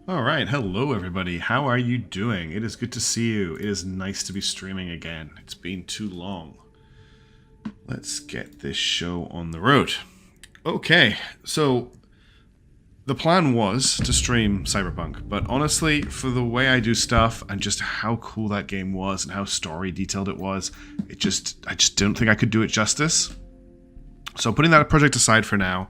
Alright, hello everybody. How are you doing? It is good to see you. It is nice to be streaming again. It's been too long. Let's get this show on the road. Okay, so the plan was to stream Cyberpunk, but honestly, for the way I do stuff and just how cool that game was and how story detailed it was, I just don't think I could do it justice. So putting that project aside for now,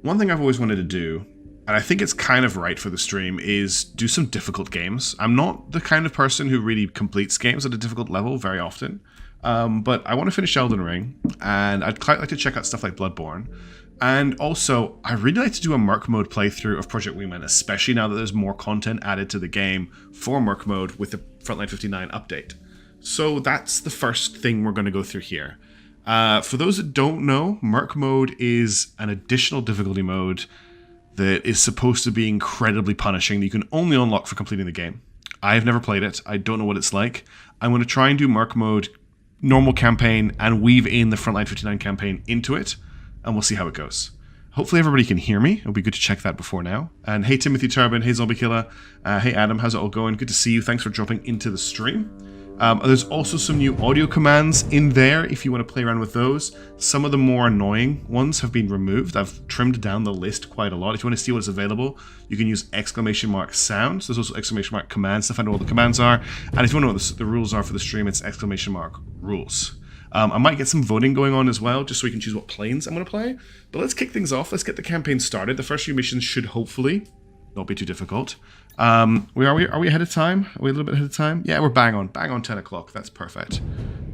one thing I've always wanted to do, and I think it's kind of right for the stream, is do some difficult games. I'm not the kind of person who really completes games at a difficult level very often, but I want to finish Elden Ring, and I'd quite like to check out stuff like Bloodborne. And also, I really like to do a Merc mode playthrough of Project Wingman, especially now that there's more content added to the game for Merc mode with the Frontline 59 update. So that's the first thing we're going to go through here. For those that don't know, Merc mode is an additional difficulty mode that is supposed to be incredibly punishing that you can only unlock for completing the game. I've never played it. I don't know what it's like. I'm going to try and do Merc mode, normal campaign, and weave in the Frontline 59 campaign into it, and we'll see how it goes. Hopefully everybody can hear me. It'll be good to check that before now. And hey Timothy Turbin, hey Zombie Killer, hey Adam, how's it all going? Good to see you. Thanks for dropping into the stream. There's also some new audio commands in there if you want to play around with those. Some of the more annoying ones have been removed. I've trimmed down the list quite a lot. If you want to see what's available, you can use ! sounds. There's also ! commands to find out what the commands are. And if you want to know what the rules are for the stream, it's ! rules. I might get some voting going on as well, just so we can choose what planes I'm going to play. But let's kick things off. Let's get the campaign started. The first few missions should hopefully not be too difficult. Are we ahead of time? Are we a little bit ahead of time? Yeah, we're bang on 10 o'clock. That's perfect.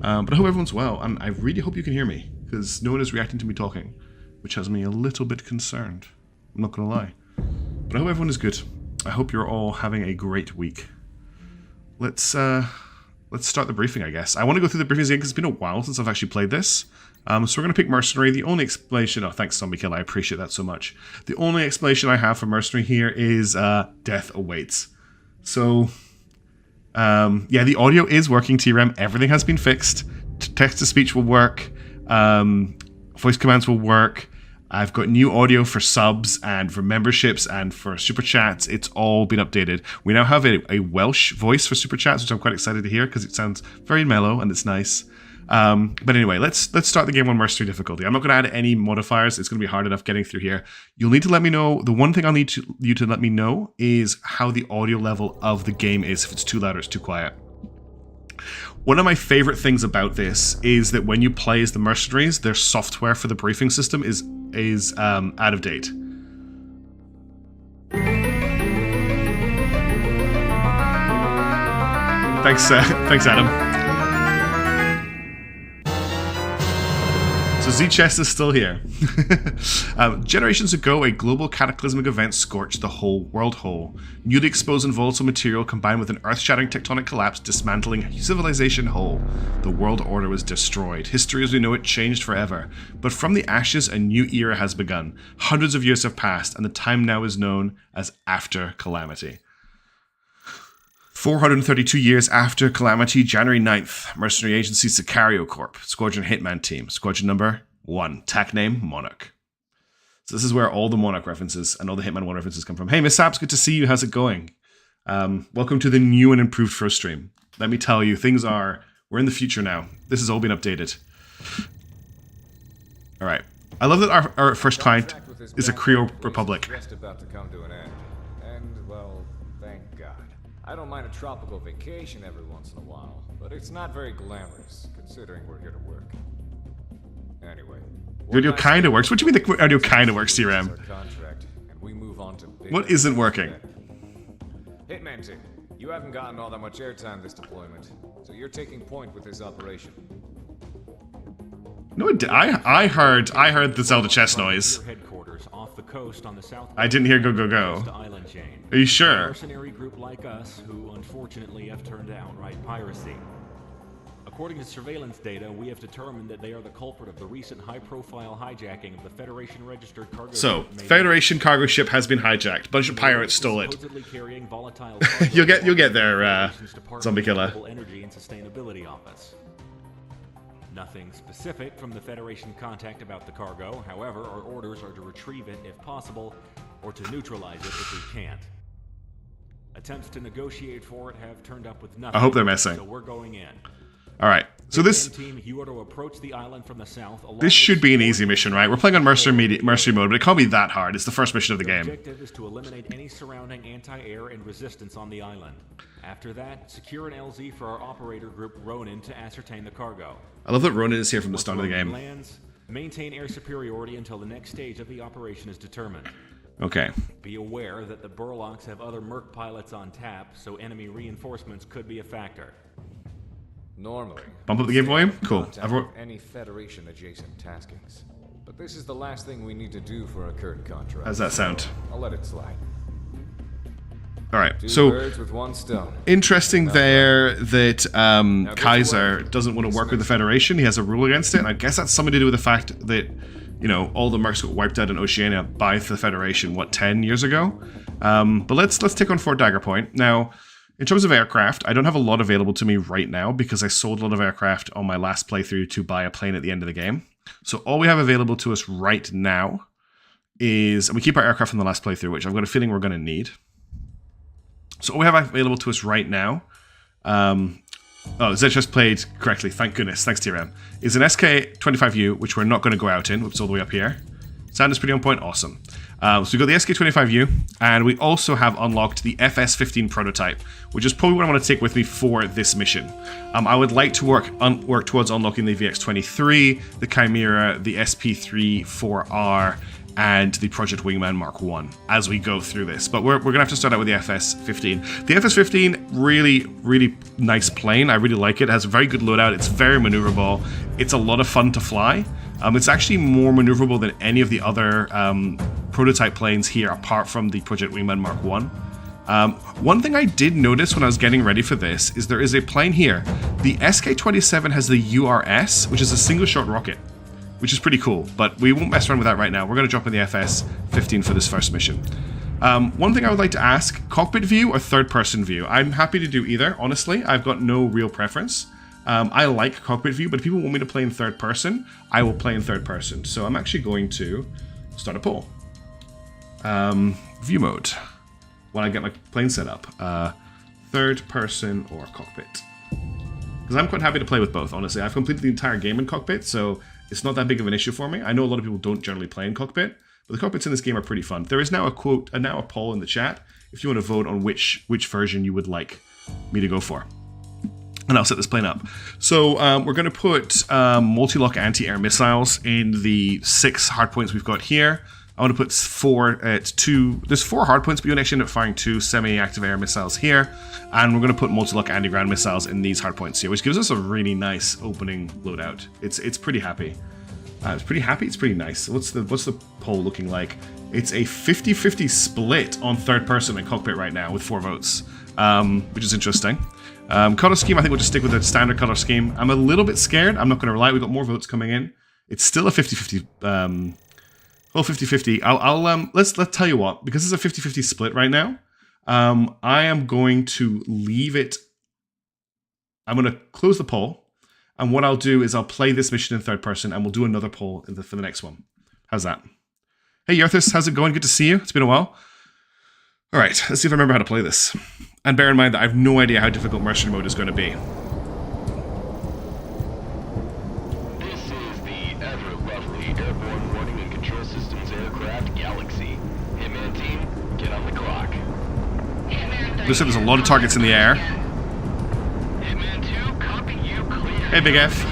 But I hope everyone's well, and I really hope you can hear me, because no one is reacting to me talking, which has me a little bit concerned. I'm not going to lie. But I hope everyone is good. I hope you're all having a great week. Let's start the briefing, I guess. I want to go through the briefings again, because it's been a while since I've actually played this. So we're going to pick Mercenary. The only explanation... Oh, thanks, Zombie Kill. I appreciate that so much. The only explanation I have for Mercenary here is death awaits. So, yeah, the audio is working, TRM. Everything has been fixed. Text-to-speech will work. Voice commands will work. I've got new audio for subs and for memberships and for super chats. It's all been updated. We now have a Welsh voice for super chats, which I'm quite excited to hear because it sounds very mellow and it's nice. But anyway, let's start the game on Mercenary difficulty. I'm not going to add any modifiers. It's going to be hard enough getting through here. You'll need to let me know. The one thing I'll need you to let me know is how the audio level of the game is, if it's too loud or it's too quiet. One of my favorite things about this is that when you play as the mercenaries, their software for the briefing system is out of date. Thanks, Adam. So Z-Chest is still here. Generations ago, a global cataclysmic event scorched the whole world whole. Newly exposed and volatile material combined with an earth-shattering tectonic collapse dismantling civilization whole. The world order was destroyed. History as we know it changed forever. But from the ashes, a new era has begun. Hundreds of years have passed, and the time now is known as After Calamity. 432 years after Calamity, January 9th, Mercenary Agency Sicario Corp, Squadron Hitman Team, Squadron Number 1, TAC name, Monarch. So this is where all the Monarch references and all the Hitman 1 references come from. Hey, Miss Saps, good to see you. How's it going? Welcome to the new and improved first stream. Let me tell you, we're in the future now. This has all been updated. All right. I love that our first client is a Creole Republic. I don't mind a tropical vacation every once in a while, but it's not very glamorous, considering we're here to work. Anyway. The audio kinda works. What do you mean the audio kinda works, CRM? What isn't working? Hitman team, you haven't gotten all that much airtime this deployment, so you're taking point with this operation. No, I heard the Zelda chest noise. I didn't hear go go go. Are you sure? Mercenary group like us who unfortunately have turned to outright piracy. According to surveillance data, we have determined that they are the culprit of the recent high-profile hijacking of the Federation registered cargo ship. So, Federation cargo ship has been hijacked. Bunch of pirates stole it. You'll get there, Zombie Killer. Energy and Sustainability Office. Nothing specific from the Federation contact about the cargo. However, our orders are to retrieve it if possible, or to neutralize it if we can't. Attempts to negotiate for it have turned up with nothing. I hope they're missing. So we're going in. All right. So this Team, you are to approach the island from the south. this should be an easy mission, right? We're playing on mercenary mode, but it can't be that hard. It's the first mission of the game. The objective is to eliminate any surrounding anti-air and resistance on the island. After that, secure an LZ for our operator group Ronin to ascertain the cargo. I love that Ronin is here from the start of the game. Lands, maintain air superiority until the next stage of the operation is determined. Okay. Be aware that the Burlocks have other Merc pilots on tap, so enemy reinforcements could be a factor. Normally, Bump up the game volume? Cool. any Federation adjacent taskings. But this is the last thing we need to do for a current contract. How's that sound? I'll let it slide. All right. Two So birds with one stone. interesting there that Kaiser doesn't want to work with the Federation. He has a rule against it. And I guess that's something to do with the fact that, you know, all the Mercs got wiped out in Oceania by the Federation, what, 10 years ago? But let's take on Fort Dagger Point. Now, in terms of aircraft, I don't have a lot available to me right now because I sold a lot of aircraft on my last playthrough to buy a plane at the end of the game. So all we have available to us right now is, and we keep our aircraft from the last playthrough, which I've got a feeling we're going to need. So all we have available to us right now, Zed just played correctly, thank goodness, thanks TRM, is an SK-25U, which we're not going to go out in, which is all the way up here. Sound is pretty on point, awesome. So we've got the SK-25U, and we also have unlocked the FS-15 prototype, which is probably what I want to take with me for this mission. I would like to work towards unlocking the VX-23, the Chimera, the SP-3-4R, and the Project Wingman Mark 1 as we go through this. But we're going to have to start out with the FS-15. The FS-15, really nice plane. I really like it. It has a very good loadout. It's very maneuverable. It's a lot of fun to fly. It's actually more maneuverable than any of the other prototype planes here, apart from the Project Wingman Mark 1. One thing I did notice when I was getting ready for this is there is a plane here. The SK-27 has the URS, which is a single-shot rocket, which is pretty cool, but we won't mess around with that right now. We're going to drop in the FS-15 for this first mission. One thing I would like to ask, cockpit view or third-person view? I'm happy to do either, honestly. I've got no real preference. I like cockpit view, but if people want me to play in third person, I will play in third person. So I'm actually going to start a poll. View mode. When I get my plane set up. Third person or cockpit. Because I'm quite happy to play with both, honestly. I've completed the entire game in cockpit, so it's not that big of an issue for me. I know a lot of people don't generally play in cockpit, but the cockpits in this game are pretty fun. There is now a poll in the chat if you want to vote on which version you would like me to go for. And I'll set this plane up. So we're going to put multi-lock anti-air missiles in the 6 hardpoints we've got here. I want to put 4 at 2. There's 4 hardpoints, but you can actually end up firing 2 semi-active air missiles here. And we're going to put multi-lock anti-ground missiles in these hardpoints here, which gives us a really nice opening loadout. It's pretty happy. It's pretty happy. It's pretty nice. What's the poll looking like? It's a 50-50 split on third person and cockpit right now with 4 votes, which is interesting. Color scheme, I think we'll just stick with the standard color scheme. I'm a little bit scared. I'm not going to lie. We've got more votes coming in. It's still a 50-50. Well, 50-50. Let's tell you what. Because it's a 50-50 split right now, I am going to leave it. I'm going to close the poll. And what I'll do is I'll play this mission in third person, and we'll do another poll for the next one. How's that? Hey, Yarthus, how's it going? Good to see you. It's been a while. All right, let's see if I remember how to play this. And bear in mind that I have no idea how difficult mercenary mode is going to be. This is the ever-lovely Airborne Warning and Control Systems Aircraft Galaxy. Hitman team, get on the clock. Looks like there's a lot of targets in the air. Hitman 2, copy you, clear. Hey, Big F.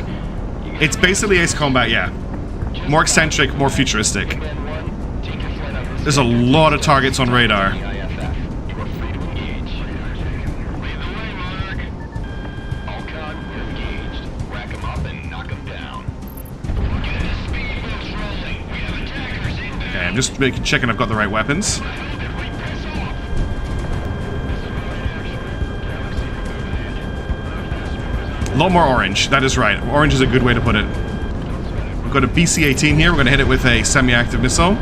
It's basically Ace Combat, yeah. More eccentric, more futuristic. Hitman 1, take your flight on this. There's a lot of targets on radar. I'm just checking I've got the right weapons. A lot more orange, that is right. Orange is a good way to put it. We've got a BC-18 here, we're going to hit it with a semi-active missile.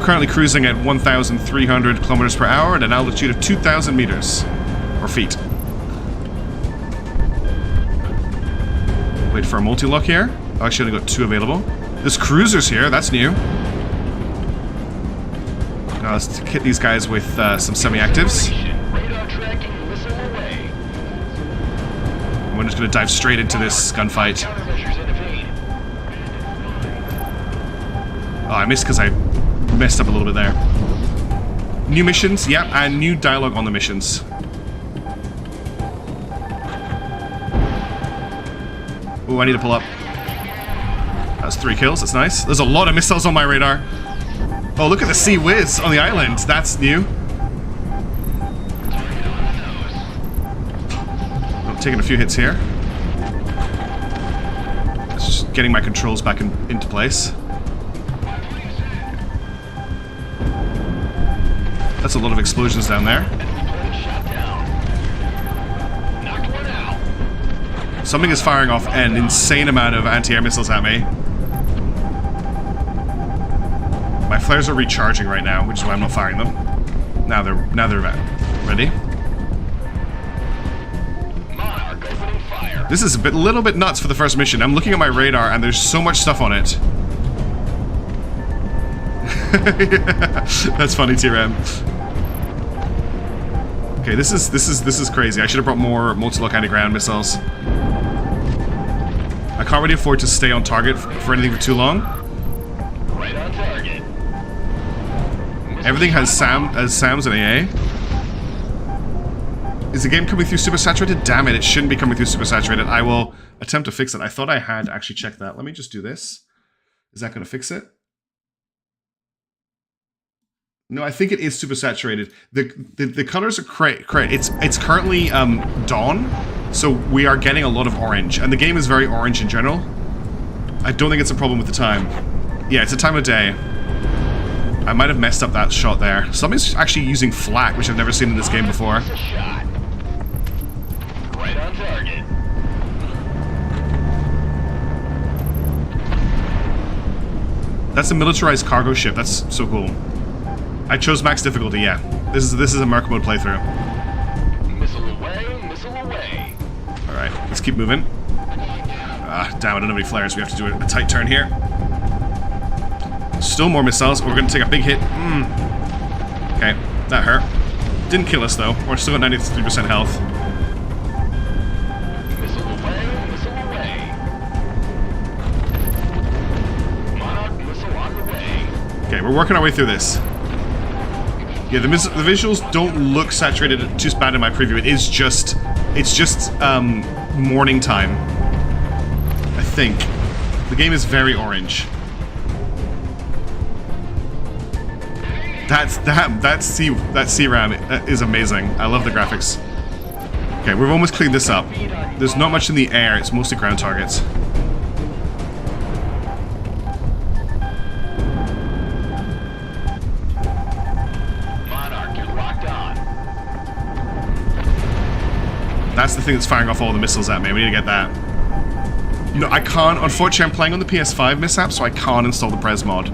Currently cruising at 1,300 kilometers per hour at an altitude of 2,000 meters, or feet. for a multi-lock here. I actually only got 2 available. There's cruisers here, that's new. Now let's hit these guys with some semi-actives. Radar tracking missile away. We're just going to dive straight into this gunfight. Countermeasures in evade. Oh, I missed because I messed up a little bit there. New missions, yep, and new dialogue on the missions. Oh, I need to pull up. That's 3 kills, that's nice. There's a lot of missiles on my radar. Oh, look at the Sea Whiz on the island. That's new. Oh, taking a few hits here. Just getting my controls back into place. That's a lot of explosions down there. Shot down. Knocked one out. Something is firing off an insane amount of anti-air missiles at me. My flares are recharging right now, which is why I'm not firing them. Now they're ready. Monarch opening fire. This is a little bit nuts for the first mission. I'm looking at my radar and there's so much stuff on it. That's funny, TRM. Okay, this is crazy. I should have brought more multi-lock anti-ground missiles. I can't really afford to stay on target for anything for too long. Right on target. Everything has SAMs and AA. Is the game coming through super saturated? Damn it, it shouldn't be coming through super saturated. I will attempt to fix it. I thought I had actually checked that. Let me just do this. Is that going to fix it? No, I think it is super saturated. The colors are great. It's currently dawn, so we are getting a lot of orange, and the game is very orange in general. I don't think it's a problem with the time. Yeah, it's a time of day. I might have messed up that shot there. Somebody's actually using flak, which I've never seen in this game before. It's a shot. Right on target. That's a militarized cargo ship. That's so cool. I chose max difficulty. Yeah, this is a Merc mode playthrough. Missile away, missile away. All right, let's keep moving. Ah, damn, I don't have any flares. We have to do a tight turn here. Still more missiles. We're going to take a big hit. Okay, that hurt. Didn't kill us though. We're still at 93% health. Missile away, missile away. Monarch missile on the way. Okay, we're working our way through this. Yeah, the visuals don't look saturated just bad in my preview. It's just morning time. I think the game is very orange. That C-RAM is amazing. I love the graphics. Okay, we've almost cleaned this up. There's not much in the air. It's mostly ground targets. That's the thing that's firing off all the missiles at me. We need to get that. No, I can't. Unfortunately, I'm playing on the PS5 mishap, so I can't install the Prez mod.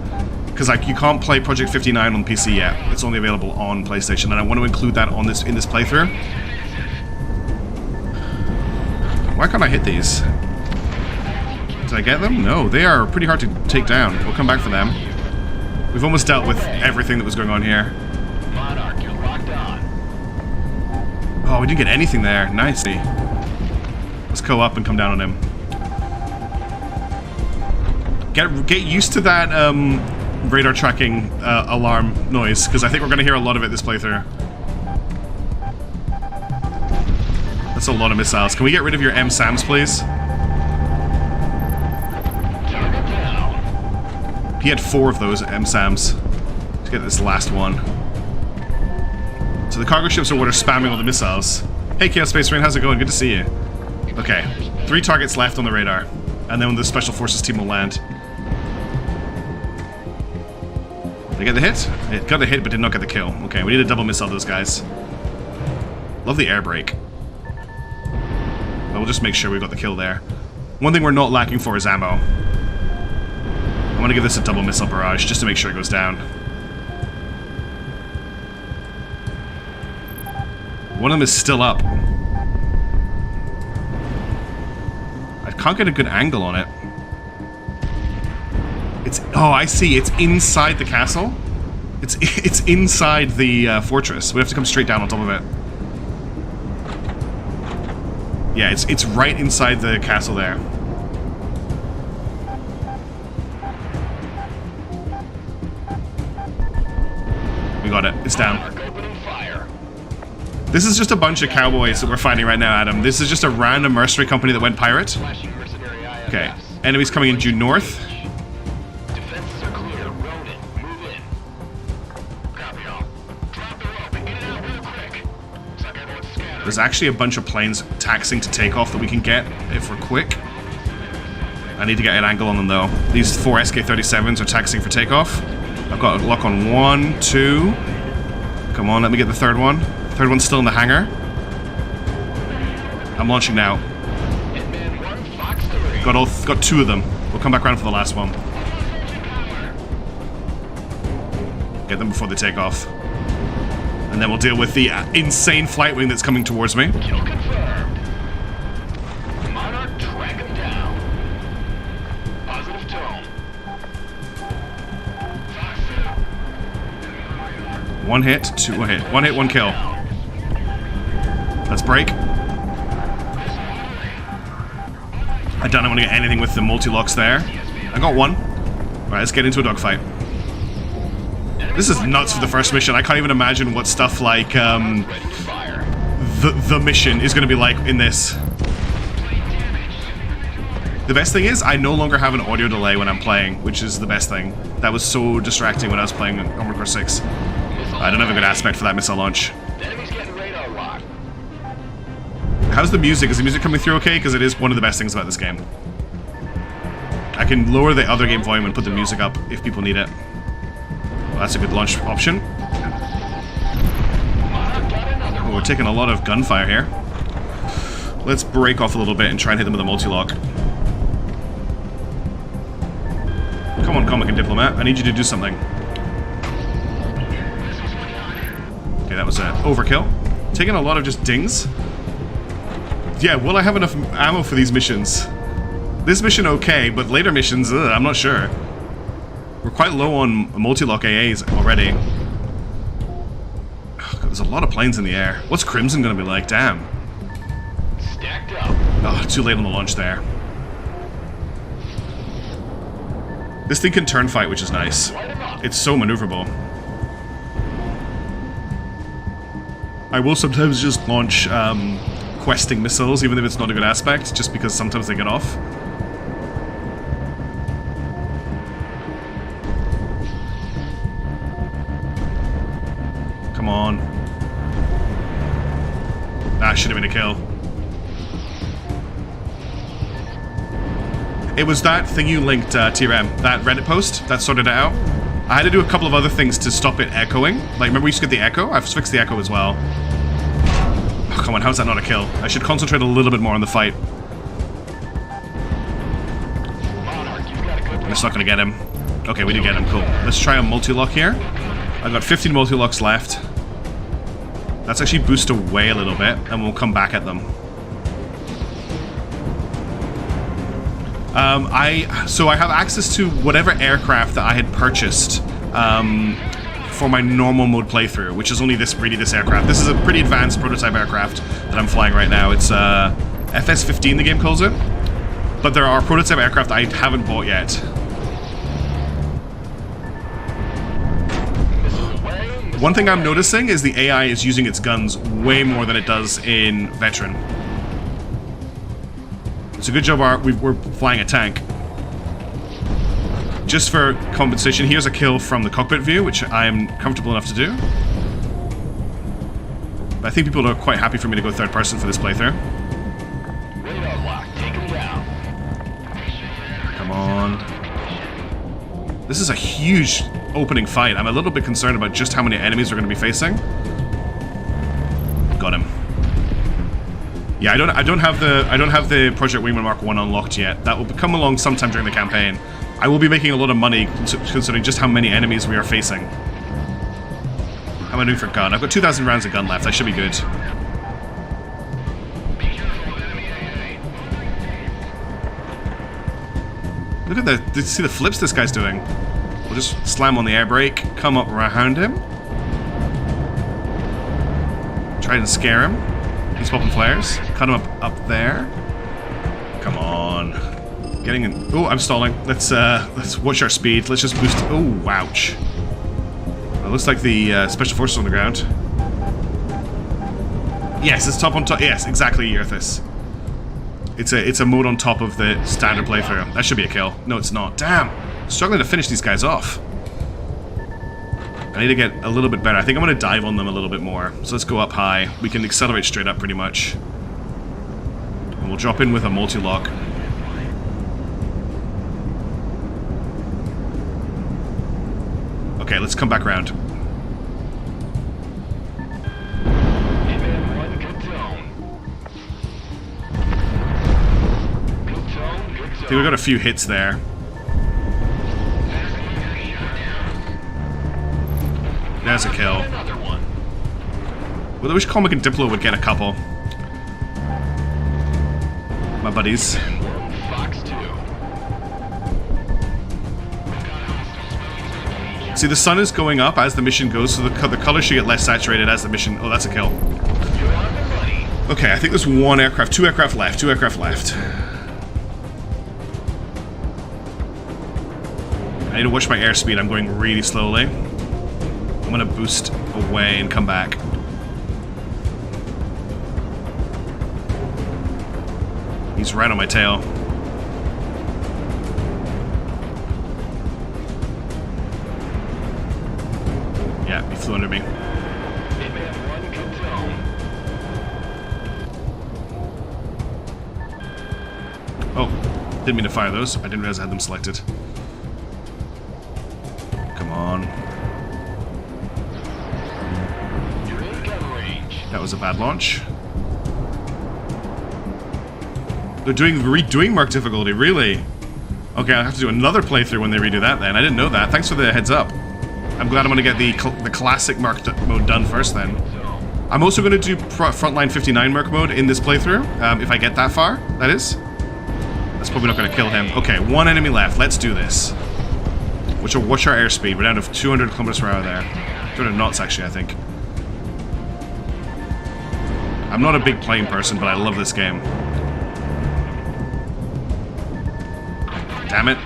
Because you can't play Project 59 on PC yet. It's only available on PlayStation, and I want to include that on in this playthrough. Why can't I hit these? Did I get them? No, they are pretty hard to take down. We'll come back for them. We've almost dealt with everything that was going on here. Monarch, you're locked on. Oh, we didn't get anything there. Nice. Let's go up and come down on him. Get used to that radar tracking alarm noise, because I think we're going to hear a lot of it this playthrough. That's a lot of missiles. Can we get rid of your M-SAMs, please? Target down. He had 4 of those M-SAMs. Let's get this last one. So the cargo ships are what are spamming all the missiles. Hey, Chaos Space Marine, how's it going? Good to see you. Okay, 3 targets left on the radar. And then the Special Forces team will land. Did I get the hit? It got the hit, but did not get the kill. Okay, we need to double missile those guys. Love the air brake. But we'll just make sure we got the kill there. One thing we're not lacking for is ammo. I'm gonna give this a double missile barrage just to make sure it goes down. One of them is still up. I can't get a good angle on it. It's... Oh, I see. It's inside the castle. It's inside the fortress. We have to come straight down on top of it. Yeah, it's right inside the castle there. We got it. It's down. This is just a bunch of cowboys that we're fighting right now, Adam. This is just a random mercenary company that went pirate. Okay. Enemies coming in due north. Defenses are clear. Ronan, move in. Copy all. Drop the rope and get it out real quick. Looks like everyone's scattered. There's actually a bunch of planes taxing to take off that we can get if we're quick. I need to get an angle on them though. These 4 SK-37s are taxing for takeoff. I've got a lock on 1, 2. Come on, let me get the third one. Third one's still in the hangar. I'm launching now. Hitman 1, Fox 3. Got 2 of them. We'll come back around for the last one. Get them before they take off. And then we'll deal with the insane flight wing that's coming towards me. Kill confirmed. Monarch, track him down. Positive tone. Fox 2. 1 hit, 2 hit. 1 hit, 1 kill. Let's break. I don't want to get anything with the multi-locks there. I got 1. Alright, let's get into a dogfight. This is nuts for the first mission. I can't even imagine what stuff like the mission is going to be like in this. The best thing is, I no longer have an audio delay when I'm playing, which is the best thing. That was so distracting when I was playing Armored Core 6. I don't have a good aspect for that missile launch. Enemy's getting radar locked. How's the music? Is the music coming through okay? Because it is one of the best things about this game. I can lower the other game volume and put the music up if people need it. Well, that's a good launch option. Oh, we're taking a lot of gunfire here. Let's break off a little bit and try and hit them with a multi-lock. Come on, Comic and Diplomat. I need you to do something. Okay, that was an overkill. Taking a lot of just dings. Yeah, will I have enough ammo for these missions? This mission okay, but later missions, I'm not sure. We're quite low on multi-lock AAs already. Oh, God, there's a lot of planes in the air. What's Crimson gonna be like? Damn. Stacked up. Oh, too late on the launch there. This thing can turn fight, which is nice. It's so maneuverable. I will sometimes just launch questing missiles, even if it's not a good aspect, just because sometimes they get off. Come on. That should have been a kill. It was that thing you linked, TRM, that Reddit post, that sorted it out. I had to do a couple of other things to stop it echoing. Like, remember we used to get the echo? I've fixed the echo as well. Oh, come on, how's that not a kill? I should concentrate a little bit more on the fight. It's not gonna get him. Okay, we did get him, cool. Let's try a multi-lock here. I've got 15 multi-locks left. Let's actually boost away a little bit, and we'll come back at them. So I have access to whatever aircraft that I had purchased for my normal mode playthrough, which is only this aircraft. This is a pretty advanced prototype aircraft that I'm flying right now. It's FS-15, the game calls it. But there are prototype aircraft I haven't bought yet. One thing I'm noticing is the AI is using its guns way more than it does in Veteran. It's a good job we're flying a tank. Just for compensation, here's a kill from the cockpit view, which I am comfortable enough to do. But I think people are quite happy for me to go third person for this playthrough. Radar lock, take him down. Come on. This is a huge opening fight. I'm a little bit concerned about just how many enemies we're going to be facing. Got him. Yeah, I don't have the Project Wingman Mark 1 unlocked yet. That will come along sometime during the campaign. I will be making a lot of money considering just how many enemies we are facing. How am I doing for gun? I've got 2,000 rounds of gun left. I should be good. Look at the... Did you see the flips this guy's doing? We'll just slam on the air brake, come up around him. Try and scare him. He's popping flares. Cut him up there. Come on. Getting in... Oh, I'm stalling. Let's watch our speed. Let's just boost... Oh, ouch. It looks like the Special Forces on the ground. Yes, it's top on top. Yes, exactly, Earthis. It's a mode on top of the standard playthrough. That should be a kill. No, it's not. Damn! Struggling to finish these guys off. I need to get a little bit better. I think I'm going to dive on them a little bit more. So let's go up high. We can accelerate straight up pretty much. And we'll drop in with a multi-lock. Okay, let's come back around. I think we got a few hits there. There's a kill. Well, I wish Comic and Diplo would get a couple. My buddies. See, the sun is going up as the mission goes, so the color should get less saturated as the mission... Oh, that's a kill. Okay, I think there's one aircraft, two aircraft left. I need to watch my airspeed. I'm going really slowly. I'm gonna boost away and come back. He's right on my tail. Yeah, he flew under me. Oh, didn't mean to fire those. I didn't realize I had them selected. Come on. That was a bad launch. They're redoing Merc difficulty, really? Okay, I'll have to do another playthrough when they redo that then. I didn't know that. Thanks for the heads up. I'm glad I'm going to get the classic Merc mode done first then. I'm also going to do Frontline 59 Merc mode in this playthrough, if I get that far, that is. That's probably not going to kill him. Okay, one enemy left. Let's do this. Watch our airspeed. We're down to 200 kilometers per hour there. 200 knots, actually, I think. I'm not a big plane person, but I love this game. Damn it.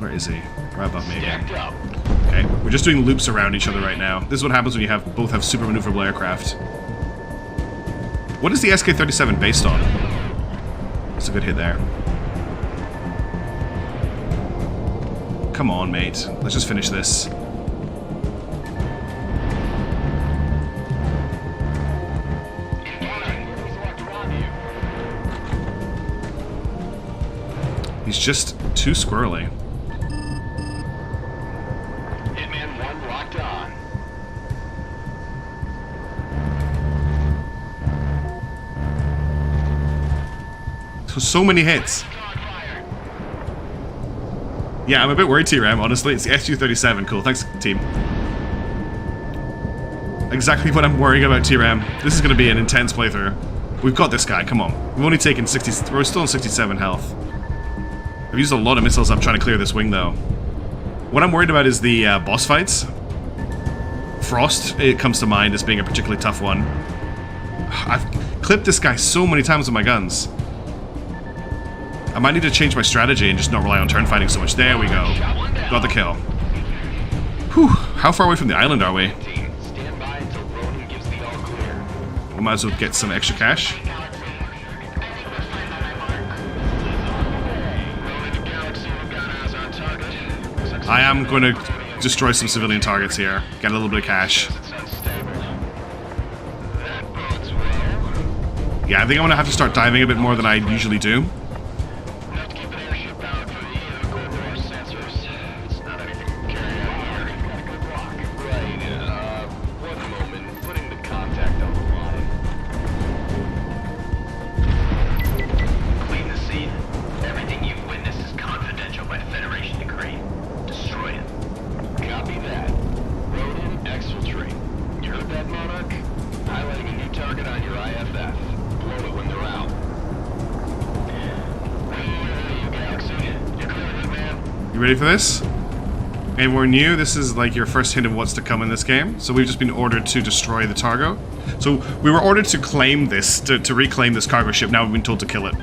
Where is he? Right above me again. Okay, we're just doing loops around each other right now. This is what happens when you both have super maneuverable aircraft. What is the SK-37 based on? That's a good hit there. Come on, mate. Let's just finish this. He's just too squirrely. Hitman 1 locked on. So many hits. Yeah, I'm a bit worried, T-Ram, honestly. It's the SU-37. Cool, thanks, team. Exactly what I'm worrying about, T-Ram. This is going to be an intense playthrough. We've got this guy, come on. We've only taken 60... We're still on 67 health. I've used a lot of missiles up trying to clear this wing, though. What I'm worried about is the boss fights. Frost, it comes to mind as being a particularly tough one. I've clipped this guy so many times with my guns. I might need to change my strategy and just not rely on turn fighting so much. There we go. Got the kill. Whew. How far away from the island are we? We might as well get some extra cash. I am going to destroy some civilian targets here. Get a little bit of cash. Yeah, I think I'm going to have to start diving a bit more than I usually do. ready for this? And we're new. This is like your first hint of what's to come in this game. So we've just been ordered to destroy the Targo. So we were ordered to claim this, to reclaim this cargo ship. Now we've been told to kill it.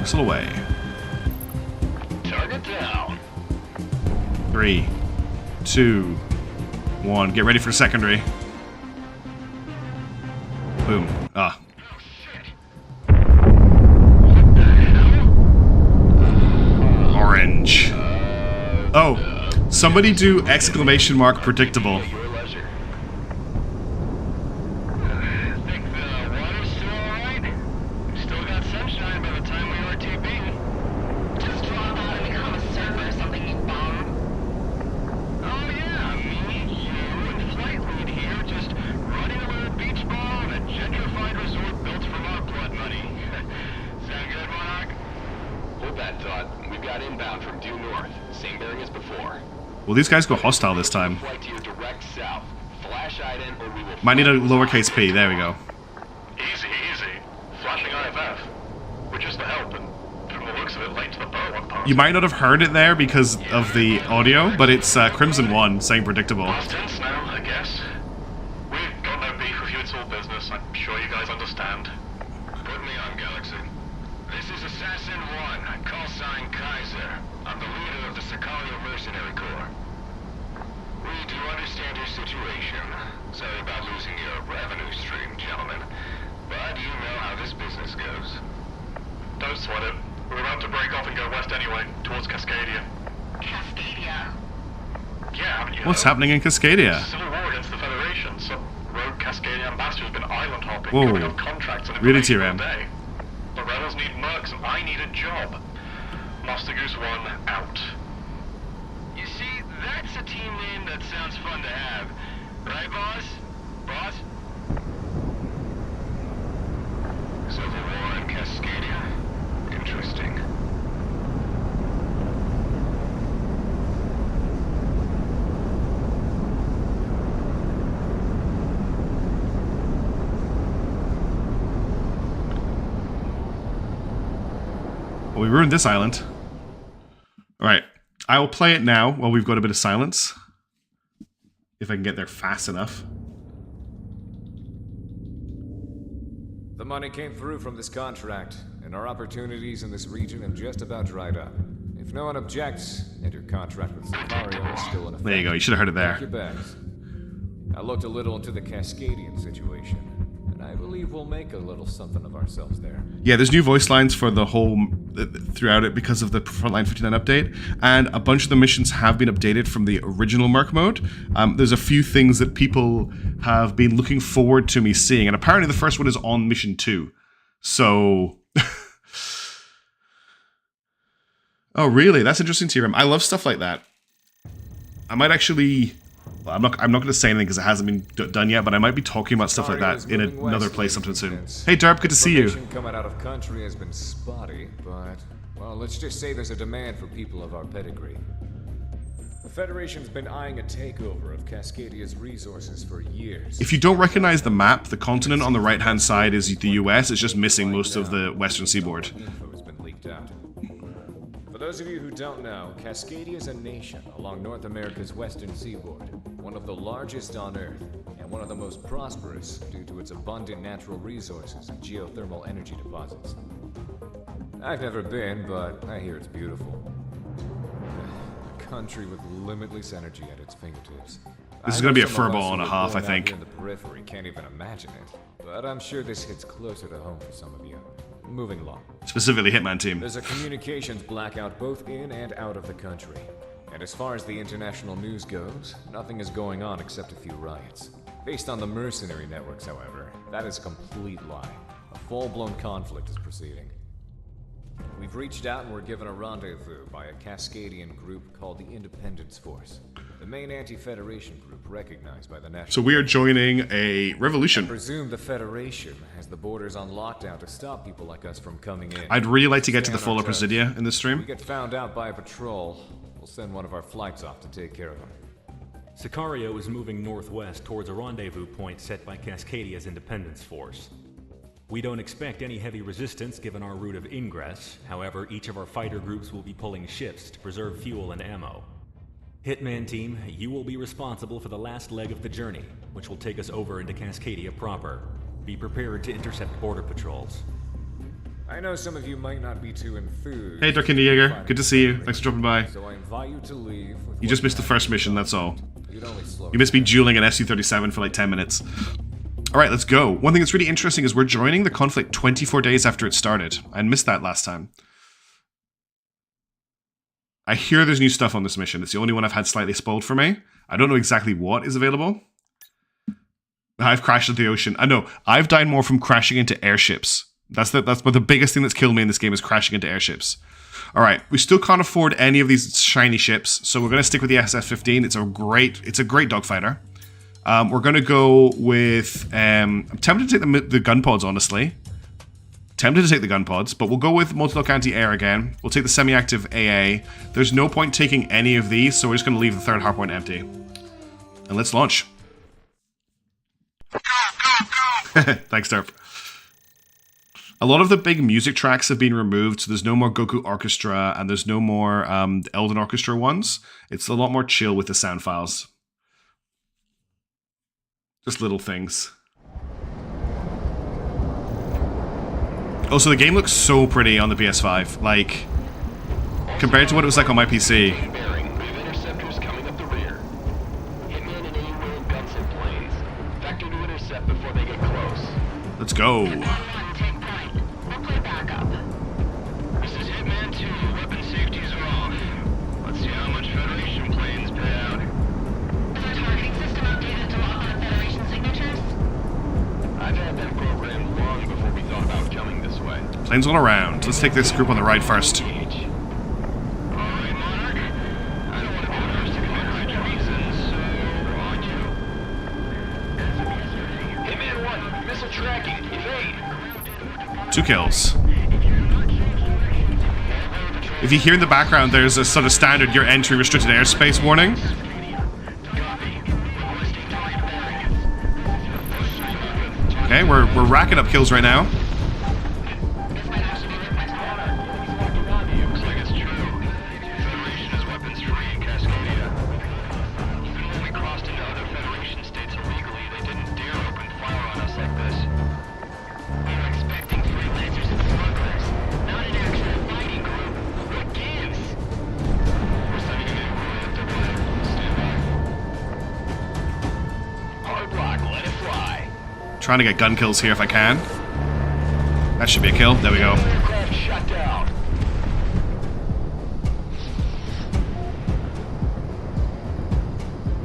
Whistle away. Target down. 3, 2, 1. Get ready for secondary. Boom. Ah. Orange. Oh, somebody do exclamation mark predictable. Your leisure. Think the water's still alright? Still got sunshine by the time we RTB. Just drop out and become a surfer or something, you bum. Oh yeah, me, you, and Flight Lead here just running a little beach ball in a gentrified resort built from our blood money. Sound good, Monarch? Hold that thought. We've got inbound from due north. Same bearing as before. Will these guys go hostile this time? Flight to your direct south. Flash ident or we will... Might need a lowercase p. There we go. Easy, easy. Flashing IFF. We're just the help, and from the looks of it, late to the Burlock party. You might not have heard it there because of the audio, but it's Crimson 1 saying predictable. Past tense now, I guess. We've got no beef with you, it's all business. I'm sure you guys understand. Put me on, Galaxy. This is Assassin 1, call sign Kaiser. I'm the leader of the Sicario Mercenary Corps. We do understand your situation. Sorry about losing your revenue stream, gentlemen. But you know how this business goes. Don't sweat it. We're about to break off and go west anyway, towards Cascadia. Cascadia. Yeah, haven't you What's heard? happening in Cascadia? Civil war against the Federation. Some rogue Cascadian ambassador's been island hopping, Whoa. covering up contracts and Really, information TRM? all day. The rebels need mercs and I need a job. Master Goose 1 out. You see, that's a team name that sounds fun to have. Right, boss? Boss? Civil War in Cascadia? Interesting. Well, we ruined this island. Alright. I will play it now while we've got a bit of silence. If I can get there fast enough. The money came through from this contract, and our opportunities in this region have just about dried up. If no one objects, and your contract with Sicario is still in effect, There you go, you should have heard it pack there. your bags. I looked a little into the Cascadian situation, and I believe we'll make a little something of ourselves there. Yeah, there's new voice lines for the whole throughout it because of the Frontline 59 update, and a bunch of the missions have been updated from the original Merc mode. There's a few things that people have been looking forward to me seeing, and apparently the first one is on mission 2. So, oh really? That's interesting, TRM. I love stuff like that. I might actually. Well, I'm not going to say anything because it hasn't been done yet, but I might be talking about stuff like that in another place sometime soon. Hey, Derp, good to see you. Information coming out of country has been spotty, but, well, let's just say there's a demand for people of our pedigree. The Federation's been eyeing a takeover of Cascadia's resources for years. If you don't recognize the map, the continent on the right-hand side is the US. It's just missing most of the western seaboard. Info has been leaked out. For those of you who don't know, Cascadia is a nation along North America's western seaboard, one of the largest on Earth, and one of the most prosperous due to its abundant natural resources and geothermal energy deposits. I've never been, but I hear it's beautiful. A country with limitless energy at its fingertips. This is I gonna know be a some of us furball who and a were half, born I out think. here in the periphery can't even imagine it, but I'm sure this hits closer to home for some of you. Moving along. Specifically Hitman Team. There's a communications blackout both in and out of the country. And as far as the international news goes, nothing is going on except a few riots. Based on the mercenary networks, however, that is a complete lie. A full-blown conflict is proceeding. We've reached out and were given a rendezvous by a Cascadian group called the Independence Force. The main anti-Federation group recognized by the National... So we are joining a revolution. I presume the Federation has the borders on lockdown to stop people like us from coming in. I'd really like to get to the Stay on fuller our toes. Presidia in this If we stream. get found out by a patrol, we'll send one of our flights off to take care of them. Sicario is moving northwest towards a rendezvous point set by Cascadia's Independence Force. We don't expect any heavy resistance given our route of ingress. However, each of our fighter groups will be pulling shifts to preserve fuel and ammo. Hitman team, you will be responsible for the last leg of the journey, which will take us over into Cascadia proper. Be prepared to intercept border patrols. I know some of you might not be too enthused. Hey, Darkin Jaeger. Good to see you. Thanks for dropping by. So I invite you to leave with You just missed the first mission, that's all. You'd only slow You missed me dueling an SU-37 for like 10 minutes. Alright, let's go. One thing that's really interesting is we're joining the conflict 24 days after it started. I missed that last time. I hear there's new stuff on this mission. It's the only one I've had slightly spoiled for me. I don't know exactly what is available. I've crashed into the ocean. I know. I've died more from crashing into airships. That's the biggest thing that's killed me in this game is crashing into airships. Alright, we still can't afford any of these shiny ships, so we're going to stick with the SF-15. It's a great dogfighter. We're going to go with... I'm tempted to take the gun pods, honestly. Tempted to take the gun pods, but we'll go with multi-loc anti-air again. We'll take the semi-active AA. There's no point taking any of these, so we're just going to leave the third hardpoint empty. And let's launch. Thanks, Derp. A lot of the big music tracks have been removed, so there's no more Goku Orchestra, and there's no more Elden Orchestra ones. It's a lot more chill with the sound files. Just little things. Also, the game looks so pretty on the PS5. Like, compared to what it was like on my PC. Bearing, we have interceptors coming up the rear. Hitman and AU will have guns and planes. Vector to intercept before they get close. Let's go. Take point. We'll play backup. This is Hitman 2. Weapon safeties are off. Let's see how much Federation planes pay out. Is our targeting system updated to lock on Federation signatures? I've had that programmed long before we thought about coming this way. Planes all around. Let's take this group on the right first. Alright, Monarch. I don't want to be the first to commit right reasons, so on you. Hitman 1, missile tracking, evade. 2 kills. If you hear in the background, there's a sort of standard "your entry restricted airspace" warning. Okay, we're racking up kills right now. Looks like it's true. Federation is weapons free in Cascadia. Even when we crossed into other Federation states illegally, they didn't dare open fire on us like this. We were expecting freelancers and smugglers, not an actual fighting group. What gives? We're sending an inquiry up to Airfield. Stand by. Hard lock, let it fly. Trying to get gun kills here if I can. That should be a kill. There we go. Aircraft shut down.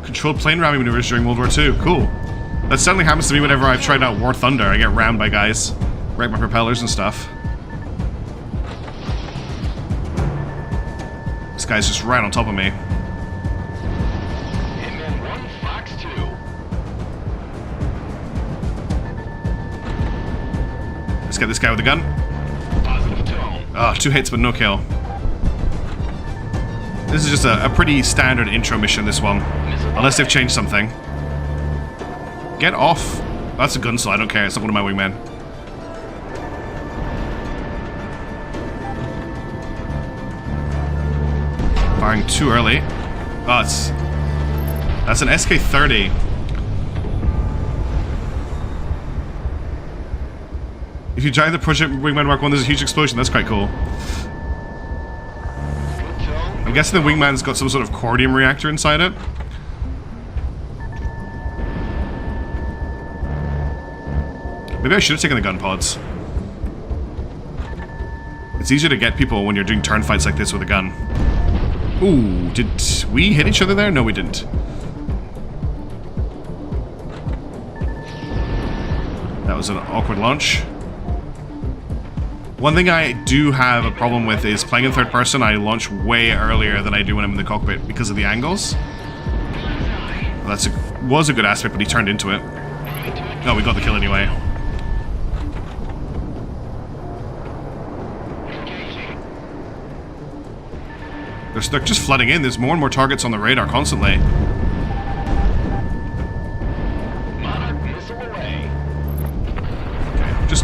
Controlled plane ramming maneuvers during World War II. Cool. That certainly happens to me whenever I've tried out War Thunder. I get rammed by guys. Wreck my propellers and stuff. This guy's just right on top of me. Hitman 1, Fox 2. Let's get this guy with a gun. Positive tone. Oh, 2 hits but no kill. This is just a pretty standard intro mission, this one. Unless they've changed something. Get off. That's a gun, so I don't care. It's not one of my wingmen. Firing too early. Oh, that's an SK-30. If you drive the Project Wingman Mark 1, there's a huge explosion. That's quite cool. Good tone. I'm guessing the Wingman's got some sort of cordium reactor inside it. Maybe I should have taken the gun pods. It's easier to get people when you're doing turn fights like this with a gun. Ooh, did we hit each other there? No, we didn't. That was an awkward launch. One thing I do have a problem with is playing in third person. I launch way earlier than I do when I'm in the cockpit because of the angles. Well, was a good aspect, but he turned into it. No, we got the kill anyway. They're just flooding in. There's more and more targets on the radar constantly.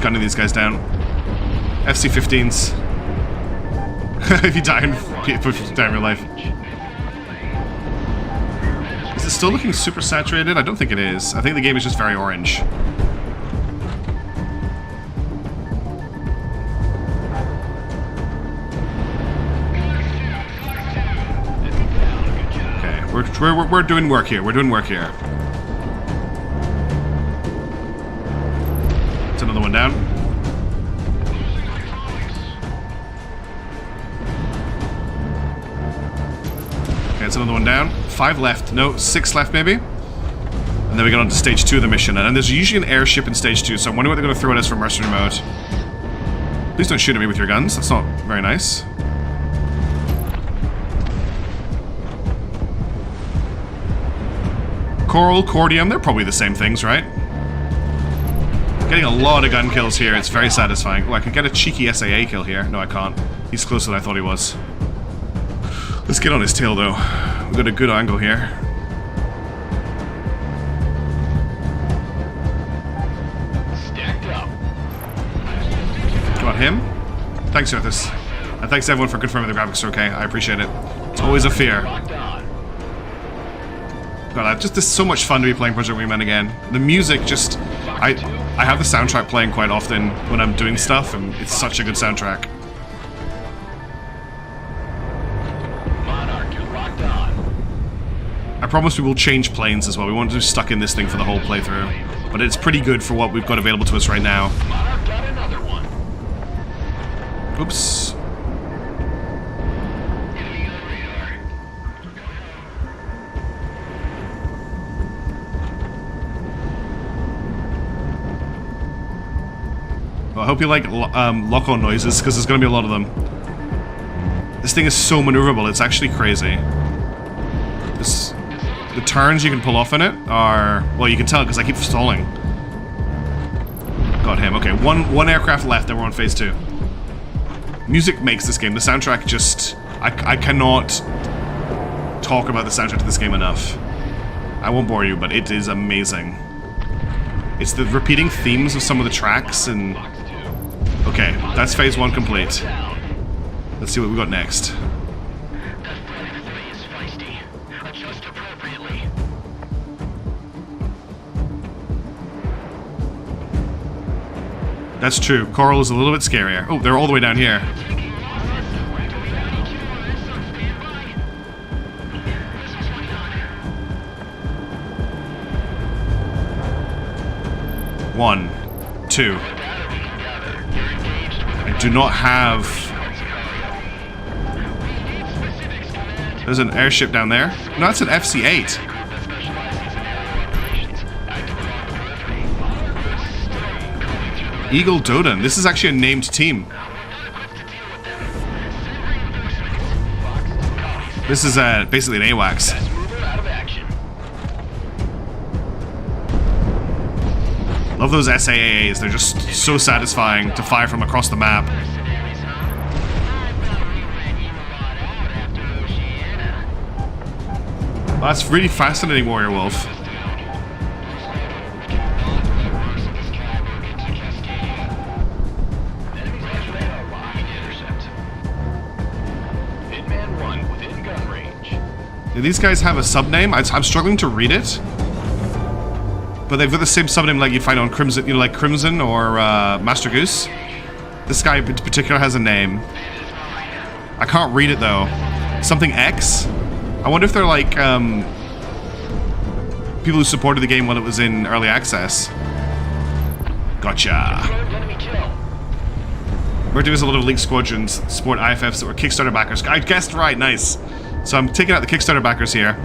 gunning these guys down. FC-15s. If you die in real life. Is it still looking super saturated? I don't think it is. I think the game is just very orange. Okay, we're doing work here. We're doing work here. It's another one down. Okay, it's another one down. 5 left. No, 6 left maybe. And then we get on to stage 2 of the mission. And there's usually an airship in stage 2, so I'm wondering what they're going to throw at us from mercenary mode. Please don't shoot at me with your guns. That's not very nice. Coral, cordium, they're probably the same things, right? Getting a lot of gun kills here. It's very satisfying. Oh, I can get a cheeky SAA kill here. No, I can't. He's closer than I thought he was. Let's get on his tail, though. We've got a good angle here. Stacked up. Got him. Thanks, Arthas. And thanks everyone for confirming the graphics are okay. I appreciate it. It's always a fear. Locked on. God, just this is so much fun to be playing Project Wingman again. The music just... I have the soundtrack playing quite often when I'm doing stuff, and it's such a good soundtrack. Monarch, you're locked on. I promise we will change planes as well. We won't just stuck in this thing for the whole playthrough. But it's pretty good for what we've got available to us right now. Monarch got another one. Oops. Enemy on radar. Well, I hope you like lock-on noises, because there's going to be a lot of them. This thing is so maneuverable, it's actually crazy. The turns you can pull off in it are... Well, you can tell, because I keep stalling. Got him. Okay, one aircraft left, then we're on phase 2. Music makes this game. The soundtrack just... I cannot talk about the soundtrack to this game enough. I won't bore you, but it is amazing. It's the repeating themes of some of the tracks, and... Okay, that's phase 1 complete. Let's see what we got next. That Flight 3 is feisty. Adjust appropriately. That's true. Coral is a little bit scarier. Oh, they're all the way down here. One, two. I do not have... There's an airship down there. No, that's an FC-8. Eagle Dodan. This is actually a named team. This is basically an AWACS. Love those SAAs. They're just so satisfying to fire from across the map. Well, that's really fascinating, Warrior Wolf. These guys have a subname. I'm struggling to read it, but they've got the same subname like you'd find on Crimson, you know, like Crimson or Master Goose. This guy in particular has a name. I can't read it though. Something X. I wonder if they're like people who supported the game when it was in early access. Gotcha. We're doing a lot of Elite Squadrons, support IFFs that were Kickstarter backers. I guessed right. Nice. So I'm taking out the Kickstarter backers here.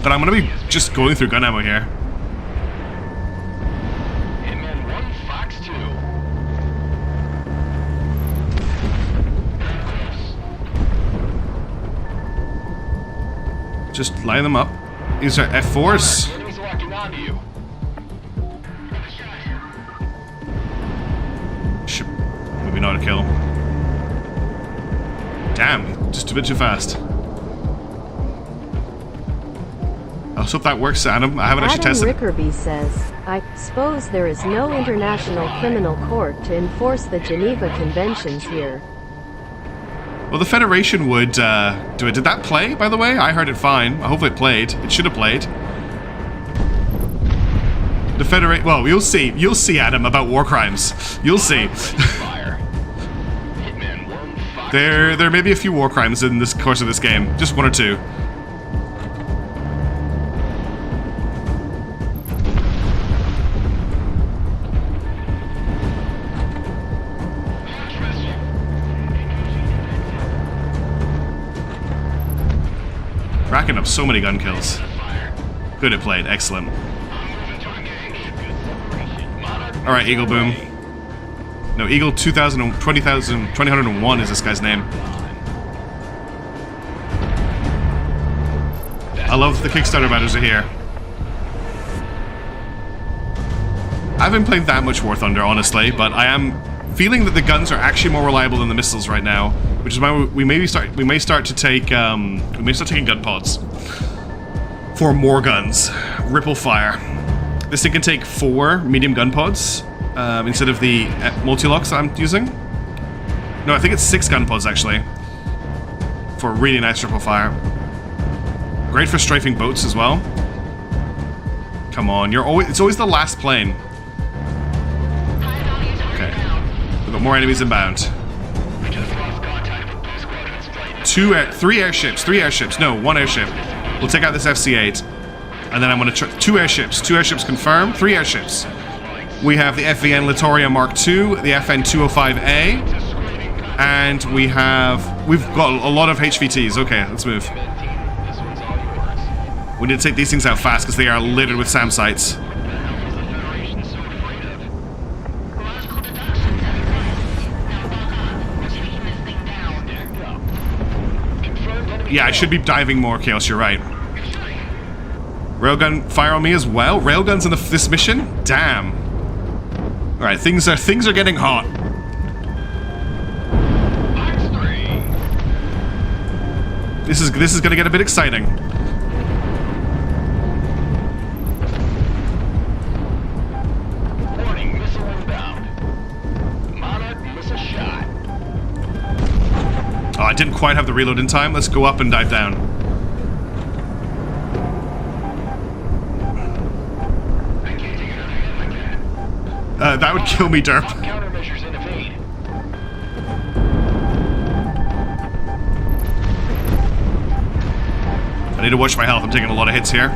But I'm going to be just going through gun ammo here. Hitman 1, Fox 2. Just line them up. These are F4s. Enemies locking onto you. Shit. Maybe not a kill. Damn, just a bit too fast. I hope that works, Adam. I haven't actually tested it. Rickerby says, I suppose there is no international criminal court to enforce the Geneva Conventions here. Well, the Federation would do it. Did that play, by the way? I heard it fine. I hope it played. It should have played. The Federation... Well, you'll see. You'll see, Adam, about war crimes. You'll see. There may be a few war crimes in this course of this game. Just one or two. Racking up so many gun kills. Good it played. Excellent. Alright, Eagle Boom. No, Eagle 2001 is this guy's name. I love the Kickstarter banners are here. I haven't played that much War Thunder, honestly, but I am feeling that the guns are actually more reliable than the missiles right now, which is why we may start taking gun pods for more guns. Ripple fire. This thing can take 4 medium gun pods instead of the multi-locks that I'm using. No, I think it's 6 gun pods actually for really nice ripple fire. Great for strafing boats as well. Come on, it's always the last plane. Okay, we've got more enemies inbound. 3 airships. No, 1 airship. We'll take out this FC-8. And then I'm going to... 2 airships. 2 airships confirmed. 3 airships. We have the FVN Littoria Mark II, the FN-205A, and we've got a lot of HVTs. Okay, let's move. We need to take these things out fast because they are littered with SAM sites. Yeah, I should be diving more, Chaos, you're right. Railgun fire on me as well? Railguns in this mission? Damn. Alright, things are getting hot. This is gonna get a bit exciting. Warning, missile inbound. Monarch missile shot. Oh, I didn't quite have the reload in time. Let's go up and dive down. I can't take another hit like that. That would kill me, derp. Countermeasures in evade. I need to watch my health. I'm taking a lot of hits here.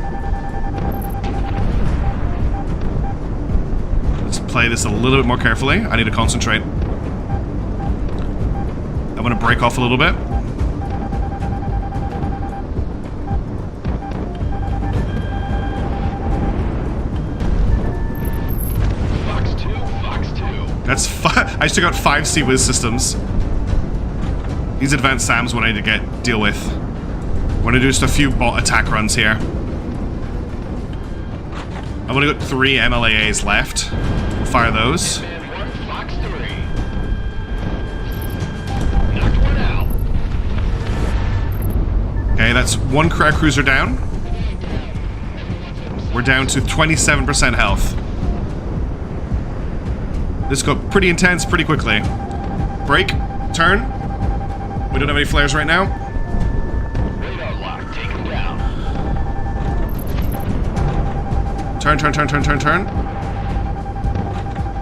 Let's play this a little bit more carefully. I need to concentrate. I'm going to break off a little bit. Fox 2. That's I just took out 5 Sea-Wiz systems. These advanced SAMs what I need to deal with. We're going to do just a few bot attack runs here. I've only got 3 MLAAs left. We'll fire those. Fox 3. Knocked one out. Okay, that's 1 crowd cruiser down. We're down to 27% health. This got pretty intense pretty quickly. Break. Turn. We don't have any flares right now. Radar lock. Take him down. Turn.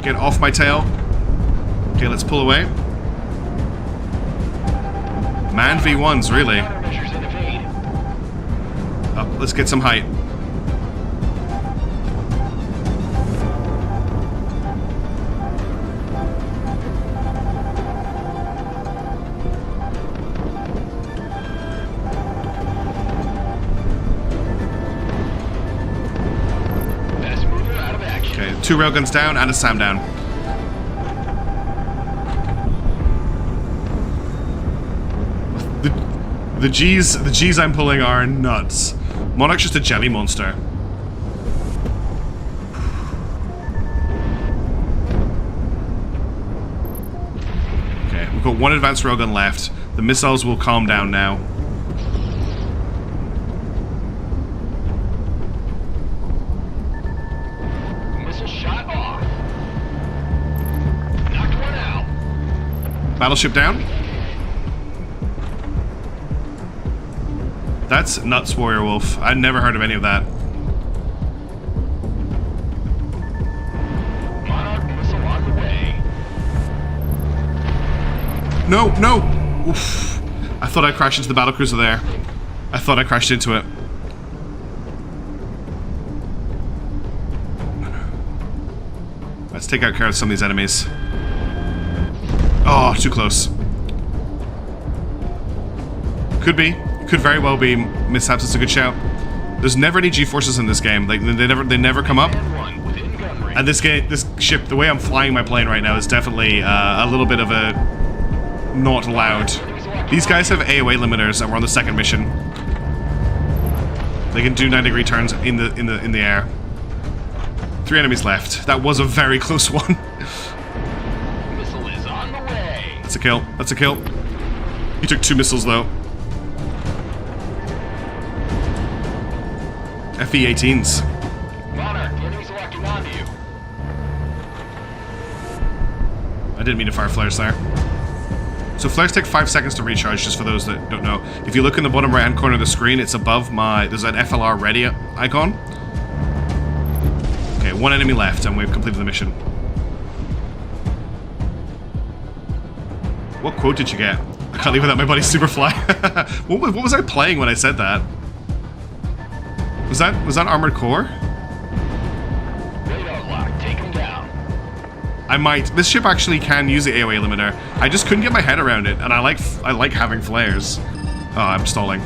Get off my tail. Okay, let's pull away. Man V1s, really. Countermeasures in evade. Up, let's get some height. Fast mover out of action. Okay, 2 railguns down and a SAM down. The G's I'm pulling are nuts. Monarch's just a jelly monster. Okay, we've got 1 advanced railgun left. The missiles will calm down now. Battleship down. That's nuts, Warrior Wolf. I'd never heard of any of that. Monarch missile on the way. No, no! Oof. I thought I crashed into the battlecruiser there. I thought I crashed into it. Let's take out care of some of these enemies. Oh, too close. Could be. Could very well be mishaps. It's a good shout. There's never any G-forces in this game. Like they never come up. And this ship, the way I'm flying my plane right now is definitely a little bit of a not allowed. These guys have AOA limiters, and we're on the second mission. They can do 90-degree turns in the air. 3 enemies left. That was a very close one. Missile is on the way. That's a kill. That's a kill. He took 2 missiles though. FE-18s. Monarch, the enemy's locking onto you. I didn't mean to fire flares there. So flares take 5 seconds to recharge, just for those that don't know. If you look in the bottom right-hand corner of the screen, it's above there's an FLR ready icon. Okay, 1 enemy left, and we've completed the mission. What quote did you get? I can't leave without my buddy Superfly. What was I playing when I said that? Was that Armored Core? Radar lock, take him down. I might. This ship actually can use the AOA limiter. I just couldn't get my head around it, and I like having flares. Oh, I'm stalling.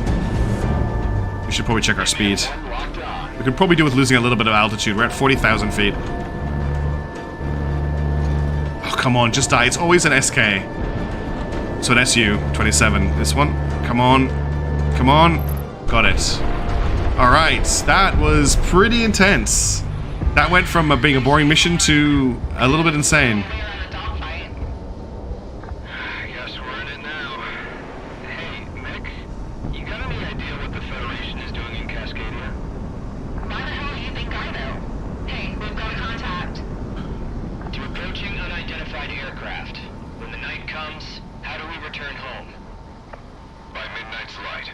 We should probably check our speed. Locked on. We could probably do with losing a little bit of altitude. We're at 40,000 feet. Oh, come on, just die. It's always an SK. So an SU-27. This one. Come on. Come on. Got it. Alright, that was pretty intense. That went from being a boring mission to a little bit insane. I guess we're in it now. Hey, Mick, you got any idea what the Federation is doing in Cascadia? Why the hell do you think I know? Hey, we've got a contact. To approaching unidentified aircraft. When the night comes, how do we return home? By midnight's light.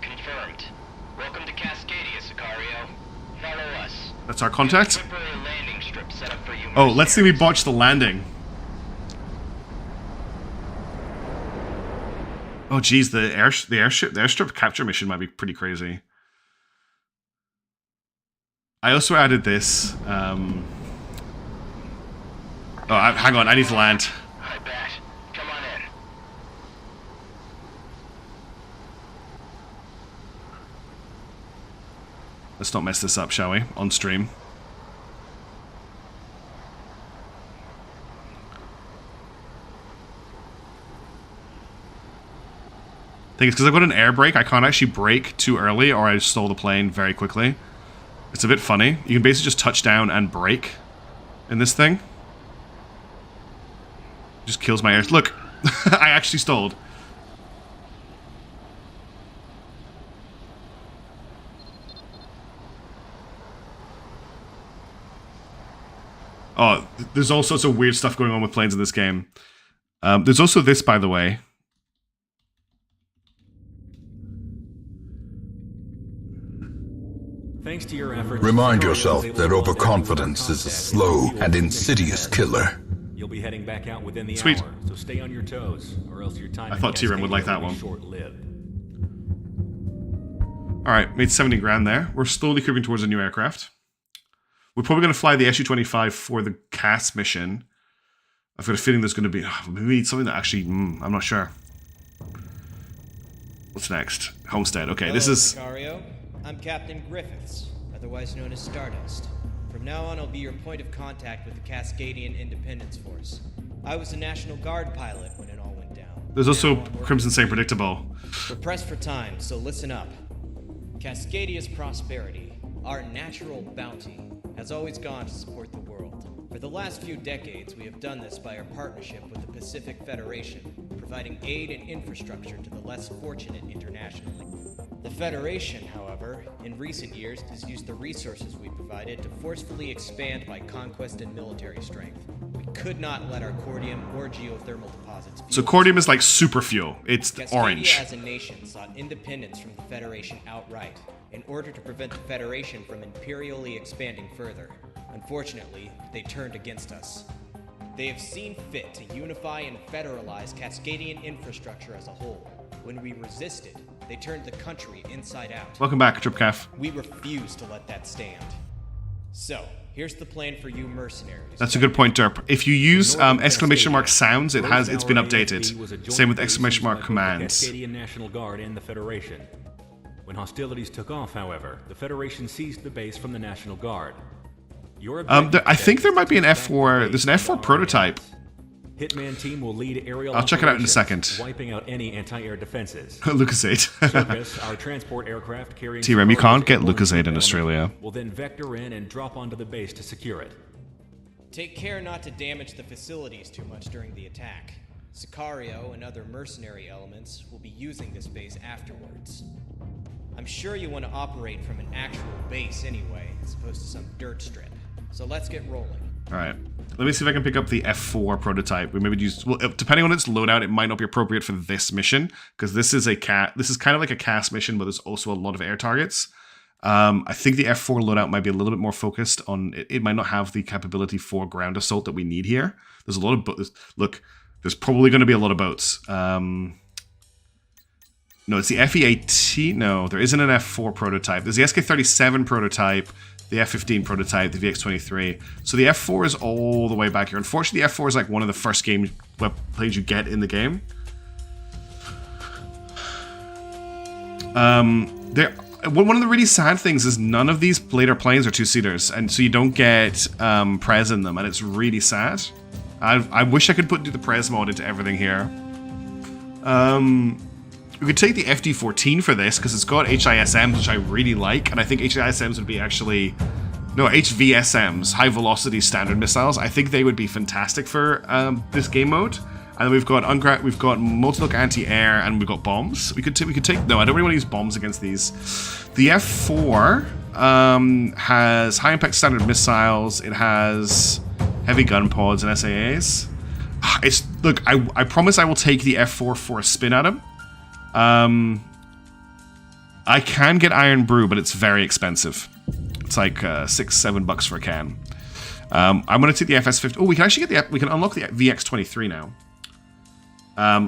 Confirmed. Welcome to Cascadia, Sicario. Follow us. That's our contact. Temporary landing strip set up for you. Oh, let's see we botch the landing. Oh, geez, the airstrip capture mission might be pretty crazy. I also added this. Hang on, I need to land. I bet. Come on in. Let's not mess this up, shall we? On stream. Thing is, because I've got an air brake, I can't actually brake too early or I stall the plane very quickly. It's a bit funny. You can basically just touch down and brake in this thing. Just kills my air. Look, I actually stalled. Oh, there's all sorts of weird stuff going on with planes in this game. There's also this, by the way. Thanks to your efforts, Remind Sicario yourself was able that to overconfidence is a slow and insidious killer. You'll be heading back out within the Sweet. hour, so stay on your toes, or else your time. I thought T-Ram would like that one. Short-lived. Alright, made 70 grand there. We're slowly creeping towards a new aircraft. We're probably going to fly the SU-25 for the CAS mission. I've got a feeling there's going to be... maybe something that actually... I'm not sure. What's next? Homestead. Okay, this is... Sicario. I'm Captain Griffiths, otherwise known as Stardust. From now on, I'll be your point of contact with the Cascadian Independence Force. I was a National Guard pilot when it all went down. There's also Now I'm working Crimson for Saint you. Predictable. We're pressed for time, so listen up. Cascadia's prosperity, our natural bounty, has always gone to support the world. For the last few decades, we have done this by our partnership with the Pacific Federation, providing aid and infrastructure to the less fortunate internationally. The Federation, however, in recent years has used the resources we provided to forcefully expand by conquest and military strength. We could not let our cordium or geothermal deposits So fuel cordium is like super fuel. It's Cascadia orange. as a nation sought independence from the Federation outright in order to prevent the Federation from imperially expanding further. Unfortunately, they turned against us. They have seen fit to unify and federalize Cascadian infrastructure as a whole. When we resisted, they turned the country inside out. Welcome back, Tripcalf. We refuse to let that stand. So, here's the plan for you mercenaries. That's a good point, Derp. If you use exclamation mark sounds, it's been updated. Same with exclamation mark commands. The Cascadian National Guard and the Federation. When hostilities took off, however, the Federation seized the base from the National Guard. I think there might be an F4. There's an F4 prototype. Hitman team will lead aerial I'll check it out in a operations, second. wiping out any anti-air defenses. Lucas 8. Circus, our transport aircraft carrying T-Rem, you can't get Sicaria's Lucas 8 in element, Australia. will then vector in and drop onto the base to secure it. Take care not to damage the facilities too much during the attack. Sicario and other mercenary elements will be using this base afterwards. I'm sure you want to operate from an actual base anyway, as opposed to some dirt strip. So let's get rolling. Alright. Let me see if I can pick up the F4 prototype. We maybe use, well, depending on its loadout, it might not be appropriate for this mission, because this is kind of like a CAS mission, but there's also a lot of air targets. I think the F4 loadout might be a little bit more focused on, it might not have the capability for ground assault that we need here. There's a lot of boats. Look, there's probably going to be a lot of boats. No, it's the FE-18. No, there isn't an F4 prototype. There's the SK-37 prototype, the F-15 prototype, the VX-23. So the F-4 is all the way back here. Unfortunately, the F-4 is like one of the first planes you get in the game. One of the really sad things is none of these later planes are two-seaters, and so you don't get Prez in them, and it's really sad. I wish I could do the Prez mod into everything here. We could take the FD-14 for this, because it's got HISMs, which I really like, and I think HISMs would be actually... No, HVSMs, High Velocity Standard Missiles. I think they would be fantastic for this game mode. And then we've got multi-look anti-air, and we've got bombs. We could take... No, I don't really want to use bombs against these. The F-4 has high-impact standard missiles. It has heavy gun pods and SAAs. Look, I promise I will take the F-4 for a spin at him. I can get Iron Brew, but it's very expensive. It's like $6-7 for a can. I'm going to take the FS-50. Oh, we can actually get we can unlock the VX-23 now.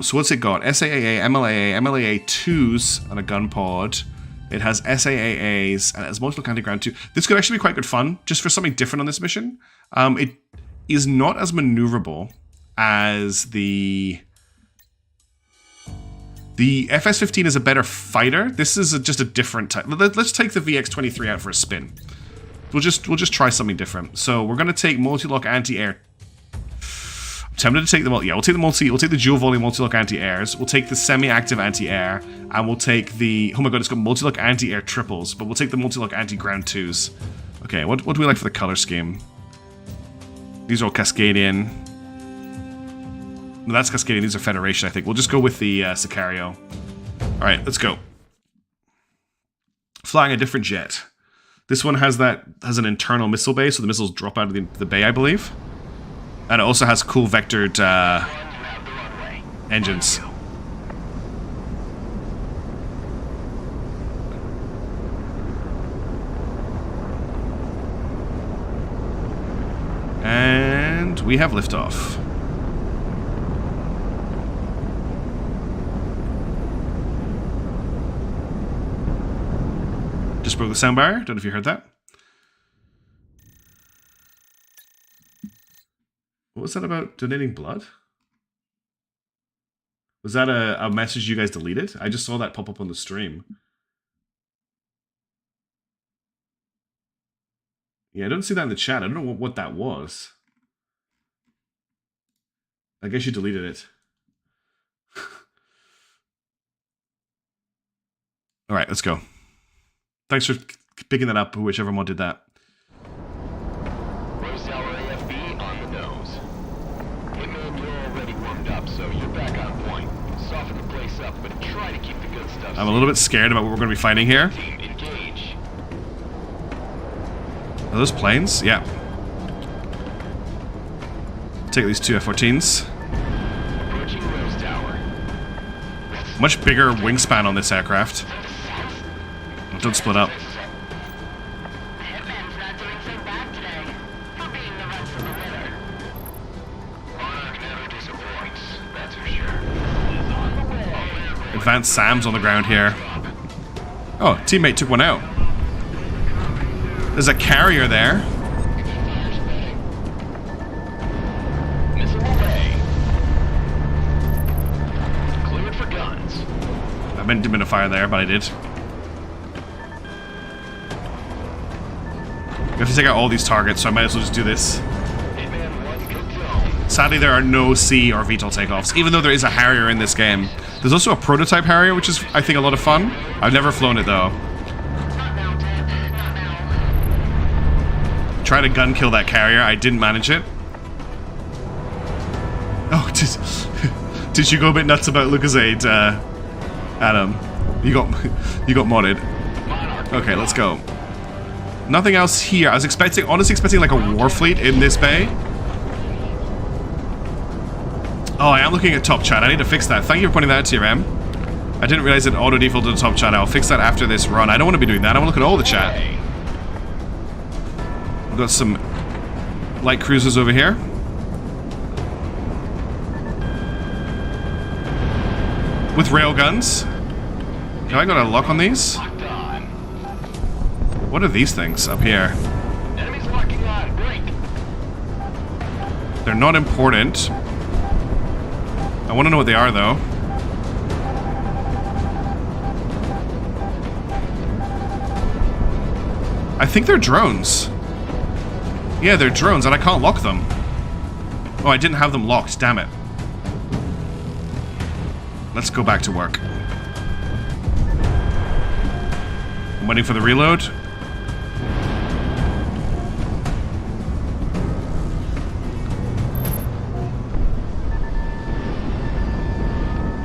So what's it got? SAAA, MLAA, MLAA-2s on a gun pod. It has SAAAs, and it has multiple anti-ground too. This could actually be quite good fun, just for something different on this mission. It is not as maneuverable as the FS-15 is a better fighter. This is just a different type. Let's take the VX-23 out for a spin. We'll just try something different. So we're gonna take multi-lock anti-air. I'm tempted to take the we'll take the dual volley multi-lock anti-airs. We'll take the semi-active anti-air, and we'll take the oh my god, it's got multi-lock anti-air triples, but we'll take the multi-lock anti-ground 2s. Okay, what do we like for the color scheme? These are all Cascadian. No, that's Cascadian. These are Federation, I think. We'll just go with the Sicario. Alright, let's go. Flying a different jet. This one has an internal missile bay, so the missiles drop out of the bay, I believe. And it also has cool vectored engines. And we have liftoff. Just broke the soundbar. Don't know if you heard that. What was that about donating blood? Was that a message you guys deleted? I just saw that pop up on the stream. Yeah, I don't see that in the chat. I don't know what that was. I guess you deleted it. All right, let's go. Thanks for picking that up, whichever one did that. Rose Tower AFB on the nose. Wingman, you're already warmed up, so you're back on point. Soften the place up, but try to keep the good stuff. I'm a little bit scared about what we're going to be fighting here. Team, engage. Are those planes? Yeah. Take these two F-14s. Approaching Rose Tower. Much bigger wingspan on this aircraft. Oh, don't split up. The Hitman's not doing so bad today. For being the rest of the litter. Monarch never disappoints, that's for sure. Advanced SAMs on the ground here. Oh, teammate took one out. There's a carrier there. Missile away. Cleared for guns. I meant to fire there, but I did. We have to take out all these targets, so I might as well just do this. Hitman 1 cooked on. Sadly, there are no C or VTOL takeoffs, even though there is a Harrier in this game. There's also a prototype Harrier, which is, I think, a lot of fun. I've never flown it, though. Not now, Ted. Not now. Tried to gun kill that carrier. I didn't manage it. Oh, did you go a bit nuts about Lucasade, Adam? You got modded. Okay, let's go. Nothing else here. I was honestly expecting like a war fleet in this bay. Oh, I am looking at top chat. I need to fix that. Thank you for pointing that out, TRM. I didn't realize it auto defaulted to top chat. I'll fix that after this run. I don't want to be doing that. I want to look at all the chat. We've got some light cruisers over here. With railguns. Have I got a lock on these? Locked on. What are these things up here? Enemies locking on. Break. They're not important. I want to know what they are, though. I think they're drones. Yeah, they're drones, and I can't lock them. Oh, I didn't have them locked. Damn it. Let's go back to work. I'm waiting for the reload.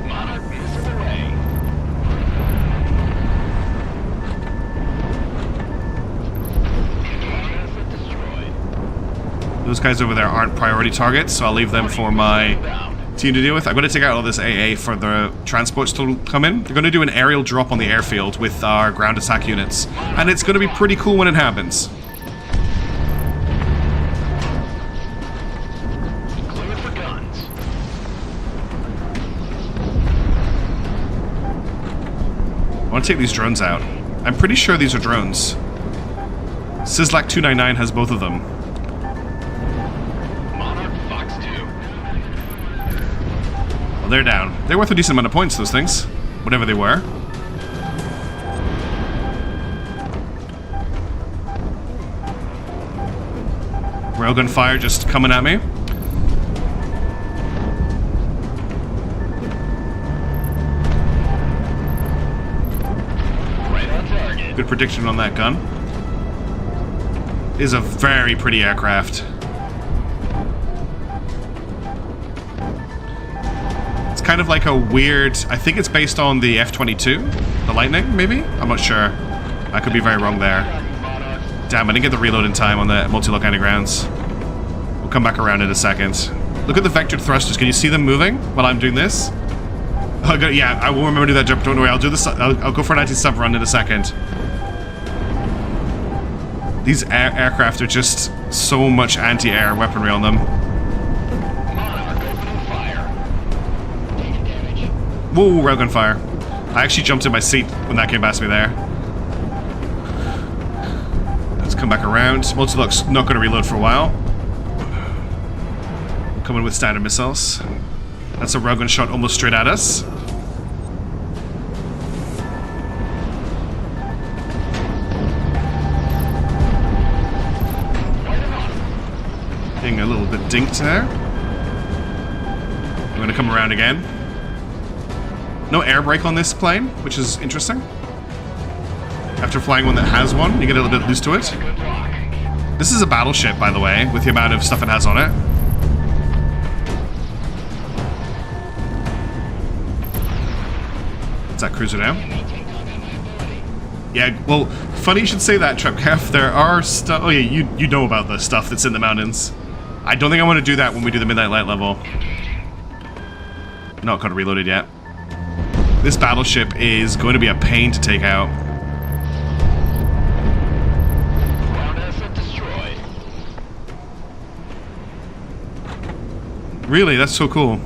Monarch missile away. Asset destroyed. Those guys over there aren't priority targets, so I'll leave them for my team to deal with. I'm going to take out all this AA for the transports to come in. They're going to do an aerial drop on the airfield with our ground attack units, and it's going to be pretty cool when it happens. Cleared for guns. I want to take these drones out. I'm pretty sure these are drones. Sislak 299 has both of them. Monarch Fox 2. Well, they're down. They're worth a decent amount of points, those things. Whatever they were. Railgun fire just coming at me. Right on target. Good prediction on that gun. Is a very pretty aircraft. It's kind of like a weird... I think it's based on the F-22. The Lightning, maybe? I'm not sure. I could be very wrong there. Damn, I didn't get the reload in time on the multi-lock anti-grounds. We'll come back around in a second. Look at the vectored thrusters. Can you see them moving while I'm doing this? Oh, good. Yeah, I will remember to do that jump. Don't worry. I'll do this. I'll go for an anti-sub run in a second. These aircraft are just so much anti-air weaponry on them. Monarch opening fire. Taking damage. Whoa, railgun fire. I actually jumped in my seat when that came past me there. Let's come back around. Multi-lock's not going to reload for a while. Coming with standard missiles. That's a railgun shot almost straight at us. Getting a little bit dinked there. I'm going to come around again. No air brake on this plane, which is interesting. After flying one that has one, you get a little bit used to it. Good block. This is a battleship, by the way, with the amount of stuff it has on it. Is that cruiser now? Yeah, well, funny you should say that, Trepcaf. There are stuff... Oh yeah, you know about the stuff that's in the mountains. I don't think I want to do that when we do the Midnight Light level. Not got it reloaded yet. This battleship is going to be a pain to take out. Ground asset destroyed. Really, that's so cool.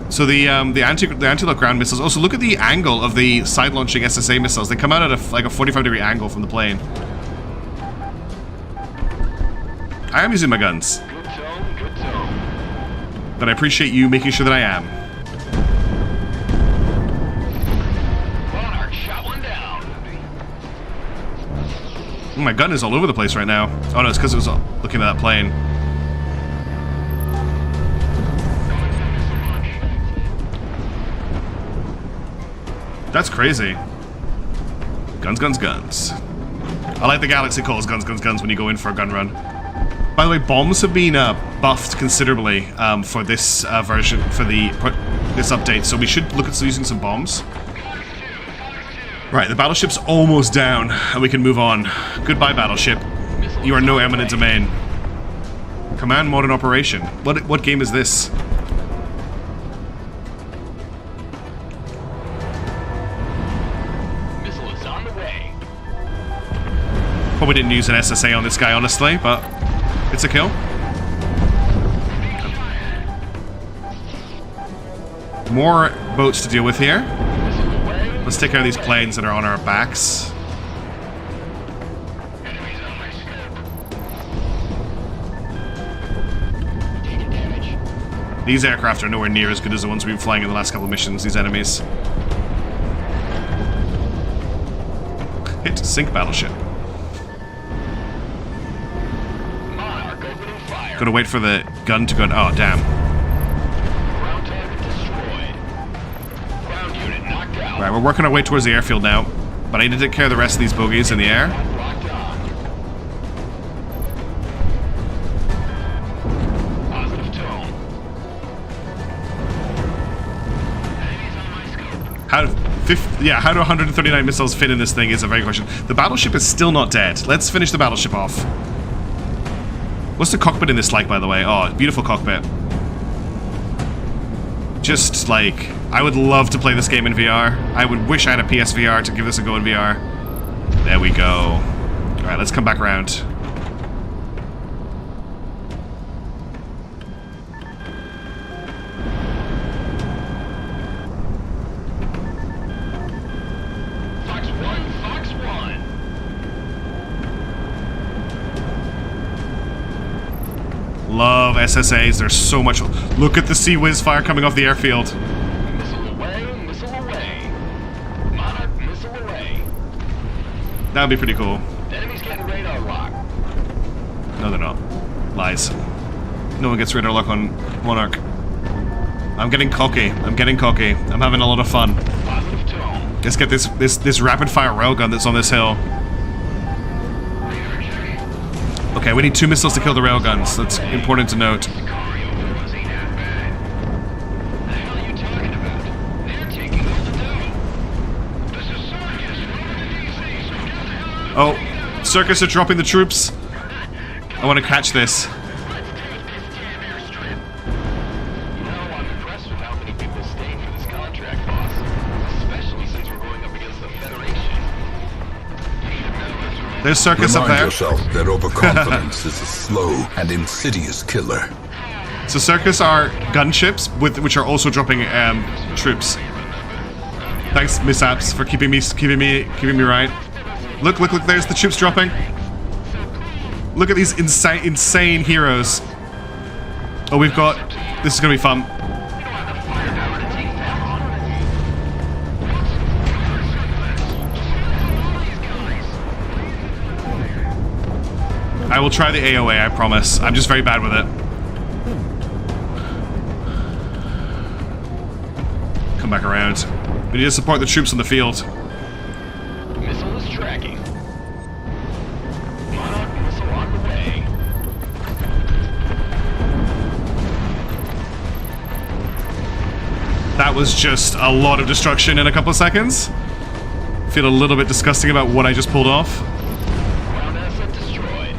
So the anti-lock ground missiles. Also, look at the angle of the side-launching SSA missiles. They come out at a 45-degree angle from the plane. I am using my guns, Good tone, good tone. but I appreciate you making sure that I am. Monarch shot one down. My gun is all over the place right now. Oh no, it's because it was looking at that plane. That's crazy. Guns, guns, guns. I like the Galaxy calls guns, guns, guns when you go in for a gun run. By the way, bombs have been buffed considerably for this version, for this update, so we should look at using some bombs. Right, the battleship's almost down, and we can move on. Goodbye, battleship. You are no eminent domain. Command Modern Operation. What game is this? Missile is on the way. Probably didn't use an SSA on this guy, honestly, but it's a kill. More boats to deal with here. Let's take care of these planes that are on our backs. Enemies on my scope. Taking damage. These aircraft are nowhere near as good as the ones we've been flying in the last couple of missions, these enemies. Hit, sink battleship. Monarch opening fire. Gotta wait for the gun to go. Oh, damn. Ground target destroyed. Ground unit knocked out. Right, we're working our way towards the airfield now, but I need to take care of the rest of these bogies in the air. Locked on. Positive tone. Enemies on my scope. How do 139 missiles fit in this thing is a very good question. The battleship is still not dead. Let's finish the battleship off. What's the cockpit in this like, by the way? Oh, beautiful cockpit. Just, like, I would love to play this game in VR. I would wish I had a PSVR to give this a go in VR. There we go. Alright, let's come back around. Fox 1, Fox 1. Love SSAs. There's so much. Look at the Sea Whiz fire coming off the airfield. Missile away, missile away. Monarch missile away. That would be pretty cool. Enemies getting radar lock. No, they're not. Lies. No one gets radar lock on Monarch. I'm getting cocky. I'm getting cocky. I'm having a lot of fun. Positive tone. Let's get this rapid fire railgun that's on this hill. Okay, we need 2 missiles to kill the railguns. That's important to note. Sicario was ain't half bad. The hell are you talking about? They're taking all the dough. This is Circus from the DC, so get the hell out. Oh, Circus are dropping the troops. I want to catch this. Let's take this damn airstrip. You know, I'm impressed with how many people stayed for this contract, boss. Especially since we're going up against the Federation. You should know this, right? There's Circus up Remind there. yourself that overconfidence is a slow and insidious killer. So Circus are gunships which are also dropping troops. Thanks, Mishaps, for keeping me right. Look! There's the troops dropping. Look at these insane heroes. Oh, we've got. This is gonna be fun. I will try the AOA, I promise. I'm just very bad with it. Come back around. We need to support the troops on the field. Missile is tracking. Monarch missile on the way. That was just a lot of destruction in a couple of seconds. Feel a little bit disgusting about what I just pulled off. Ground asset destroyed.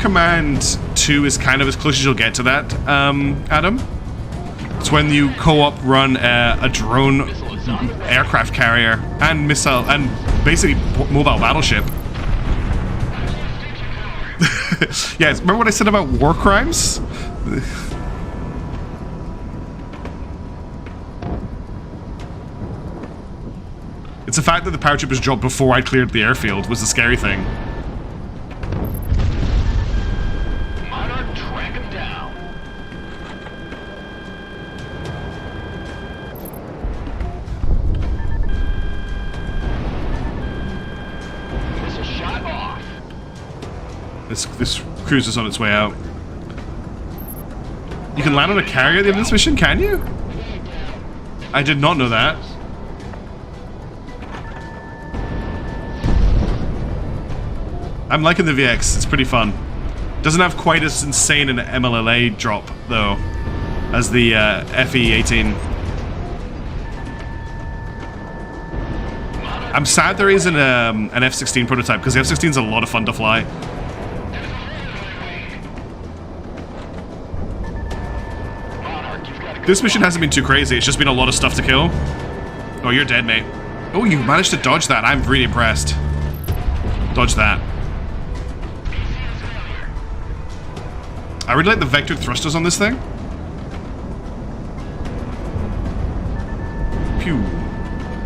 Command 2 is kind of as close as you'll get to that, Adam. It's when you co-op run a drone aircraft carrier and missile and basically mobile battleship. Yes, remember what I said about war crimes? It's the fact that the paratroopers dropped before I cleared the airfield was the scary thing. Monarch, track him down. Missile shot off. This cruise is on its way out. You can land on a carrier at the end of this mission, can you? I did not know that. I'm liking the VX, it's pretty fun. Doesn't have quite as insane an MLLA drop, though, as the FE-18. I'm sad there isn't an F-16 prototype, because the F-16 is a lot of fun to fly. This mission hasn't been too crazy, it's just been a lot of stuff to kill. Oh, you're dead, mate. Oh, you managed to dodge that, I'm really impressed. Dodge that. I really like the vectored thrusters on this thing. Pew.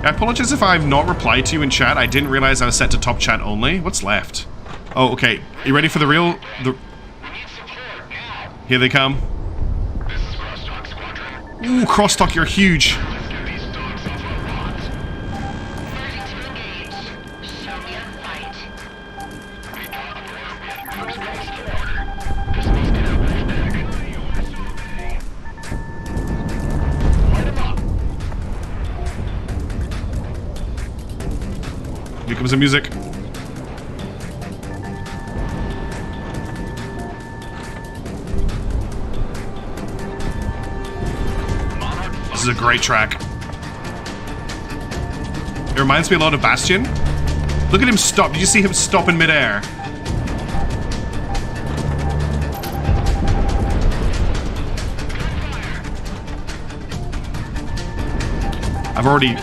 I apologize if I've not replied to you in chat. I didn't realize I was set to top chat only. What's left? Oh, okay. You ready for the real... Here they come. Ooh, crosstalk, you're huge. Here comes the music. This is a great track. It reminds me a lot of Bastion. Look at him stop. Did you see him stop in midair? I've already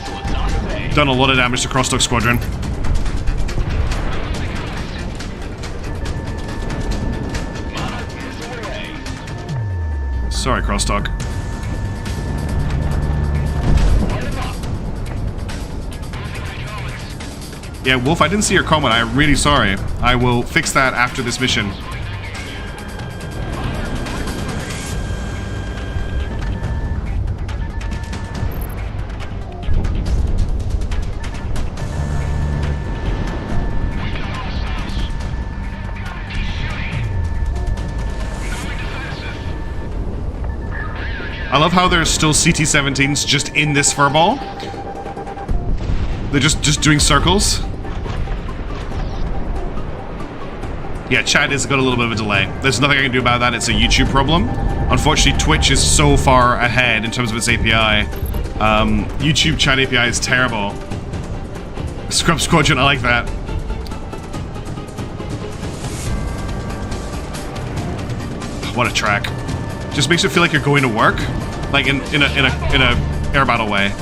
done a lot of damage to Crosstalk Squadron. Sorry, Crosstalk. Yeah, Wolf, I didn't see your comment. I'm really sorry. I will fix that after this mission. I love how there's still CT-17s just in this furball. They're just doing circles. Yeah, chat has got a little bit of a delay. There's nothing I can do about that. It's a YouTube problem. Unfortunately, Twitch is so far ahead in terms of its API. YouTube chat API is terrible. Scrub Squadron, I like that. What a track. Just makes it feel like you're going to work. Like in a air battle way.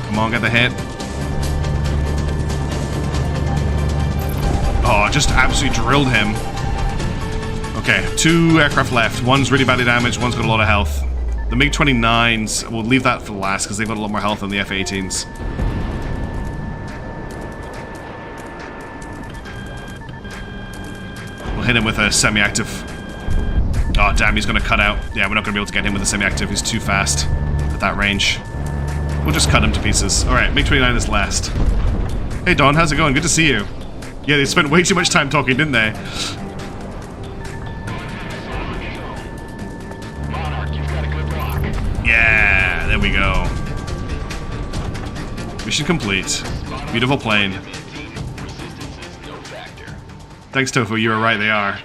Come on, get the hit. Oh, just absolutely drilled him. Okay, 2 aircraft left. One's really badly damaged, one's got a lot of health. The MiG-29s, we'll leave that for last because they've got a lot more health than the F-18s. We'll hit him with a semi-active. Oh, damn, he's going to cut out. Yeah, we're not going to be able to get him with a semi-active. He's too fast at that range. We'll just cut him to pieces. Alright, MiG-29 is last. Hey, Don, how's it going? Good to see you. Yeah, they spent way too much time talking, didn't they? Yeah, there we go. Mission complete. Beautiful plane. Thanks, Tofu. You were right, they are.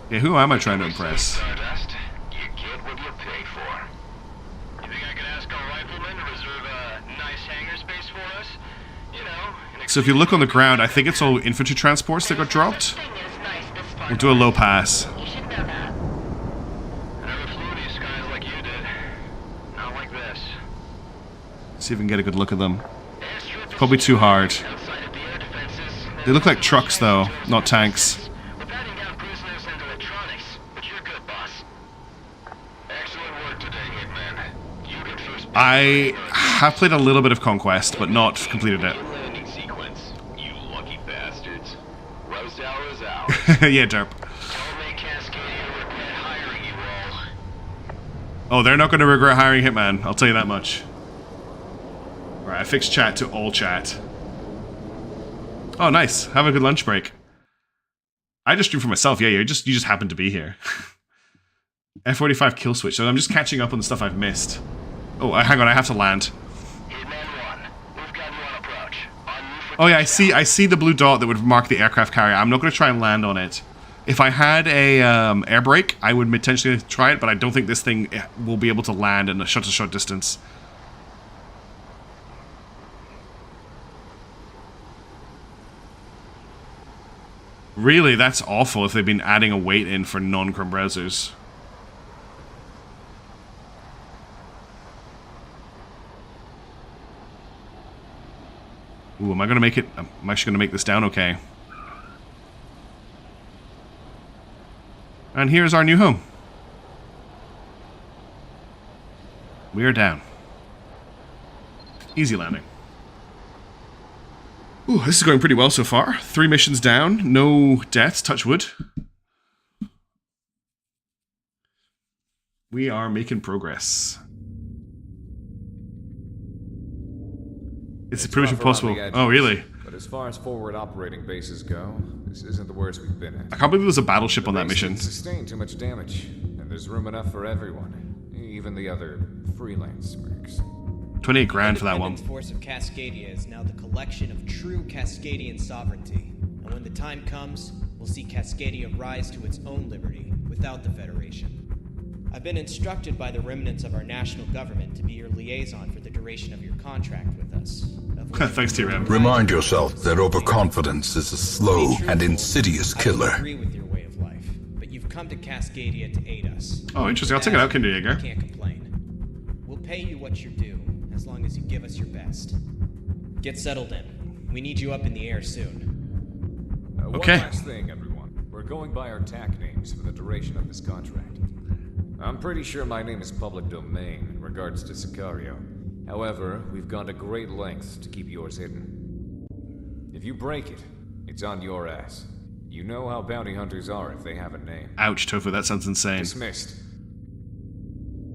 Yeah, who am I trying to impress? So if you look on the ground, I think it's all infantry transports that got dropped. We'll do a low pass. You should know that. Never flew these skies like you did. Not like this. See if we can get a good look at them. Probably too hard. Outside of the air defenses, They look like trucks, though, not tanks. we're patting down prisoners and electronics, but you're good, boss. Excellent work today, Hitman. You get first. I have played a little bit of Conquest, but not completed it. Landing sequence. You lucky bastards. Rose hour is out. Yeah, derp. Don't make Cascadian regret hiring you all. Oh, they're not going to regret hiring Hitman. I'll tell you that much. Alright, I fixed chat to all chat. Oh, nice. Have a good lunch break. I just drew for myself. Yeah, you just happened to be here. F45 kill switch. So I'm just catching up on the stuff I've missed. Oh, hang on. I have to land. Hitman 1, we've got you on approach. On you for Oh yeah, I see the blue dot that would mark the aircraft carrier. I'm not going to try and land on it. If I had a air brake, I would potentially try it, but I don't think this thing will be able to land in such a short distance. Really, that's awful if they've been adding a weight in for non-Chrome browsers. Ooh, am I going to make it? I'm actually going to make this down okay. And here's our new home. We are down. Easy landing. Ooh, this is going pretty well so far. 3 missions down, no deaths, touch wood. We are making progress. It's pretty much rough around impossible. the edges, Oh, really? But as far as forward operating bases go, this isn't the worst we've been at. I can't believe there's a battleship on that Base mission. didn't sustain too much damage, and there's room enough for everyone, even the other freelance mercs. 28 grand for that one. Independence Force of Cascadia is now the collection of true Cascadian sovereignty. And when the time comes, we'll see Cascadia rise to its own liberty without the Federation. I've been instructed by the remnants of our national government to be your liaison for the duration of your contract with us. Thanks, T-Ram. Remind yourself that overconfidence is a slow and insidious I killer. agree with your way of life, but you've come to Cascadia to aid us. Oh, interesting. I'll take it out, Kinder I Jaeger. can't complain. We'll pay you what you're due, as long as you give us your best. Get settled in. We need you up in the air soon. Okay. One last thing, everyone. We're going by our TAC names for the duration of this contract. I'm pretty sure my name is public domain in regards to Sicario. However, we've gone to great lengths to keep yours hidden. If you break it, it's on your ass. You know how bounty hunters are if they have a name. Ouch, Tofu, that sounds insane. Dismissed.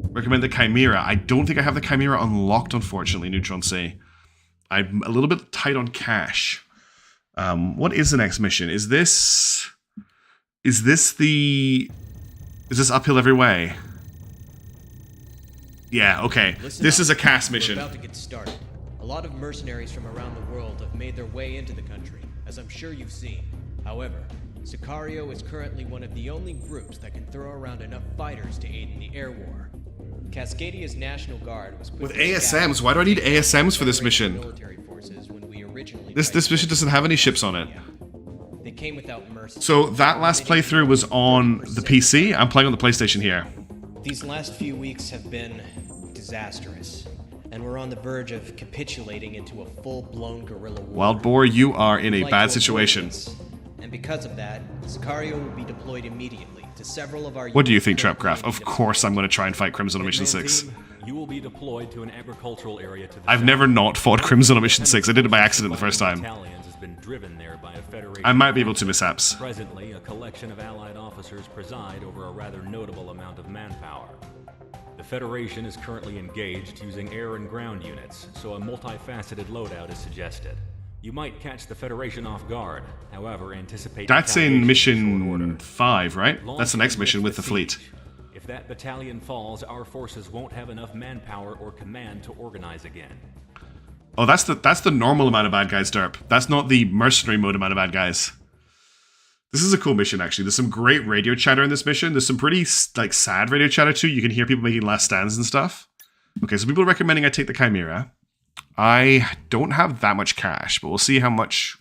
Recommend the Chimera. I don't think I have the Chimera unlocked, unfortunately, Neutron C. I'm a little bit tight on cash. What is the next mission? Is this uphill every way? Yeah, okay. This is a cast mission. We're about to get started. A lot of mercenaries from around the world have made their way into the country, as I'm sure you've seen. However, Sicario is currently one of the only groups that can throw around enough fighters to aid in the air war. Cascadia's National Guard was With ASMs? Why do I need ASMs for this mission? Military forces when we originally This mission doesn't have any ships on it. They came without mercy. So that last playthrough was on the PC. I'm playing on the PlayStation here. These last few weeks have been disastrous, and we're on the verge of capitulating into a full-blown guerrilla war. Wild Boar, you are in a Like bad to situation. avoid this. And because of that, Sicario will be deployed immediately to several of our... What do you think, currently Trapcraft? Of in course I'm going to try and fight Crimson on Mission Hitman 6. team, you will be deployed to an agricultural area to the I've south. never not fought Crimson on Mission 6. I did it by accident the first time. Battalions has been driven there by a Federation. I might be able to mishaps. Presently, a collection of Allied officers preside over a rather notable amount of manpower. The Federation is currently engaged using air and ground units, so a multifaceted loadout is suggested. You might catch the Federation off guard, however, anticipate... That's in retaliation in short Mission order. 5, right? Long That's the next as mission with the the fleet. siege. If that battalion falls, our forces won't have enough manpower or command to organize again. Oh, that's the normal amount of bad guys, Derp. That's not the mercenary mode amount of bad guys. This is a cool mission, actually. There's some great radio chatter in this mission. There's some pretty, sad radio chatter, too. You can hear people making last stands and stuff. Okay, so people are recommending I take the Chimera. I don't have that much cash, but we'll see how much...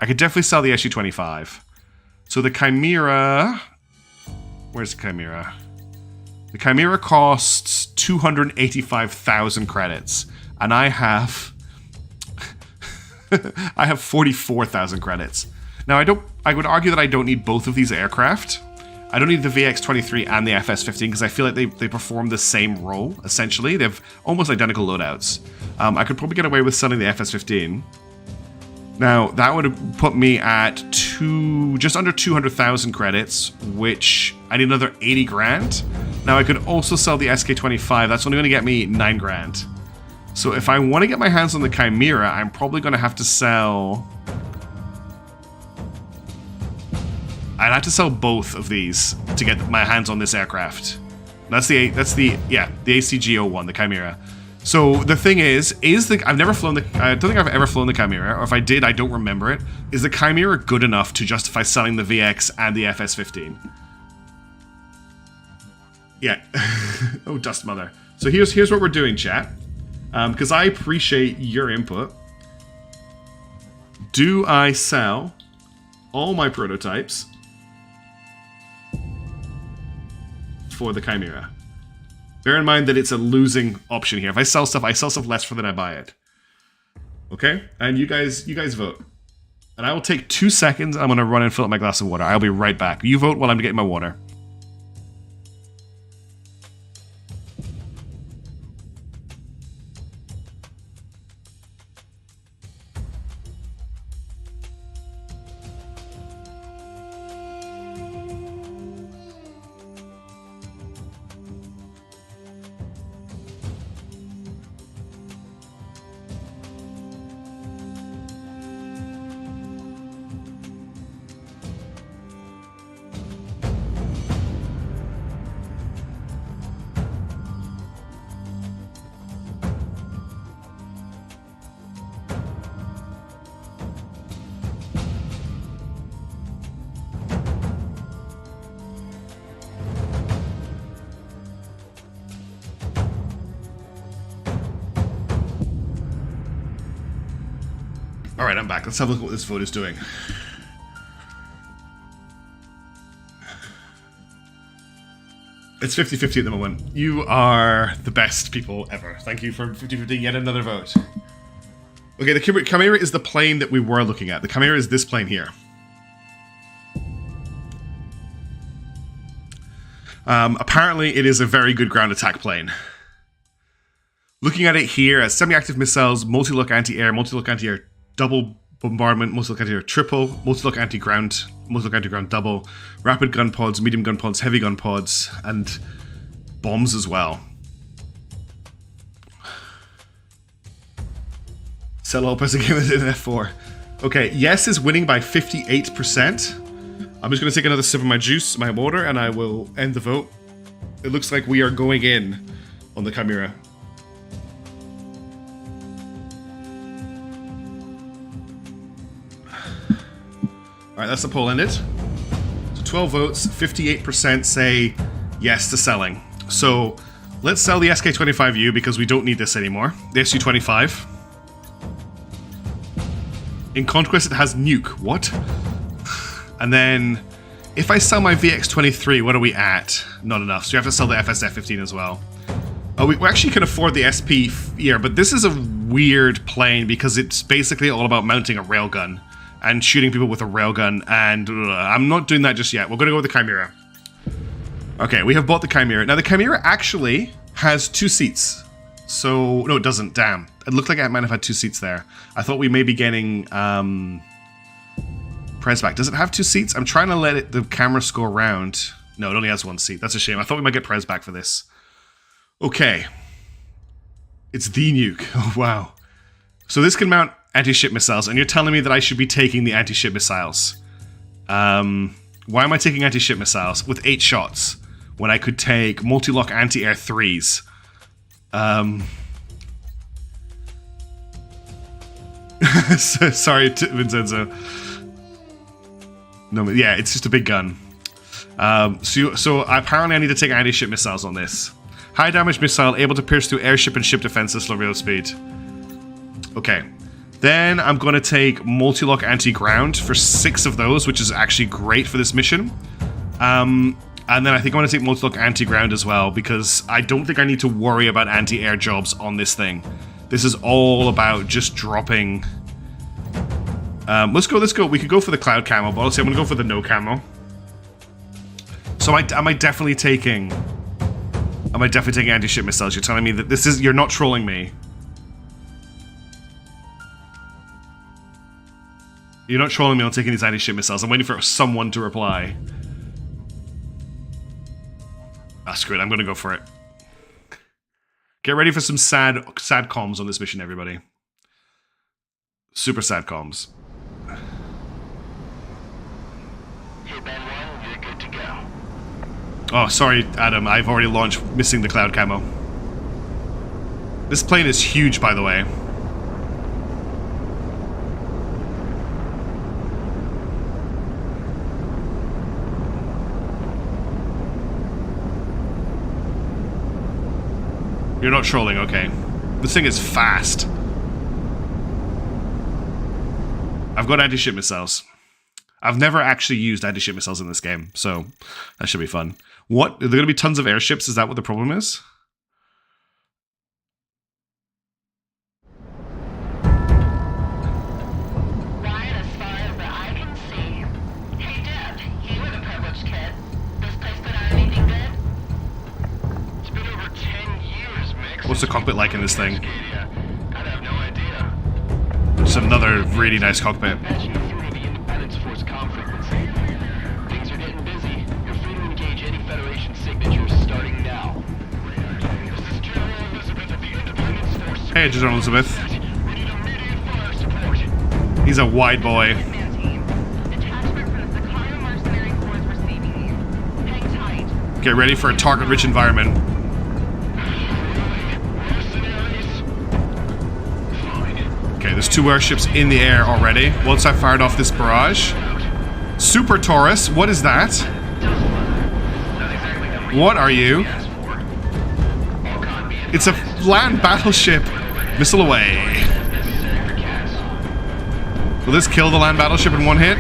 I could definitely sell the SU-25. So the Chimera... Where's the Chimera? The Chimera costs 285,000 credits. And I have... I have 44,000 credits. Now, I would argue that I don't need both of these aircraft. I don't need the VX-23 and the FS-15 because I feel like they perform the same role, essentially. They have almost identical loadouts. I could probably get away with selling the FS-15. Now, that would put me at just under 200,000 credits, which I need another 80 grand. Now, I could also sell the SK-25. That's only going to get me 9 grand. So if I want to get my hands on the Chimera, I'm probably going to have to sell... I'd have to sell both of these to get my hands on this aircraft. That's the ACG-01, the Chimera. So the thing is I've never flown the, I don't think I've ever flown the Chimera, or if I did, I don't remember it. Is the Chimera good enough to justify selling the VX and the FS-15? Yeah. Oh, dust mother. So here's what we're doing, chat. Because I appreciate your input. Do I sell all my prototypes for the Chimera? Bear in mind that it's a losing option here. If I sell stuff less than I buy it. Okay? And you guys vote. And I will take 2 seconds. I'm going to run and fill up my glass of water. I'll be right back. You vote while I'm getting my water. Alright, I'm back. Let's have a look at what this vote is doing. It's 50-50 at the moment. You are the best people ever. Thank you for 50-50 yet another vote. Okay, the Chimera is the plane that we were looking at. The Chimera is this plane here. Apparently, it is a very good ground attack plane. Looking at it here, as semi-active missiles, multi-look anti-air, double bombardment, multi-look anti-air triple, multi-look anti-ground, multi-look anti-ground double, rapid gun pods, medium gun pods, heavy gun pods, and bombs as well. Sell all pressing gamers in F4. Okay, yes is winning by 58%. I'm just going to take another sip of my juice, my water, and I will end the vote. It looks like we are going in on the Chimera. Alright, that's the poll ended. So 12 votes, 58% say yes to selling. So let's sell the SK-25U because we don't need this anymore. The SU-25. In Conquest it has nuke. What? And then if I sell my VX-23, what are we at? Not enough. So we have to sell the FS-15 as well. Oh, we actually can afford the SP here, but this is a weird plane because it's basically all about mounting a railgun and shooting people with a railgun, and I'm not doing that just yet. We're going to go with the Chimera. Okay, we have bought the Chimera. Now, the Chimera actually has 2 seats. So, no, it doesn't. Damn. It looked like it might have had 2 seats there. I thought we may be getting press back. Does it have 2 seats? I'm trying to let the camera go around. No, it only has 1 seat. That's a shame. I thought we might get press back for this. Okay. It's the nuke. Oh, wow. So this can mount anti-ship missiles, and you're telling me that I should be taking the anti-ship missiles. Why am I taking anti-ship missiles with 8 shots when I could take multi-lock anti-air 3s? Sorry, Vincenzo. No, yeah, it's just a big gun. So apparently I need to take anti-ship missiles on this. High damage missile, able to pierce through airship and ship defenses, slow reload speed. Okay. Then I'm going to take multi-lock anti-ground for 6 of those, which is actually great for this mission. And then I think I'm going to take multi-lock anti-ground as well, because I don't think I need to worry about anti-air jobs on this thing. This is all about just dropping... let's go. We could go for the cloud camo, but honestly, I'm going to go for the no camo. So am I definitely taking anti-ship missiles? You're telling me that this is... You're not trolling me. You're not trolling me on taking these anti-ship missiles. I'm waiting for someone to reply. Ah, screw it. I'm going to go for it. Get ready for some sad comms on this mission, everybody. Super sad comms. Hey, Ben 1, you're good to go. Oh, sorry, Adam. I've already launched, missing the cloud camo. This plane is huge, by the way. You're not trolling, okay. This thing is fast. I've got anti-ship missiles. I've never actually used anti-ship missiles in this game, so that should be fun. What? Are there going to be tons of airships? Is that what the problem is? Right as far as the eye can see. Hey, Deb, you were the privileged kid. This place put out anything good? It's been over 10 years, Mix. What's the cockpit like in this thing? Cascadia. I'd have no idea. Just another really nice cockpit. Patching you through to the Independence Force comm frequency. Things are getting busy. You're free to engage any Federation signatures starting now. This is General Elizabeth of the Independence Force. Hey, General Elizabeth. We need immediate fire support. He's a wide boy. Wingman team. Detachment from the Sicario Mercenary Corps is receiving you. Hang tight. Get ready for a target-rich environment. Mercenaries. Fine. Okay, there's 2 airships in the air already. Once I fired off this barrage. Super Taurus, what is that? Not exactly the What are you? asked for. All con being It's a land battleship. Missile away. necessary for Cass. Will this kill the land battleship in one hit?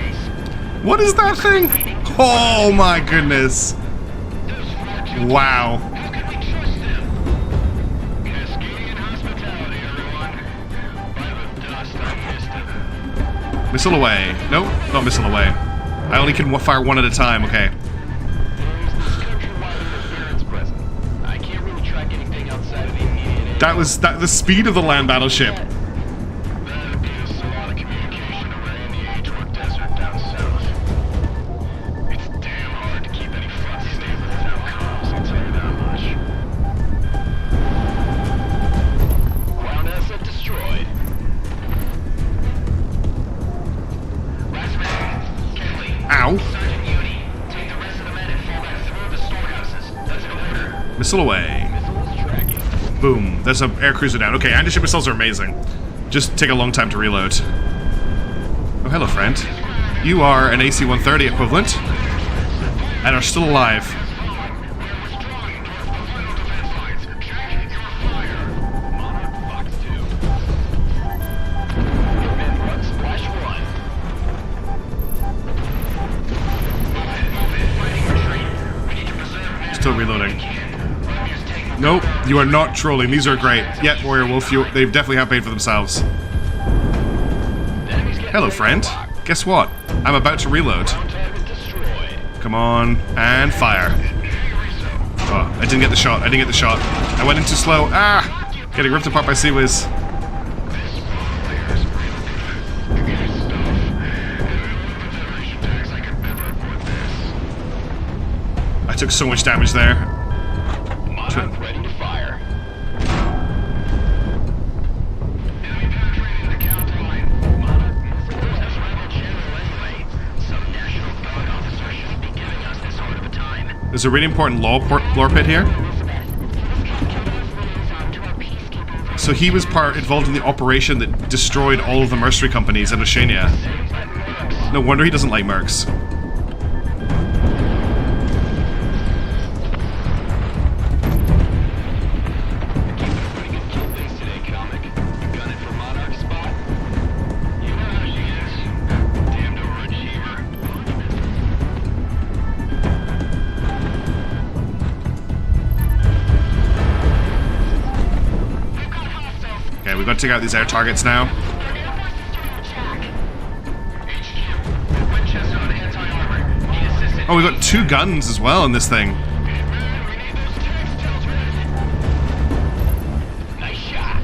What is that thing? Oh my goodness. Wow. How can we trust them? Cascadian hospitality, everyone. By the dust, I missed it. Missile away. Nope, not missile away. I only can fire one at a time, okay. There's this countrywide interference present. I can't really track anything outside of the immediate That was the speed of the land battleship. That is a lot of communication over any age-work desert down south. It's damn hard to keep any front stable without comms, I'll tell you that much. Ground asset destroyed. Last man, Kelly. Ow. Sergeant Uni, take the rest of the men and fall back through the storehouses. That's an order. Missile away. Missiles tracking. Boom. There's an air cruiser down. Okay, anti-ship missiles are amazing. Just take a long time to reload. Oh, hello, friend. You are an AC-130 equivalent. And are still alive. We're withdrawing towards the final defense lines. Check your fire. Monarch Fox 2. Men run splash 1. Move it. Fighting retreat. We need to preserve Still reloading. Just take Nope, you are not trolling. These are great. Yet, Warrior Wolf, they definitely have paid for themselves. enemies get Hello, friend. Guess what? I'm about to reload. target destroyed. Come on, and fire. Oh, I didn't get the shot. I went in too slow. Ah! Getting ripped apart by Seawiz. I took so much damage there. Monarch ready to fire. Enemy penetrating the counter line. Monarch, this rebel general anyway. Some National Guard officer should be giving us this sort of a time. There's a really important lore pit here. So he was involved in the operation that destroyed all of the mercenary companies in Oceania. No wonder he doesn't like Mercs. to take out these air targets now. Oh, we got 2 guns as well in this thing. Nice shot.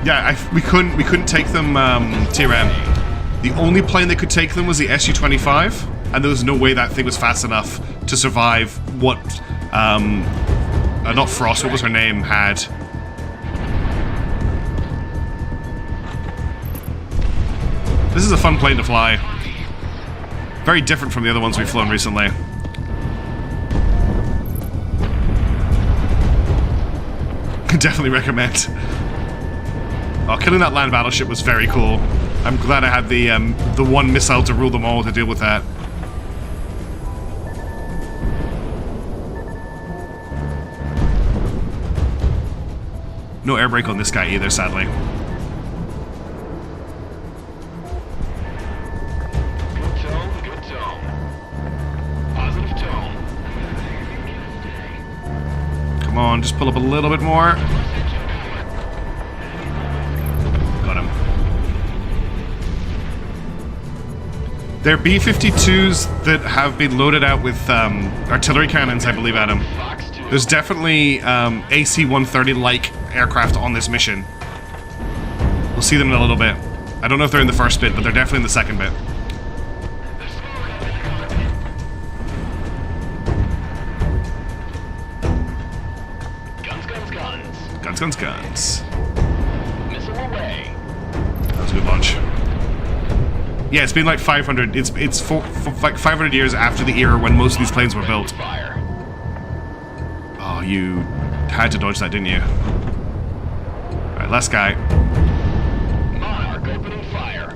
Yeah, we couldn't take them TRM. The only plane that could take them was the Su-25, and there was no way that thing was fast enough to survive what not Frost, what was her name, had. This is a fun plane to fly. Very different from the other ones we've flown recently. Could definitely recommend. Oh, killing that land battleship was very cool. I'm glad I had the one missile to rule them all to deal with that. No air brake on this guy either, sadly. Good tone, good tone. Positive tone. Come on, just pull up a little bit more. Got him. They're B-52s that have been loaded out with artillery cannons, I believe, Adam. There's definitely AC-130-like aircraft on this mission. We'll see them in a little bit. I don't know if they're in the first bit, but they're definitely in the second bit. Guns, guns, guns. Guns, guns, guns. Missile away. That was a good launch. Yeah, it's been like 500. It's like 500 years after the era when most of these planes were built. Fire. Oh, you had to dodge that, didn't you? Alright, last guy. Monarch opening fire.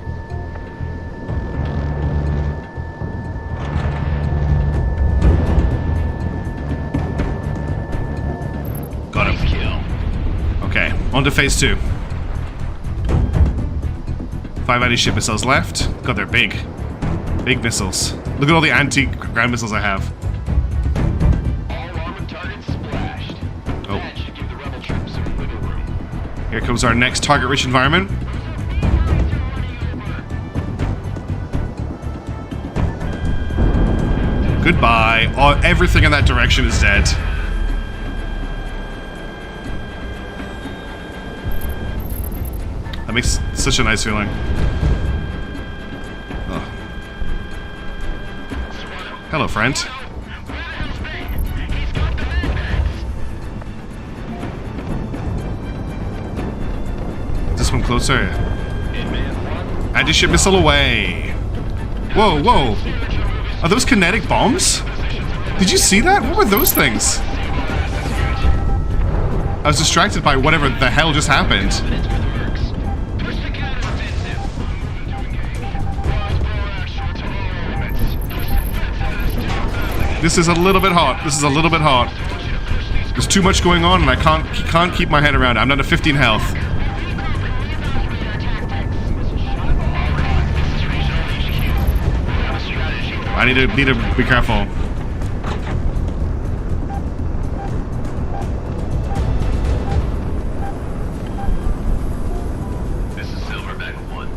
Got him. Nice kill. Okay, on to phase 2. 5 anti-ship missiles left. God, they're big. Big missiles. Look at all the anti-ground missiles I have. All armored targets splashed. Oh. That should give the rebel troops some wiggle room. Here comes our next target-rich environment. Goodbye. Oh, everything in that direction is dead. That makes such a nice feeling. Oh. Hello, friend. Is this one closer? Anti-ship missile away. Whoa, whoa. Are those kinetic bombs? Did you see that? What were those things? I was distracted by whatever the hell just happened. This is a little bit hot. This is a little bit hot. There's too much going on and I can't keep my head around it. I'm down to 15 health. I need to be careful. This is Silverback 1.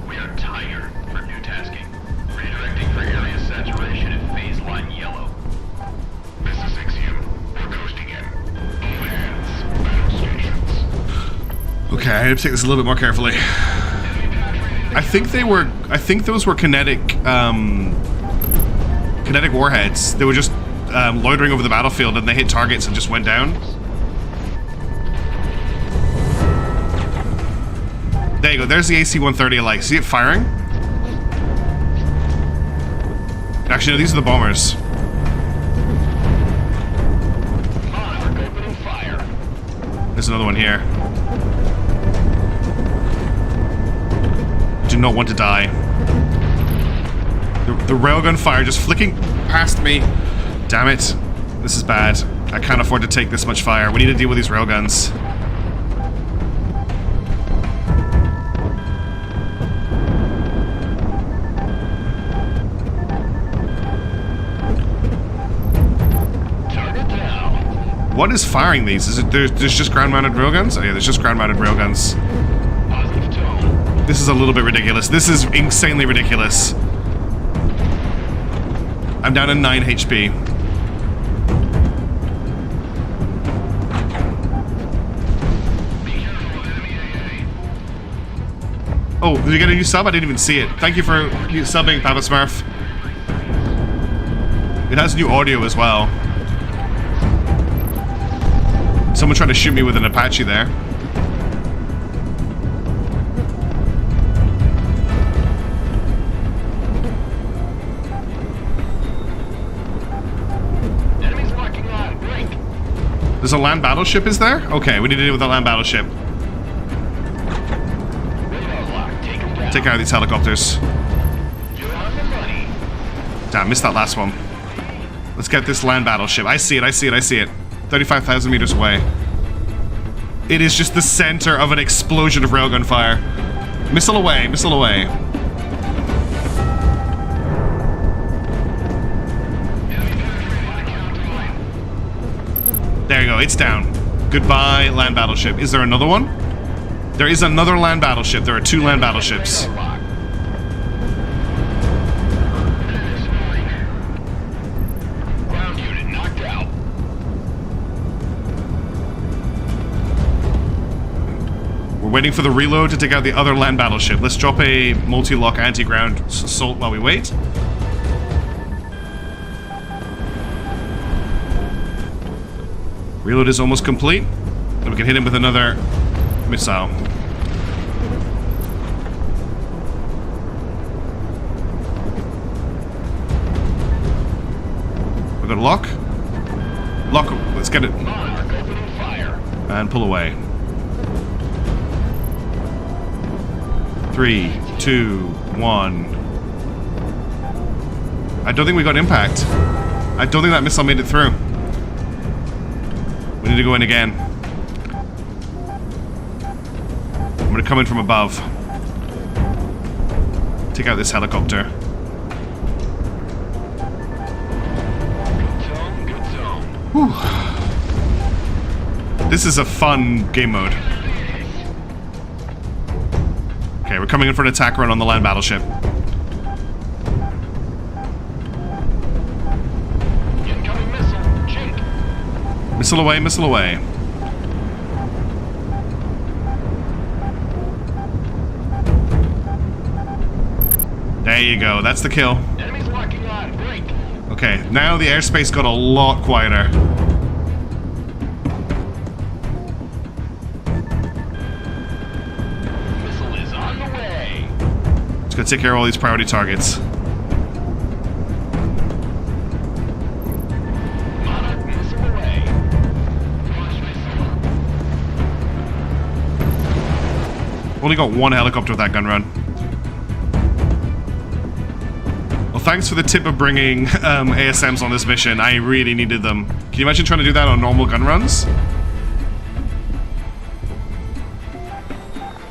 We are Tiger for new tasking. Redirecting for area saturation at phase line yellow. This is XU. We're coasting in. All hands, battle stations. Okay, I have to take this a little bit more carefully. I think those were kinetic warheads. They were just loitering over the battlefield and they hit targets and just went down. There you go, there's the AC-130 like. See it firing? Actually, no, these are the bombers. Monarch opening fire. There's another one here. Do not want to die. The railgun fire just flicking past me. Damn it. This is bad. I can't afford to take this much fire. We need to deal with these railguns. What is firing these? Is it there's just ground-mounted railguns? Oh yeah, there's just ground-mounted railguns. Positive tone. This is a little bit ridiculous. This is insanely ridiculous. I'm down to 9 HP. Oh, did you get a new sub? I didn't even see it. Thank you for subbing, Papa Smurf. It has new audio as well. Someone tried to shoot me with an Apache there. Enemies locking on. Break. There's a land battleship, is there? Okay, we need to deal with a land battleship. Radar lock. Take them down. Take out these helicopters. You're on the money. Damn, missed that last one. Let's get this land battleship. I see it, I see it, I see it. 35,000 meters away. It is just the center of an explosion of railgun fire. Missile away, missile away. There you go, it's down. Goodbye, land battleship. Is there another one? There is another land battleship. There are 2 land battleships. Ground unit knocked out. We're waiting for the reload to take out the other land battleship. Let's drop a multi-lock anti-ground assault while we wait. Reload is almost complete. Then we can hit him with another missile. We got a lock. Lock. Let's get it. Monarch opening fire. And pull away. 3, 2, 1. I don't think we got impact. I don't think that missile made it through. We need to go in again. I'm gonna come in from above. Take out this helicopter. Good zone, good zone. Whew. This is a fun game mode. Okay, we're coming in for an attack run on the land battleship. Incoming missile. Chink. Missile away, missile away. There you go, that's the kill. Enemies locking on. Break. Okay, now the airspace got a lot quieter. Missile is on the way. Just gotta take care of all these priority targets. Monarch missile away. Launch missile. Only got 1 helicopter with that gun run. Well, thanks for the tip of bringing ASMs on this mission. I really needed them. Can you imagine trying to do that on normal gun runs?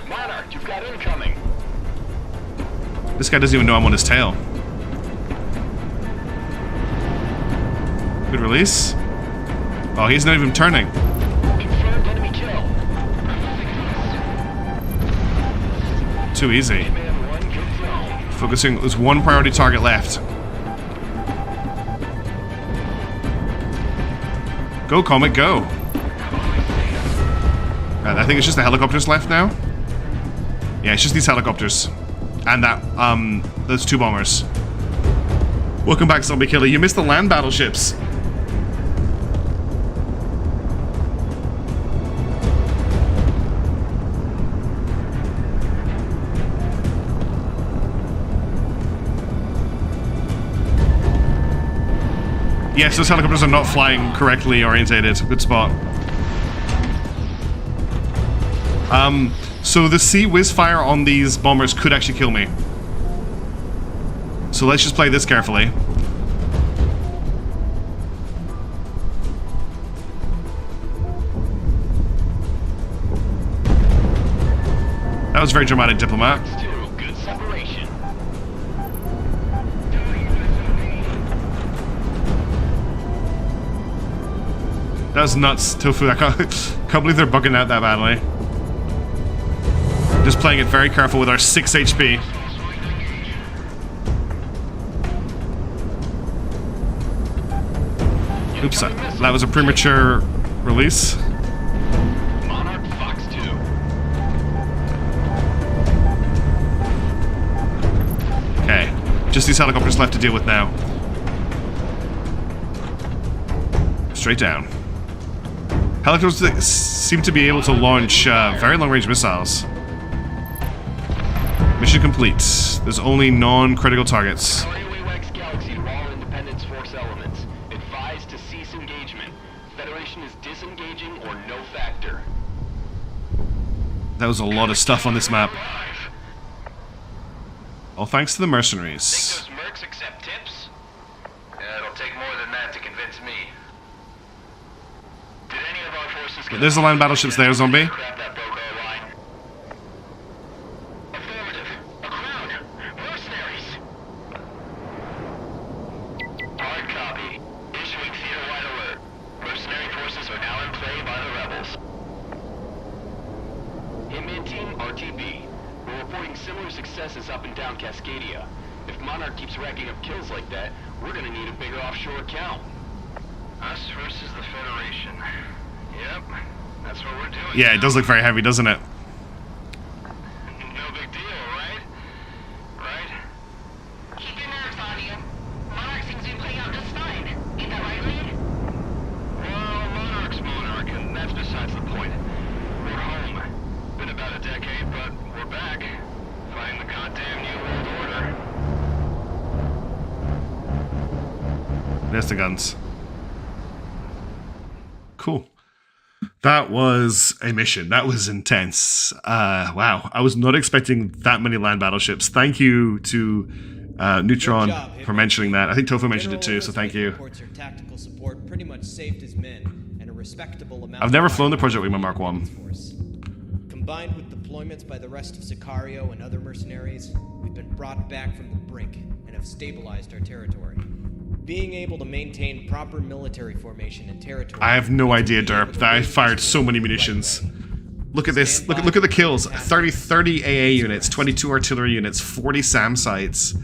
Monarch, you've got incoming. This guy doesn't even know I'm on his tail. Good release. Oh, he's not even turning. Confirmed enemy kill. Too easy. Man 1, good zone. Focusing, there's 1 priority target left. Go, Comet, go. I think it's just the helicopters left now. Yeah, it's just these helicopters. And that, those 2 bombers. Welcome back, Zombie Killer. You missed the land battleships. Yes, those helicopters are not flying correctly orientated. Good spot. So the sea whiz fire on these bombers could actually kill me. So let's just play this carefully. That was very dramatic, Diplomat. Still good separation. That was nuts, Tofu. I can't believe they're bugging out that badly. Just playing it very careful with our 6 HP. Oops, that was a premature release. Monarch Fox 2. Okay, just these helicopters left to deal with now. Straight down. Helicopters seem to be able to launch very long-range missiles. Mission complete. There's only non-critical targets. Galaxy to all Independence Force elements. Advised to cease engagement. Federation is disengaging or no factor. That was a lot of stuff on this map. All thanks to the mercenaries. Think those Mercs accept tips? It'll take more than that to convince me. Did any of our forces get... There's the land battleships there, zombie. Grab that Boko line. Affirmative. A crowd. Mercenaries. Hard copy. Issuing theater-wide alert. Mercenary forces are now in play by the rebels. Hitman team, RTB. We're reporting similar successes up and down Cascadia. If Monarch keeps racking up kills like that, we're gonna need a bigger offshore account. Us versus the Federation. Yep, that's what we're doing. Yeah, it does look very heavy, doesn't it? No big deal, right? Right? Keep your nerves on you. Monarch seems to be playing out just fine. Ain't that right, Lead? Well, Monarch's Monarch, and that's besides the point. We're home. Been about a decade, but we're back. Fighting the goddamn New World Order. There's the guns. Cool. That was a mission. That was intense. Wow. I was not expecting that many land battleships. Thank you to Neutron for mentioning that. I think Tofu mentioned it too, so thank you. Tactical support pretty much saved his men and a respectable amount. I've never flown the Project Wingman Mark 1. Combined with deployments by the rest of Sicario and other mercenaries, we've been brought back from the brink and have stabilized our territory. Being able to maintain proper military formation and territory. I have no idea, Derp. I fired so many munitions. Look at this. Look at the kills. 30 AA units, 22 artillery units, 40 SAM sites,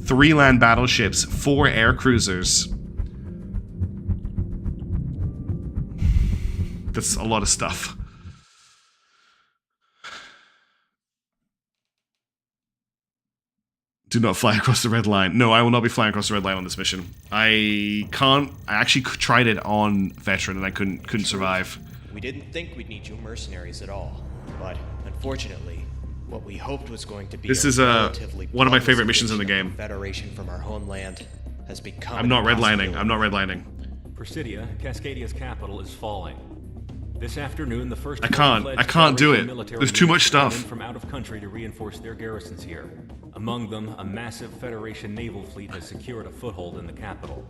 3 land battleships, 4 air cruisers. That's a lot of stuff. Do not fly across the red line. No, I will not be flying across the red line on this mission. I can't. I actually tried it on Veteran and I couldn't survive. We didn't think we'd need you mercenaries at all, but unfortunately, what we hoped was going to be this is one of my favorite missions in the game. Federation from our homeland has become. I'm not redlining. I'm not redlining. Presidia, Cascadia's capital, is falling. This afternoon, the first. I can't do it. There's too much stuff. From out of country to reinforce their garrisons here. Among them, a massive Federation naval fleet has secured a foothold in the capital.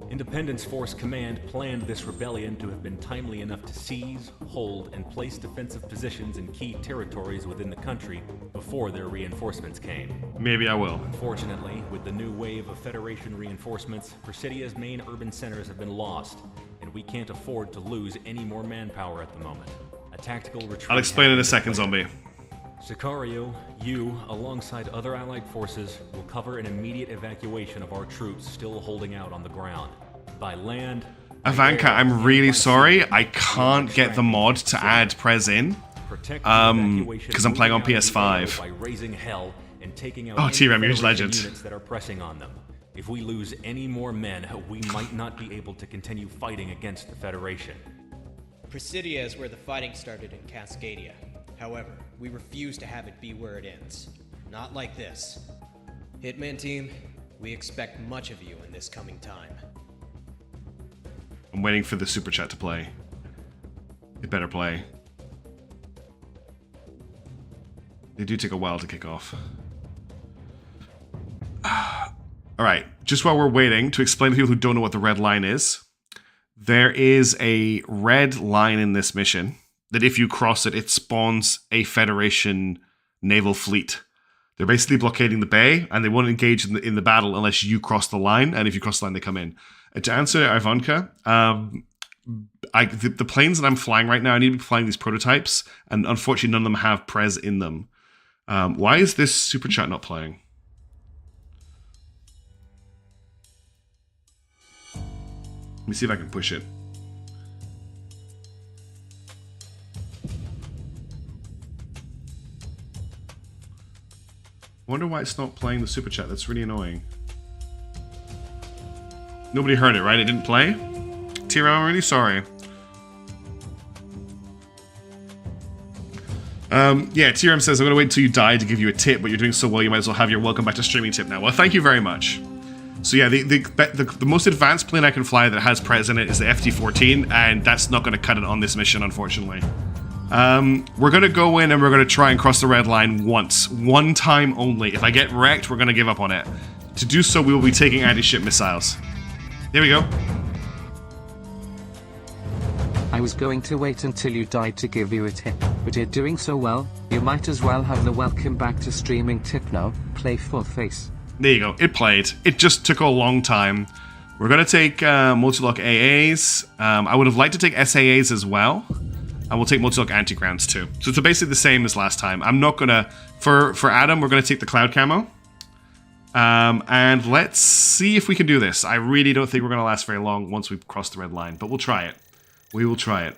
Independence Force Command planned this rebellion to have been timely enough to seize, hold, and place defensive positions in key territories within the country before their reinforcements came. Maybe I will. Unfortunately, with the new wave of Federation reinforcements, Presidia's main urban centers have been lost, and we can't afford to lose any more manpower at the moment. A tactical retreat. I'll explain in a second, zombie. Sicario, you, alongside other allied forces, will cover an immediate evacuation of our troops still holding out on the ground. By land... Ivanka, I'm really sorry. I can't get the mod to add Prez in. Because I'm playing on PS5. By raising hell and taking out oh, T-Ram, you're legend. Units that are pressing on them. If we lose any more men, we might not be able to continue fighting against the Federation. Presidia is where the fighting started in Cascadia. However, we refuse to have it be where it ends. Not like this. Hitman team, we expect much of you in this coming time. I'm waiting for the super chat to play. It better play. They do take a while to kick off. Alright, just while we're waiting, to explain to people who don't know what the red line is, there is a red line in this mission that if you cross it, it spawns a Federation naval fleet. They're basically blockading the bay, and they won't engage in the battle unless you cross the line, and if you cross the line, they come in. And to answer Ivanka, the planes that I'm flying right now, I need to be flying these prototypes, and unfortunately none of them have Prez in them. Why is this super chat not playing? Let me see if I can push it. I wonder why it's not playing the super chat. That's really annoying. Nobody heard it, right? It didn't play? Tira, I'm really sorry. Yeah, TRM says, I'm going to wait until you die to give you a tip, but you're doing so well you might as well have your welcome back to streaming tip now. Well, thank you very much. So yeah, the most advanced plane I can fly that has Prez in it is the FT-14, and that's not going to cut it on this mission, unfortunately. We're going to go in and we're going to try and cross the red line once. One time only. If I get wrecked, we're going to give up on it. To do so, we will be taking anti-ship missiles. Here we go. I was going to wait until you died to give you a tip, but you're doing so well, you might as well have the welcome back to streaming tip now. Play full face. There you go. It played. It just took a long time. We're going to take multi-lock AAs. I would have liked to take SAAs as well. And we'll take multi-lock anti-grounds too. So it's basically the same as last time. I'm not going to... For Adam, we're going to take the cloud camo. And let's see if we can do this. I really don't think we're going to last very long once we've crossed the red line. But we'll try it. We will try it.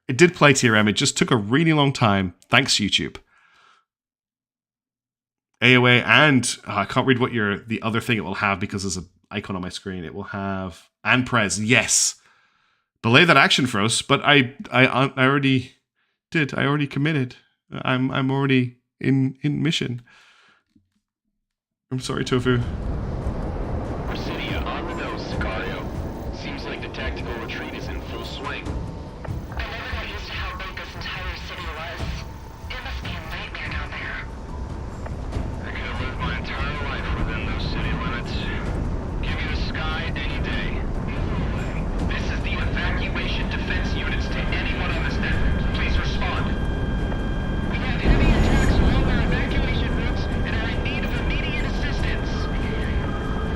It did play TRM. It just took a really long time. Thanks, YouTube. AOA and... I can't read what the other thing it will have because there's an icon on my screen. It will have... And Prez. Yes. Delay that action for us, but I already did. I already committed. I'm already in mission. I'm sorry, Tofu. Presidia on the nose, Sicario. Seems like the tactical retreat is in full swing. I never got used to how big this entire city was. It must be a nightmare down there. I could have lived my entire life within those city limits. Give me the sky any day. This is the evacuation defense units to anyone on this network. Please respond. We have heavy attacks along our evacuation routes and are in need of immediate assistance.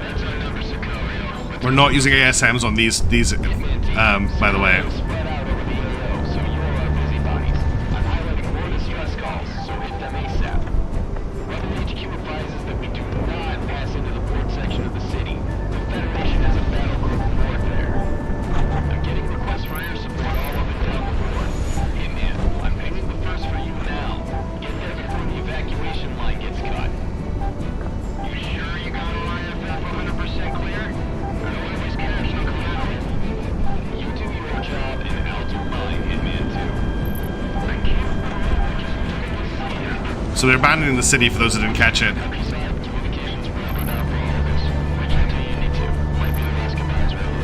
That's our number, Sicario. We're not using ASMs on these by the way. Spread out over the AO, so you all are busybodies. I'm highlighting cordless US calls, so hit them ASAP. Rebel HQ advises that we do not pass into the port section of the city. The Federation has a battle group north there. I'm getting requests for air support all up and down the board. Hey man, I'm pinging the first for you now. Get there before the evacuation line gets cut. You sure you got all IFF 100% clear? I don't always catch no collateral. You do your job and I'll do mine, Hitman 2. I can't. So they're abandoning the city for those that didn't catch it. Communications routed out for all of this. Reach out to Unity 2. Might be the next command's ready.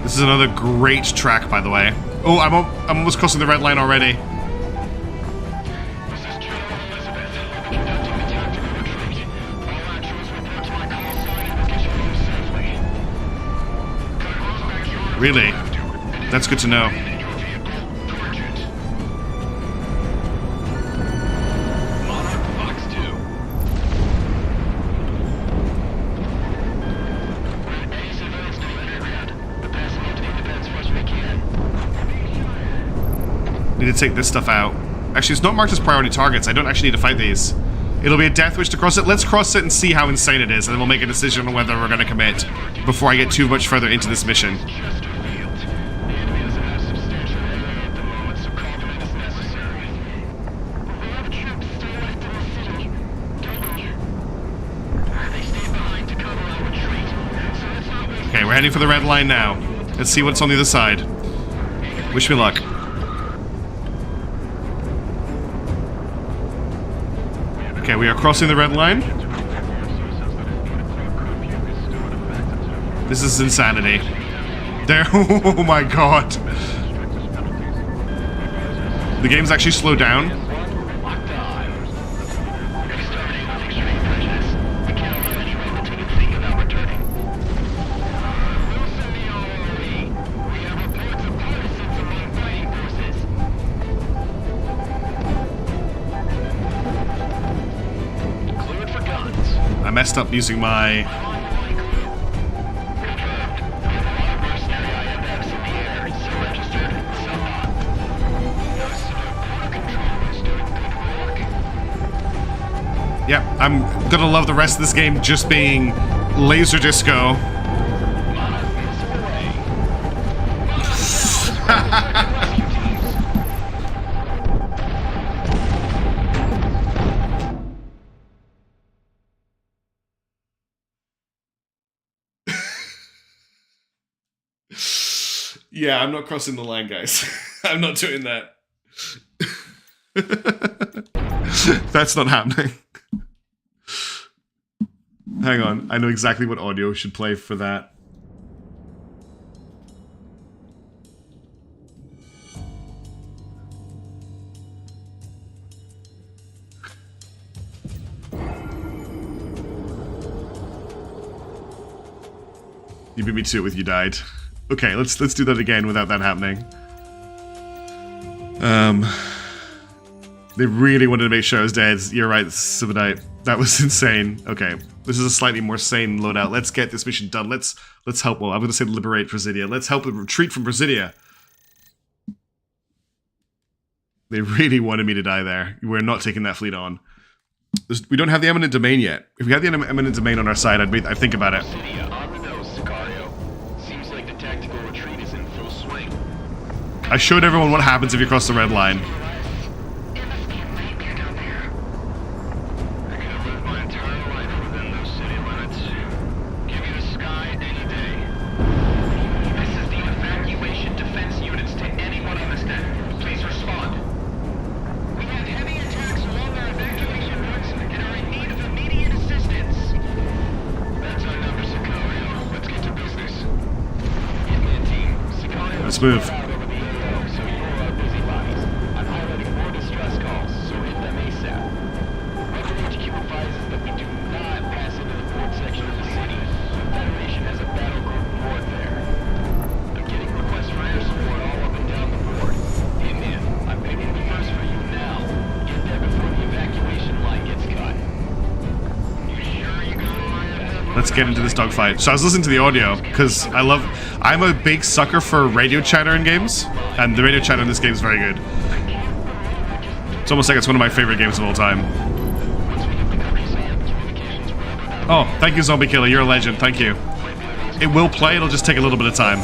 This is another great track, by the way. Oh, I'm almost crossing the red line already. This is General Elizabeth. We'll be conducting the tactical retreat. All actuals report to my call sign and we'll get you home safely. Gonna close back your... Really? That's good to know. In your vehicle. Torch it. Monarch Fox 2. We're at base advanced to underground. We're passing into the defense force we can. Need to take this stuff out. Actually, it's not marked as priority targets. I don't actually need to fight these. It'll be a death wish to cross it. Let's cross it and see how insane it is, and then we'll make a decision on whether we're going to commit before I get too much further into this mission. Chesterfield. The enemy doesn't have substantial area at the moment, so call them in as necessary. We have troops still left in the city. Don't we? They stayed behind to cover our retreat, so let's not waste... Okay, we're heading for the red line now. Let's see what's on the other side. Wish me luck. Okay, we are crossing the red line. This is insanity. There, oh my god. The game's actually slowed down. Locked on. Restarting extreme prejudice. We can't allow anyone to the fleet without returning. Loosen the ORE. We have reports of partisans among fighting forces. Cleared for guns. I messed up using my Yeah, I'm gonna love the rest of this game just being laser disco. Yeah, I'm not crossing the line, guys. I'm not doing that. That's not happening. Hang on, I know exactly what audio should play for that. You beat me to it with You Died. Okay, let's do that again without that happening. They really wanted to make sure I was dead. You're right, Subadite. That was insane. Okay, this is a slightly more sane loadout. Let's get this mission done. Let's help. Well, I'm going to say liberate Presidia. Let's help them retreat from Presidia. They really wanted me to die there. We're not taking that fleet on. We don't have the eminent domain yet. If we had the eminent domain on our side, I'd think about it. I showed everyone what happens if you cross the red line. Let's move. Let's get into this dogfight. So I was listening to the audio because I'm a big sucker for radio chatter in games, and the radio chatter in this game is very good. It's almost like it's one of my favorite games of all time. Oh, thank you, Zombie Killer. You're a legend. Thank you. It will play. It'll just take a little bit of time.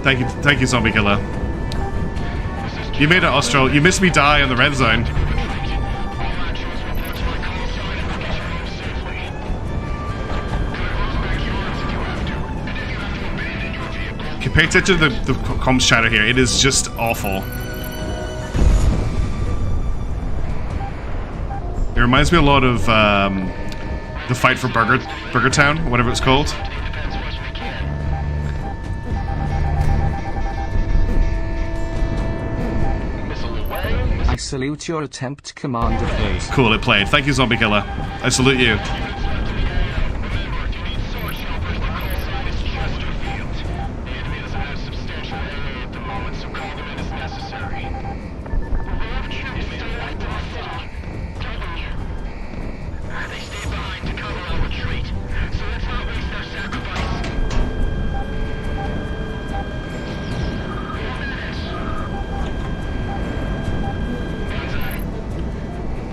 Thank you, Zombie Killer. You made it, Austral. You missed me die on the red zone. Okay, pay attention to the comms chatter here. It is just awful. It reminds me a lot of the fight for Burger Town, whatever it's called. I salute your attempt, Commander Face. Cool, it played. Thank you, Zombie Killer. I salute you.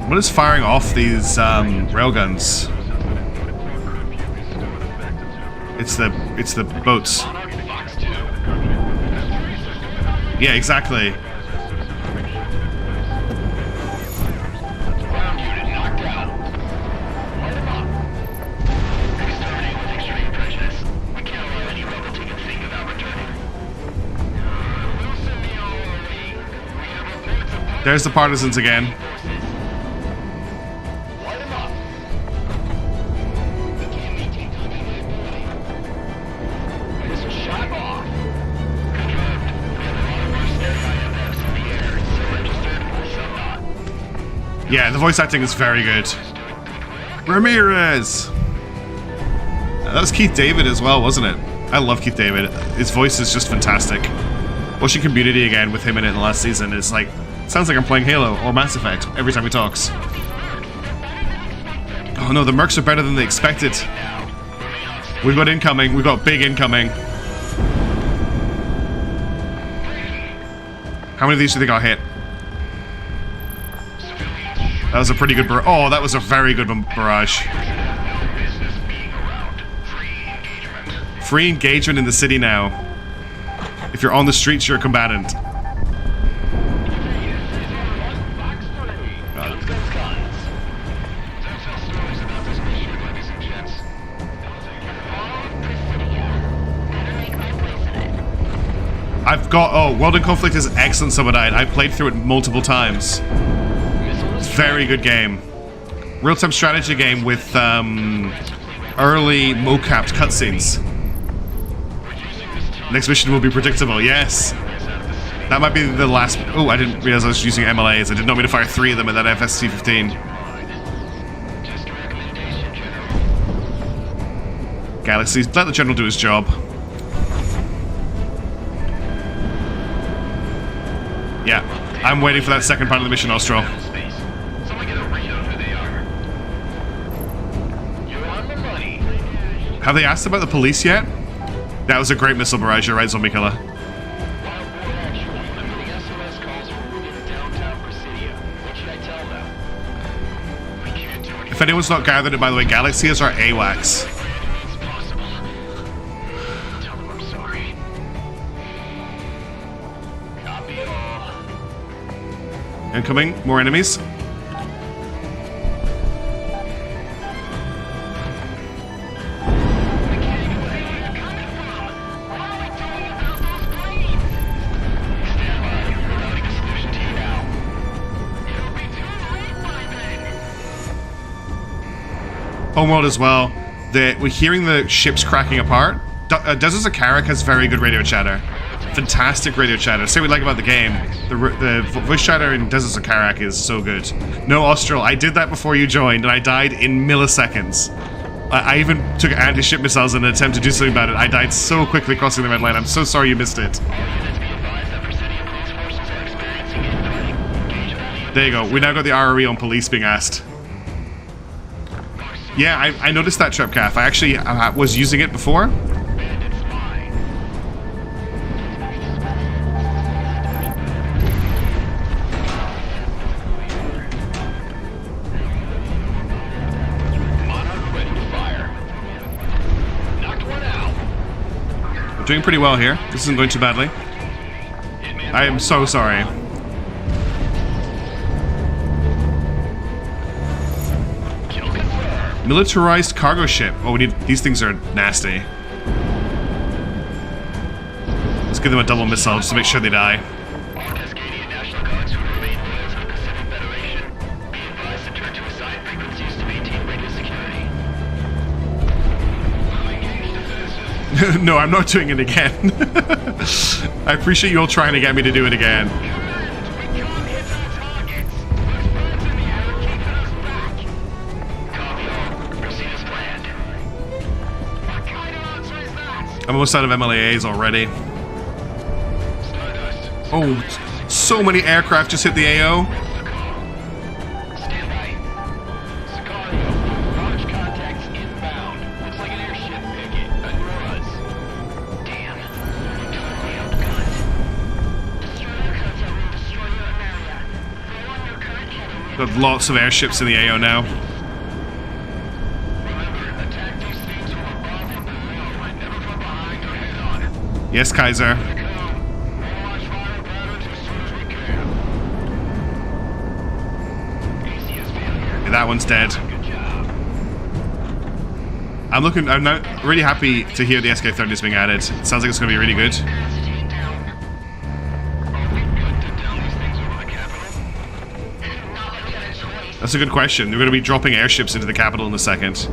What is firing off these railguns? It's the boats. Yeah, exactly. There's the partisans again. Yeah, the voice acting is very good. Ramirez! That was Keith David as well, wasn't it? I love Keith David. His voice is just fantastic. Watching Community again with him in it in the last season is like... sounds like I'm playing Halo or Mass Effect every time he talks. Oh no, the Mercs are better than they expected. We've got incoming. We've got big incoming. How many of these do you think I'll hit? That was a pretty good barrage. Oh, that was a very good barrage. Free engagement in the city now. If you're on the streets, you're a combatant. I've got... Oh, World in Conflict is excellent, Subadite. I've played through it multiple times. Very good game. Real-time strategy game with early mocapped cutscenes. Next mission will be predictable, yes. That might be the last... Oh, I didn't realize I was using MLAs. I did not mean to fire 3 of them at that FSC-15. Galaxy, let the General do his job. Yeah, I'm waiting for that second part of the mission, Austral. Have they asked about the police yet? That was a great missile barrage, you're right, Zombie Killer. If anyone's not gathered it, by the way, Galaxy is our AWACS. Incoming, more enemies. Homeworld as well. We're hearing the ships cracking apart. Desert Zakarak has very good radio chatter. Fantastic radio chatter. Say what we like about the game. The voice chatter in Desert Zakarak is so good. No, Austral, I did that before you joined, and I died in milliseconds. I even took anti-ship missiles in an attempt to do something about it. I died so quickly crossing the red line. I'm so sorry you missed it. There you go. We now got the RRE on police being asked. Yeah, I noticed that, Trepcalf. I actually was using it before. We're doing pretty well here. This isn't going too badly. I am so sorry. Militarized cargo ship. Oh, we need... These things are nasty. Let's give them a double missile just to make sure they die. All Cascadian National Guards who remain loyal to the Pacific Federation, be advised to turn to assigned frequencies to maintain radio security. No, I'm not doing it again. I appreciate you all trying to get me to do it again. I'm almost out of MLAAs already. Oh, so many aircraft just hit the AO. Got lots of airships in the AO now. Yes, Kaiser. Yeah, that one's dead. I'm not really happy to hear the SK-30 is being added. It sounds like it's going to be really good. That's a good question. We're going to be dropping airships into the capital in a second.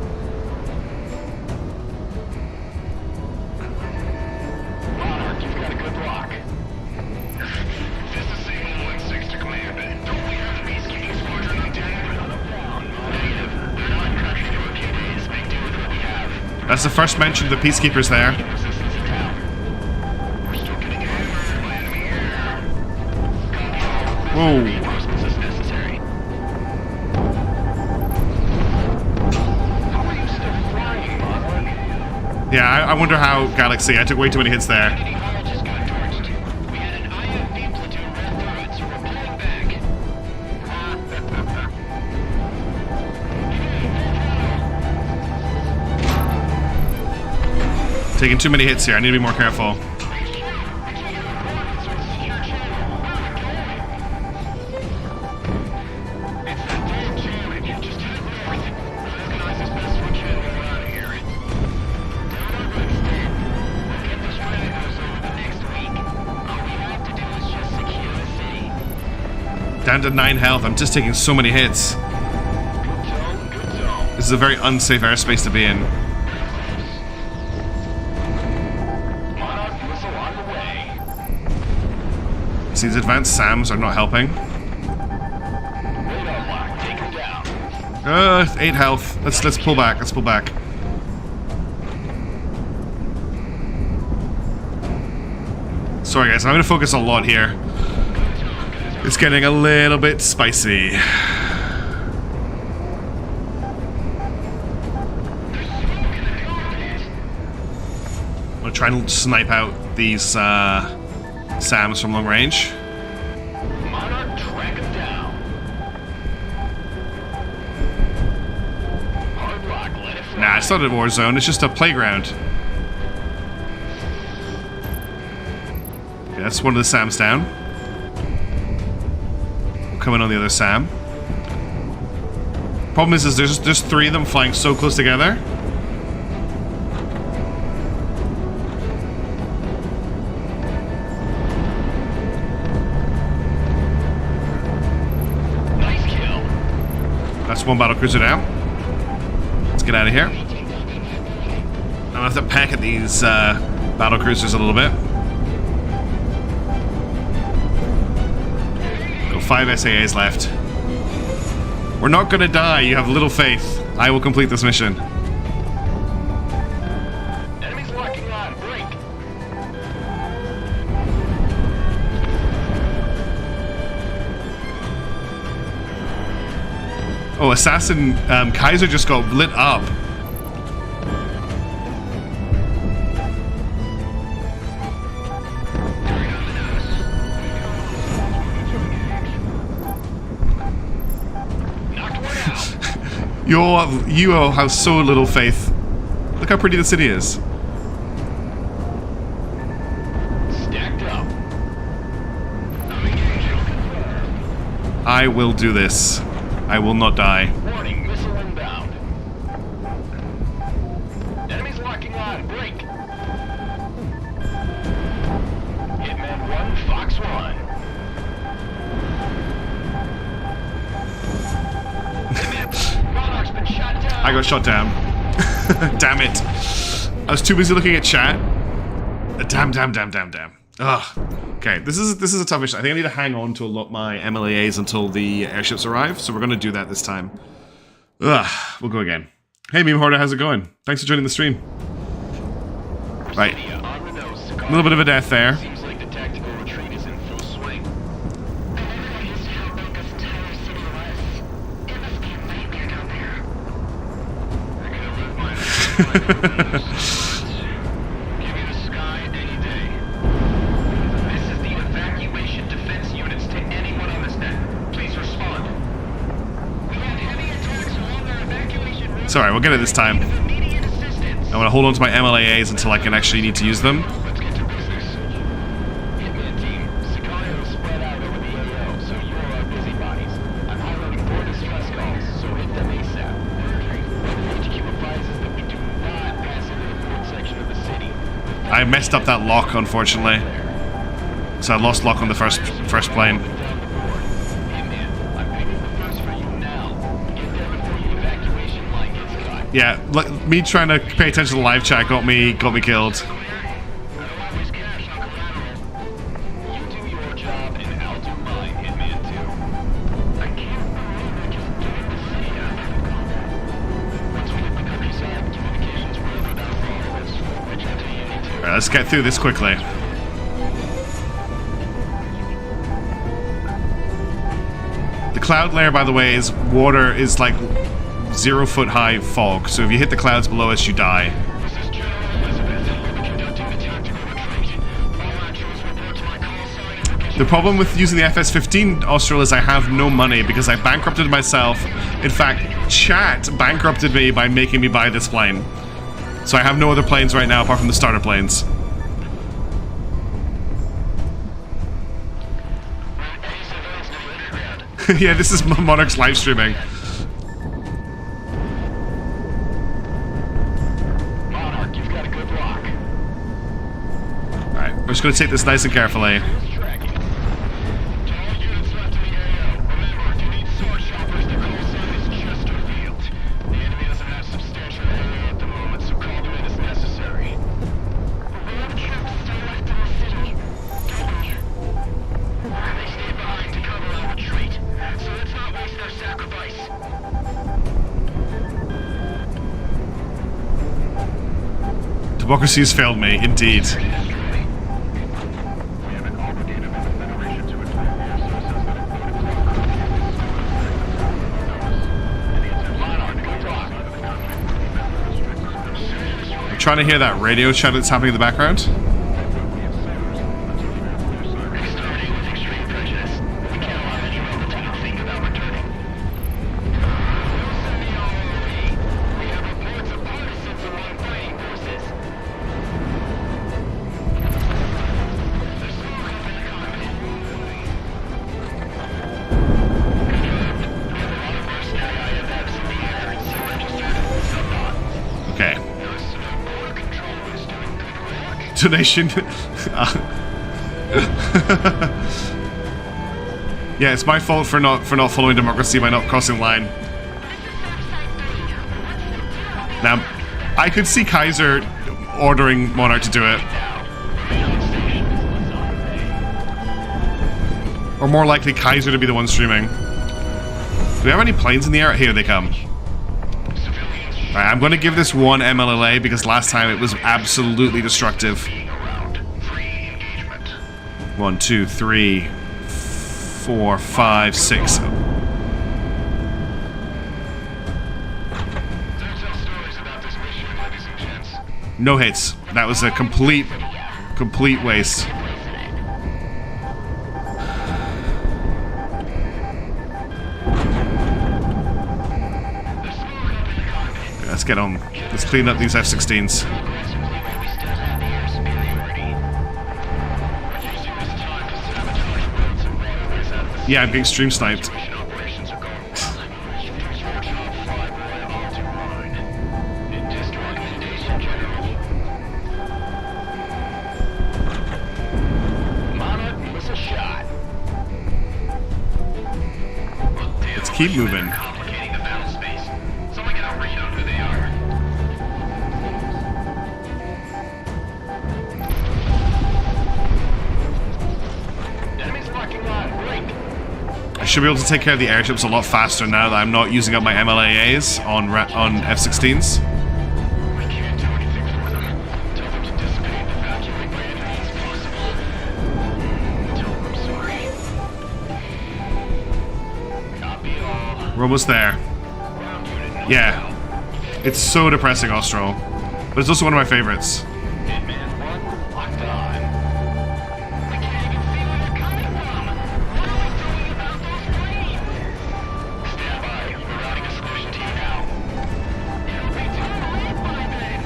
That's the first mention of the Peacekeepers there. Whoa. Yeah, I wonder how Galaxy. I took way too many hits there. Taking too many hits here. I need to be more careful. Down to 9 health. I'm just taking so many hits. This is a very unsafe airspace to be in. These advanced SAMs are not helping. 8 health. Let's pull back. Let's pull back. Sorry guys, I'm gonna focus a lot here. It's getting a little bit spicy. I'm gonna try and snipe out these SAMs from long range. Nah, it's not a war zone, it's just a playground. Okay, that's one of the SAMs down. Coming on the other SAM. Problem is there's 3 of them flying so close together. Nice kill. That's one battlecruiser down. Let's get out of here. I'm gonna have to pack at these battlecruisers a little bit. 5 SAAs left. We're not gonna die, you have little faith. I will complete this mission. Enemies locking on. Break. Oh, Assassin Kaiser just got lit up. You all have so little faith. Look how pretty the city is. Stacked up. I will do this. I will not die. Warning, missile inbound. Enemies locking on. Break. Hitman 1, Fox 1. Monarch's been shot down. I got shot down. Damn it. I was too busy looking at chat. Damn. Ugh. Okay, this is a tough mission. I think I need to hang on to a lot my MLAs until the airships arrive, so we're going to do that this time. Ugh. We'll go again. Hey, Meme Hoarder, how's it going? Thanks for joining the stream. Right. A little bit of a death there. Seems like the tactical retreat is in full swing. I never used to how big this entire city was. It must be a nightmare down there. I'm gonna live my life. Give me the sky any day. This is the evacuation defense units to anyone on this net. Please respond. We had heavy attacks along our evacuation route. Sorry, we'll get it this time. Immediate assistance. I want to hold on to my MLAs until I can actually need to use them. Let's get to business. Hitman team, Sicario is spread out over the AO, so you are our busybodies. I'm highlighting 4 distress calls, so hit them ASAP. HQ advises that we do not pass into the port section of the city. I messed up that lock, unfortunately. So I lost lock on the first plane. Down the board. Hitman, I'm picking the first for you now. Get there before your evacuation line gets cut. Yeah, me trying to pay attention to live chat got me killed. I don't always cash on collateral. You do your job, and I'll do mine, Hitman 2. I can't believe we're just doing the city after the combat. Once we hit the countryside, communications will go down for all of us. Reach out to Unity 2. Alright, let's get through this quickly. The cloud layer, by the way, is like 0 foot high fog, so if you hit the clouds below us, you die. This is General Elizabeth. We'll be conducting the tactical retreat. All actions report to my call sign. The problem with using the FS-15 Austral is I have no money because I bankrupted myself. In fact, chat bankrupted me by making me buy this plane. So I have no other planes right now apart from the starter planes. Yeah, this is Monarch's live streaming. Monarch, you've got a good lock. Alright, we're just going to take this nice and carefully. Tracking. To all units left in the AO, remember, if you need sword choppers, the call sign is Chesterfield. The enemy doesn't have substantial AO at the moment, so call them in as necessary. Rogue troops still left in the city. Getting. They stay behind to cover our retreat, so let's not waste their sacrifice. Democracy has failed me, indeed. We haven't obligated the Federation to attack air sources that have Monarch, good luck. I'm trying to hear that radio chat that's happening in the background. Exterminating with extreme prejudice. We can't allow any relative to think about returning. We have reports of partisans among fighting forces. There's smoke up in the cockpit. Confirmed. We have a lot of mercenary IFFs in the air and sea registered. Some not. Okay. Those border control is doing good work. Donation. Yeah, it's my fault for not following democracy by not crossing line. Now, I could see Kaiser ordering Monarch to do it. Or more likely, Kaiser to be the one streaming. Do we have any planes in the air? Here they come. Alright, I'm going to give this one MLLA because last time it was absolutely destructive. 1, 2, 3, 4, 5, 6. No hits. That was a complete waste. Let's get on. Let's clean up these F-16s. Yeah, I'm getting stream sniped. Let's keep moving. I should be able to take care of the airships a lot faster now that I'm not using up my MLAAs on F-16s. We can't do anything for them. Tell them to dissipate and evacuate by any means possible. Tell them I'm sorry. Copy all. We're almost there. Ground unit now. Yeah. It's so depressing, Austral. But it's also one of my favorites. Hitman 1, locked on. We can't even see where they're coming from. What are we doing about those planes? Stand by. We're routing a solution to you now. It'll be too late by then.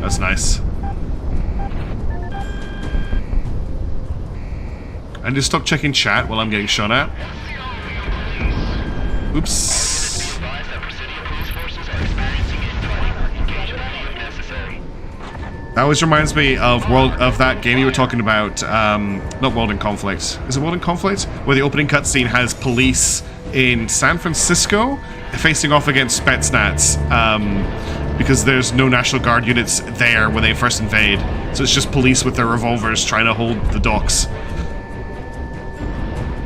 That's nice. And just stop checking chat while I'm getting shot at. Oops. That always reminds me of that game you were talking about. Not World in Conflict. Is it World in Conflict? Where the opening cutscene has police in San Francisco facing off against Spetsnaz. Because there's no National Guard units there when they first invade. So it's just police with their revolvers trying to hold the docks.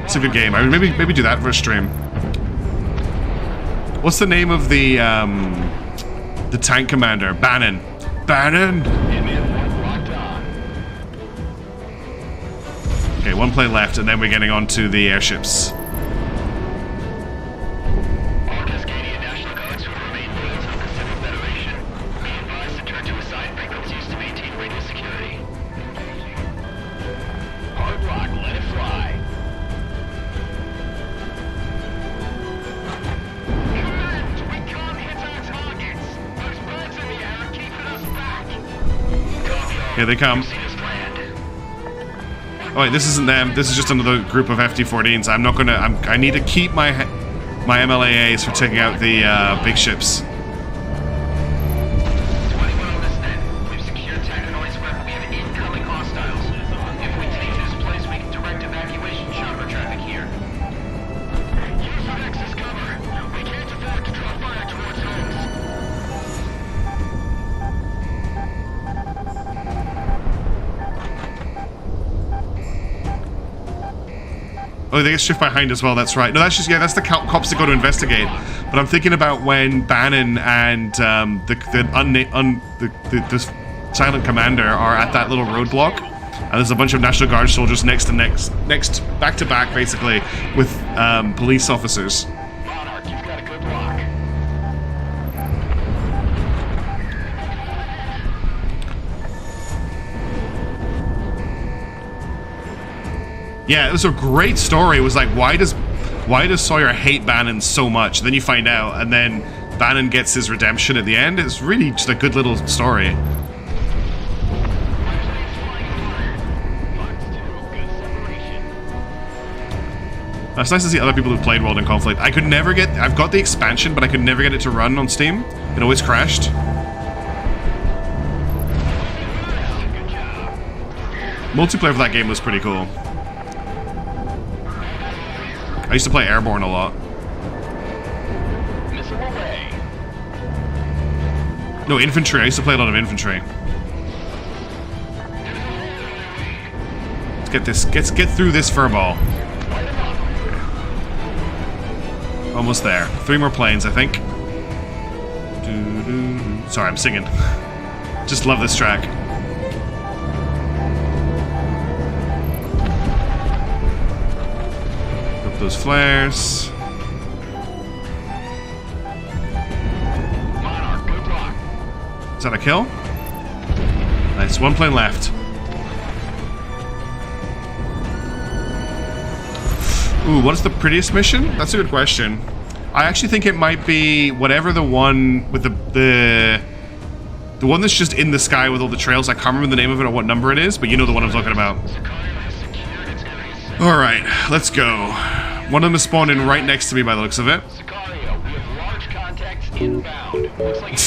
It's a good game. I would maybe do that for a stream. What's the name of the tank commander? Bannon. Bannon! Okay, one plane left, and then we're getting on to the airships. All Cascadian National Guards who remain loyal to the Pacific Federation, be advised to turn to assigned frequencies to maintain radio security. Here they come. Oh wait, this isn't them. This is just another group of FD-14s. I'm not gonna. I need to keep my MLAAs for taking out the big ships. Oh, they get shift behind as well, that's right. No, that's just, yeah, that's the cops that go to investigate. But I'm thinking about when Bannon and the silent commander are at that little roadblock. And there's a bunch of National Guard soldiers next to back to back, basically, with police officers. Monarch, you've got a good block. Yeah, it was a great story. It was like, why does Sawyer hate Bannon so much? Then you find out, and then Bannon gets his redemption at the end. It's really just a good little story. It's nice to see other people who played World in Conflict. I could never get... I've got the expansion, but I could never get it to run on Steam. It always crashed. Multiplayer for that game was pretty cool. I used to play Airborne a lot. No, infantry. I used to play a lot of infantry. Let's get this. Let's get through this furball. Almost there. 3 more planes, I think. Sorry, I'm singing. Just love this track. Up those flares. Monarch, good block. Is that a kill? Nice. 1 plane left. Ooh, what is the prettiest mission? That's a good question. I actually think it might be whatever the one with the one that's just in the sky with all the trails. I can't remember the name of it or what number it is, but you know the one I'm talking about. Alright, let's go. One of them is spawned in right next to me by the looks of it. Sicario, we have large contacts inbound. Looks like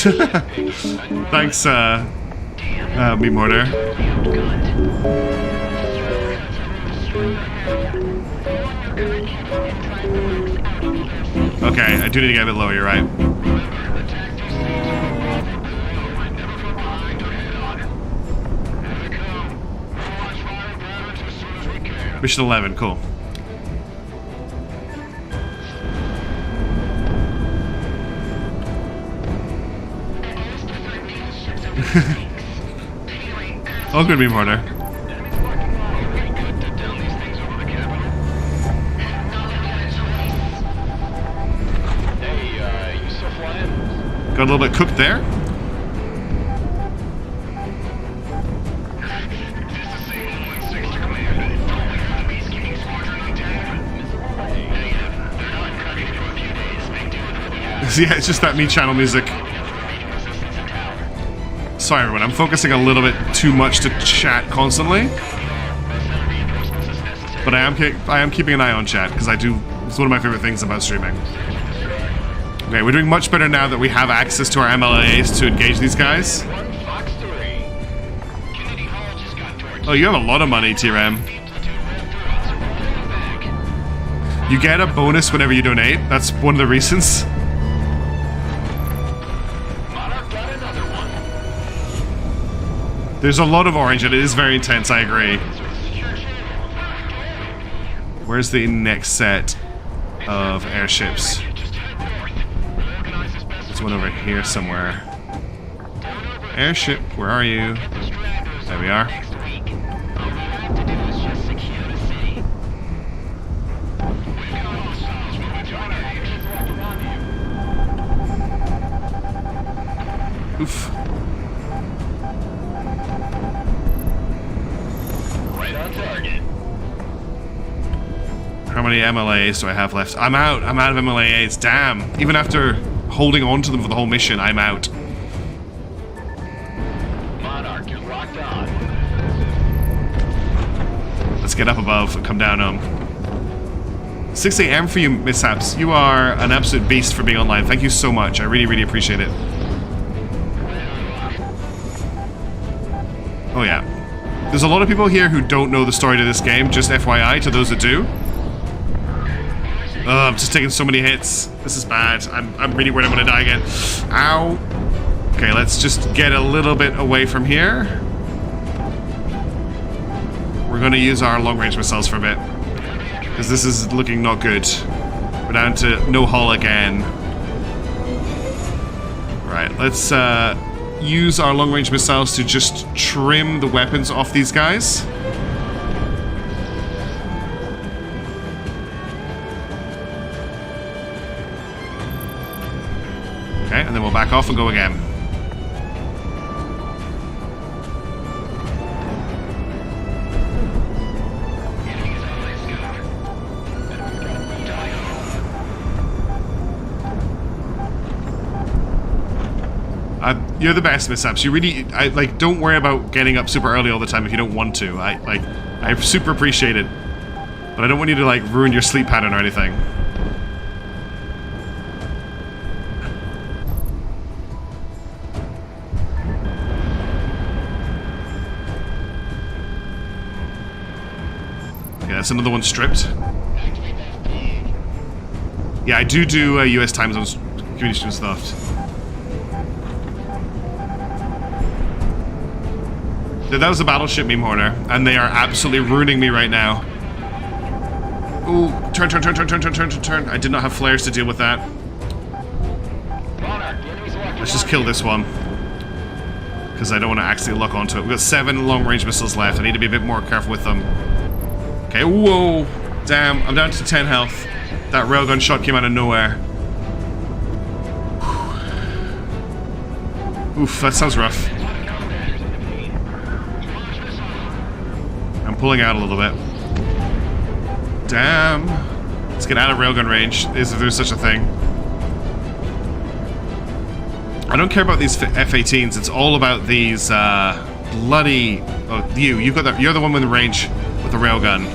Thanks, me mortar. Okay, I do need to get a bit lower, you're right. Mission 11, cool. All good, beam harder. Got a little bit cooked there. Yeah, it's just that me channel music. Sorry everyone, I'm focusing a little bit too much to chat constantly. But I am keeping an eye on chat, because it's one of my favorite things about streaming. Okay, we're doing much better now that we have access to our MLAs to engage these guys. Oh, you have a lot of money, TRM. You get a bonus whenever you donate. That's one of the reasons. There's a lot of orange and it is very intense, I agree. Where's the next set of airships? There's one over here somewhere. Airship, where are you? There we are. Oof. right on target. How many MLAs do I have left? I'm out. I'm out of MLAs. Damn. Even after holding on to them for the whole mission, I'm out. Monarch, you're locked on. let's get up above and come down home. 6 a.m. for you, Mishaps. You are an absolute beast for being online. Thank you so much. I really, really appreciate it. Oh, yeah. There's a lot of people here who don't know the story to this game, just FYI to those that do. I'm just taking so many hits. This is bad. I'm really worried I'm going to die again. Ow. Okay, let's just get a little bit away from here. We're going to use our long-range missiles for a bit. Because this is looking not good. We're down to no hull again. Right, let's use our long-range missiles to just trim the weapons off these guys. Okay, and then we'll back off and go again. You're the best, Mishaps. You really, like, don't worry about getting up super early all the time if you don't want to. I super appreciate it. But I don't want you to, like, ruin your sleep pattern or anything. Okay, that's another one stripped. Yeah, I do US time zones communication stuff. That was a battleship, Meme Horner, and they are absolutely ruining me right now. Ooh, turn. I did not have flares to deal with that. Let's just kill this one. Because I don't want to accidentally lock onto it. We've got 7 long-range missiles left. I need to be a bit more careful with them. Okay, whoa. Damn, I'm down to 10 health. That railgun shot came out of nowhere. Oof, that sounds rough. Pulling out a little bit. Damn. Let's get out of railgun range, if there's such a thing. I don't care about these F-18s. It's all about these bloody. Oh, you've got that. You're the one with the range with the railgun.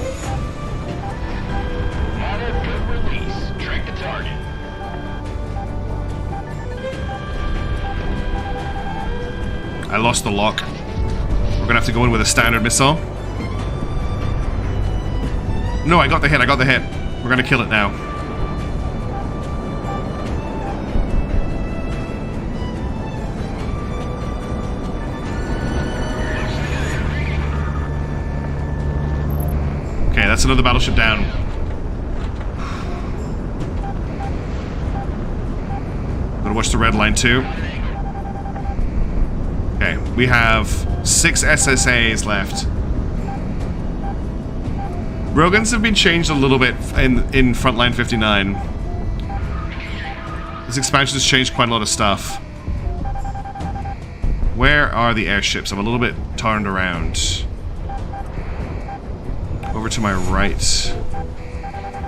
I lost the lock. We're gonna have to go in with a standard missile. No, I got the hit, We're gonna kill it now. Okay, that's another battleship down. Gotta watch the red line too. Okay, we have 6 SSAs left. Railguns have been changed a little bit in Frontline 59. This expansion has changed quite a lot of stuff. Where are the airships? I'm a little bit turned around. Over to my right.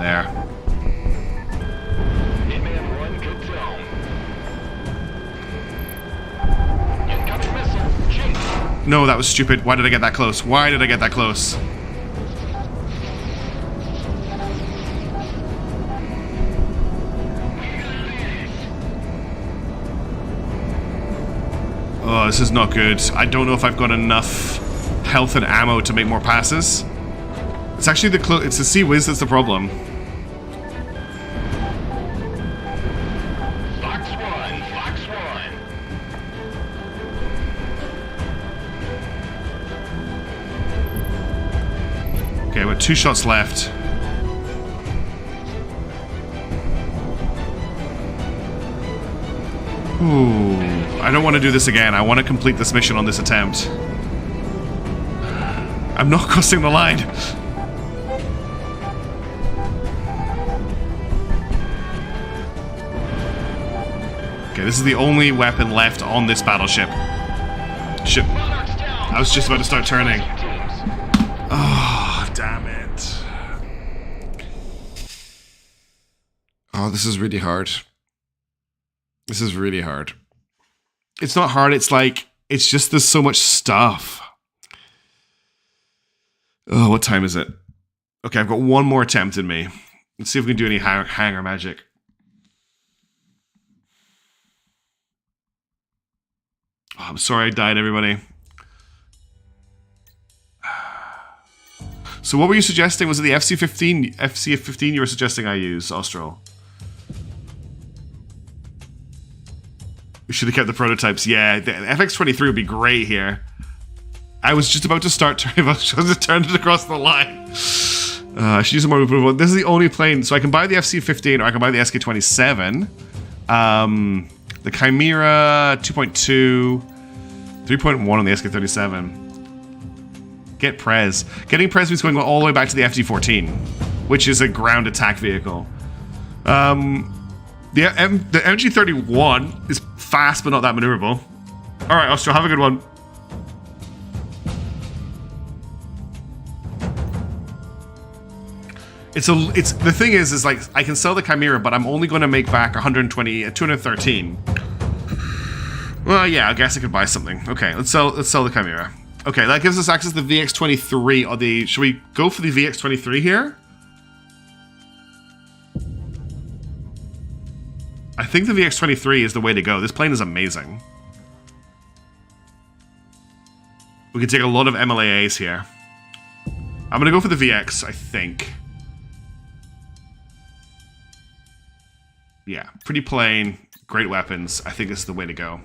There. No, that was stupid. Why did I get that close? Why did I get that close? Oh, this is not good. I don't know if I've got enough health and ammo to make more passes. It's actually it's the Sea Whiz that's the problem. Fox 1. Okay, we're 2 shots left. Ooh, I don't want to do this again. I want to complete this mission on this attempt. I'm not crossing the line. Okay, this is the only weapon left on this battleship. Shit. I was just about to start turning. Oh, damn it. Oh, this is really hard. This is really hard. It's not hard, it's like, it's just there's so much stuff. Oh, what time is it? Okay, I've got one more attempt in me. Let's see if we can do any hanger magic. Oh, I'm sorry I died, everybody. So what were you suggesting? Was it the FC-15 you were suggesting I use, Austral? We should have kept the prototypes. Yeah, the FX-23 would be great here. I was just about to start turning. I was just turn it across the line. I should use some more approval. This is the only plane, so I can buy the FC-15 or I can buy the SK-27. The Chimera 2.2, 3.1 on the SK-37. Get Prez. Getting Prez means going all the way back to the FD-14, which is a ground attack vehicle. The MG-31 is fast but not that maneuverable. All right, Austro, have a good one. The thing is like I can sell the Chimera, but I'm only going to make back 213. Well, yeah, I guess I could buy something. Okay, let's sell the Chimera. Okay, that gives us access to the VX-23 or the. Should we go for the VX-23 here? I think the VX-23 is the way to go. This plane is amazing. We can take a lot of MLAAs here. I'm gonna go for the VX, I think. Yeah, pretty plain, great weapons. I think this is the way to go.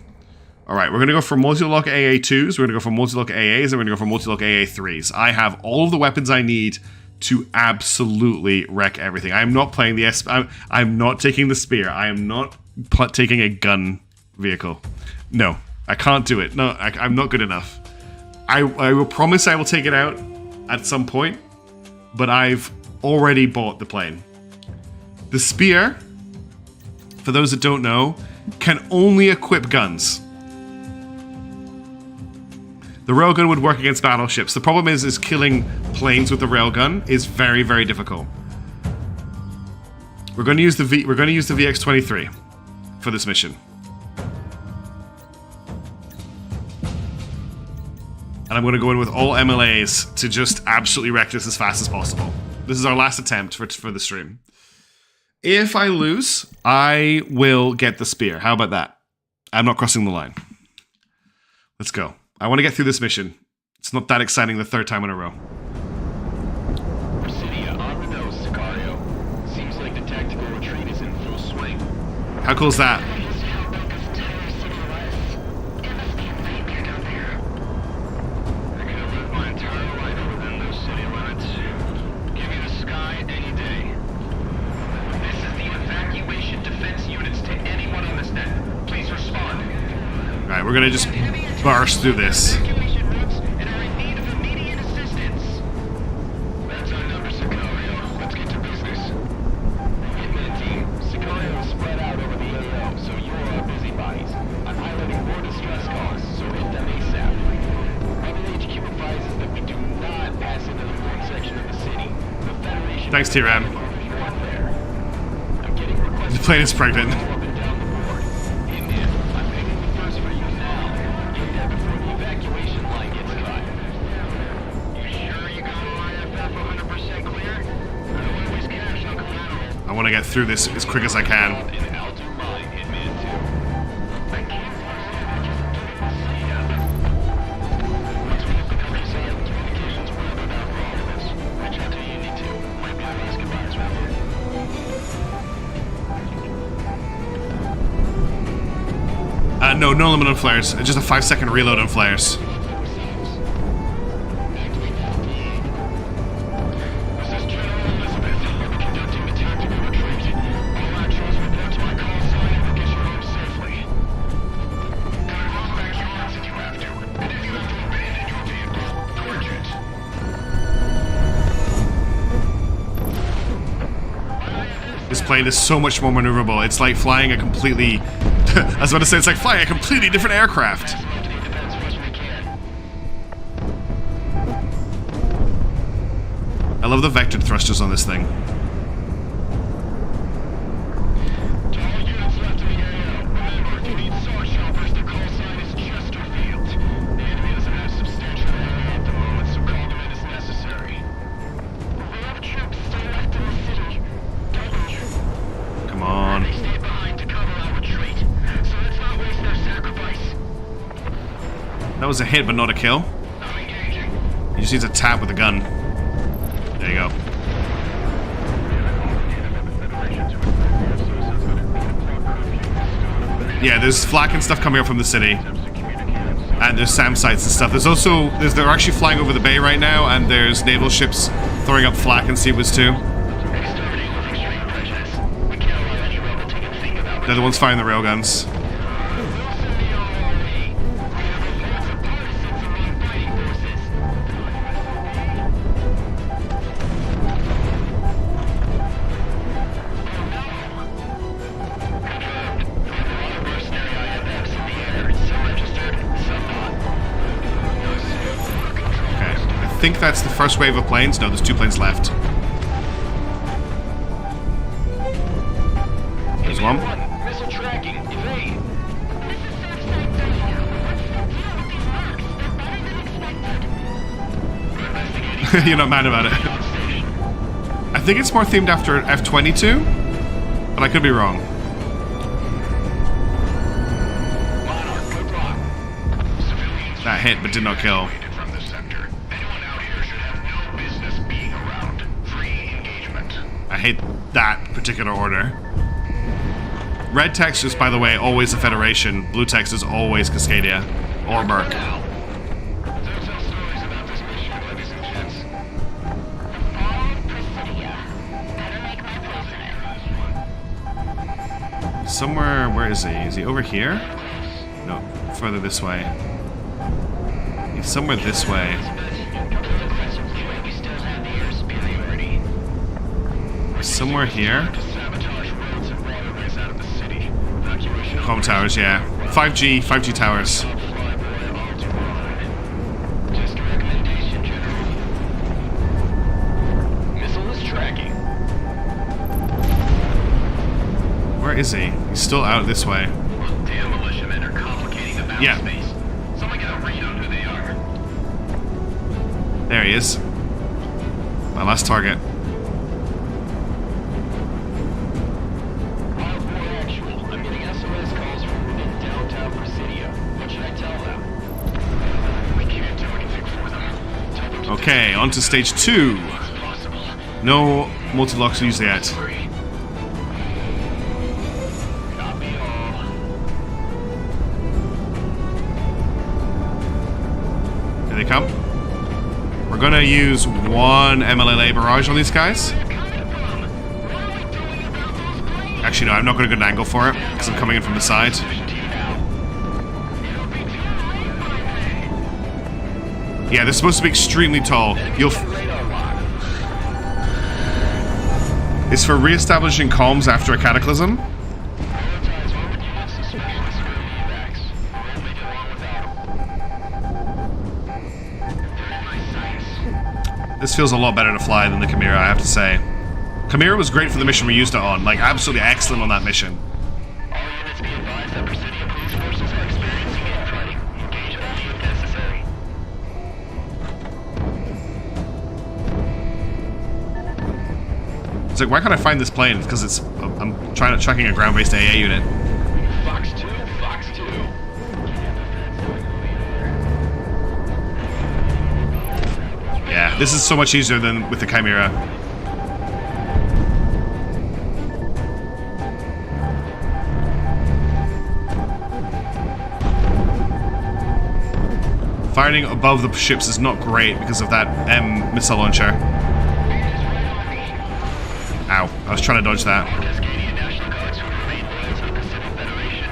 Alright, we're going to go for multi-lock AA2s, we're going to go for multi-lock AAs, and we're going to go for multi-lock AA3s. I have all of the weapons I need to absolutely wreck everything. I am not playing the I'm not taking the spear. I am not taking a gun vehicle. No, I can't do it. No, I'm not good enough. I will promise I will take it out at some point, but I've already bought the plane. The spear, for those that don't know, can only equip guns. The railgun would work against battleships. The problem is killing planes with the railgun is very, very difficult. We're going to use the VX-23 for this mission. And I'm going to go in with all MLAs to just absolutely wreck this as fast as possible. This is our last attempt for the stream. If I lose, I will get the spear. How about that? I'm not crossing the line. Let's go. I want to get through this mission. It's not that exciting the third time in a row. Presidia on the nose, Sicario. Seems like the tactical retreat is in full swing. How cool is that? I'm gonna live my entire life within those city limits. Give me the sky any day. This is the evacuation defense units to anyone on this net. Please respond. Alright, we're gonna just burst through this. Evacuation routes and are in need of immediate assistance. That's our number, Sicario. Let's get to business. Hitman team, Sicario is spread out over the AO, so you're our busybodies. I'm highlighting more distress calls, so hit them ASAP. Rebel HQ advises that we do not pass into the port section of the city. The Federation... Thanks, T-Ram. I'm getting requests... The plane is pregnant. up and down the board. Indian, I'm picking the first for you now. Get there before the evacuation line gets cut. You sure you got all IFF 100% clear? I don't always cash on collateral. I want to get through this as quick as I can. And I'll do mine, Hitman 2. I can't see ya. Once we get the country's air communications, we'll have about all of this. Reach out to you need to. Might be the best commanders around here. No limit on flares. Just a 5-second reload on flares. This is General Elizabeth. I'll be conducting the tactical retreat. All actions report to my call sign and we'll get you home safely. Cut across backyards if you have to. And if you have to abandon your vehicle, torch it. This plane is so much more maneuverable. It's like flying a completely... I was about to say, it's like flying a completely different aircraft. I love the vectored thrusters on this thing. To all units left in the AO, remember, if you need SAR choppers, the call sign is Chesterfield. The enemy doesn't have substantial area at the moment, so call them in as necessary. That was a hit, but not a kill. You just need to tap with a gun. There you go. Yeah, there's flak and stuff coming up from the city. And there's SAM sites and stuff. They're actually flying over the bay right now, and there's naval ships throwing up flak and seawards too. They're the ones firing the railguns. I think that's the first wave of planes. No, there's 2 planes left. There's one. Missile tracking. Evade. You're not mad about it. I think it's more themed after F-22, but I could be wrong. That hit, but did not kill. I hate that particular order. Red text is, by the way, always the Federation. Blue text is always Cascadia or Merc. Somewhere, where is he? Is he over here? No, further this way. He's somewhere this way. Somewhere here. Comm towers, yeah. 5G towers. Missile is tracking. Where is he? He's still out this way. Damn militiamen are complicating the battle space. Someone get a read on who they are. There he is. My last target. Okay, on to stage 2. No multi-locks used yet. Here they come. We're gonna use one MLLA barrage on these guys. Actually, no, I'm not gonna get an angle for it because I'm coming in from the side. Yeah, they're supposed to be extremely tall. It's for re-establishing comms after a cataclysm. This feels a lot better to fly than the Chimera, I have to say. Chimera was great for the mission we used it on. Like, absolutely excellent on that mission. It's like, why can't I find this plane? It's because I'm tracking a ground-based AA unit. Fox 2, Fox 2. Yeah, this is so much easier than with the Chimera. Firing above the ships is not great because of that M missile launcher. Ow, I was trying to dodge that. Cascadian National Guards who remain loyal to the Pacific Federation.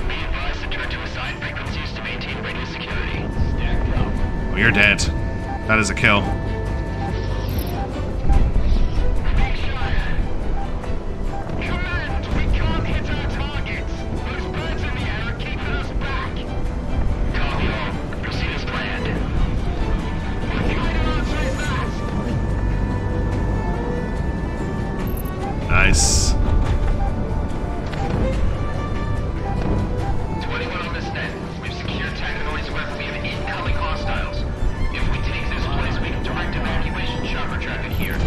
Be advised to turn to assigned frequencies to maintain radio security. Stacked up. Oh, you're dead. That is a kill. Big shot. Command, we can't hit our targets. Those birds in the air are keeping us back. Copy all. Proceed as planned. We're trying to outside that. Nice. 21 on this net. We've secured tactically where we have incoming hostiles. If we take this place, we can direct evacuation chopper traffic here.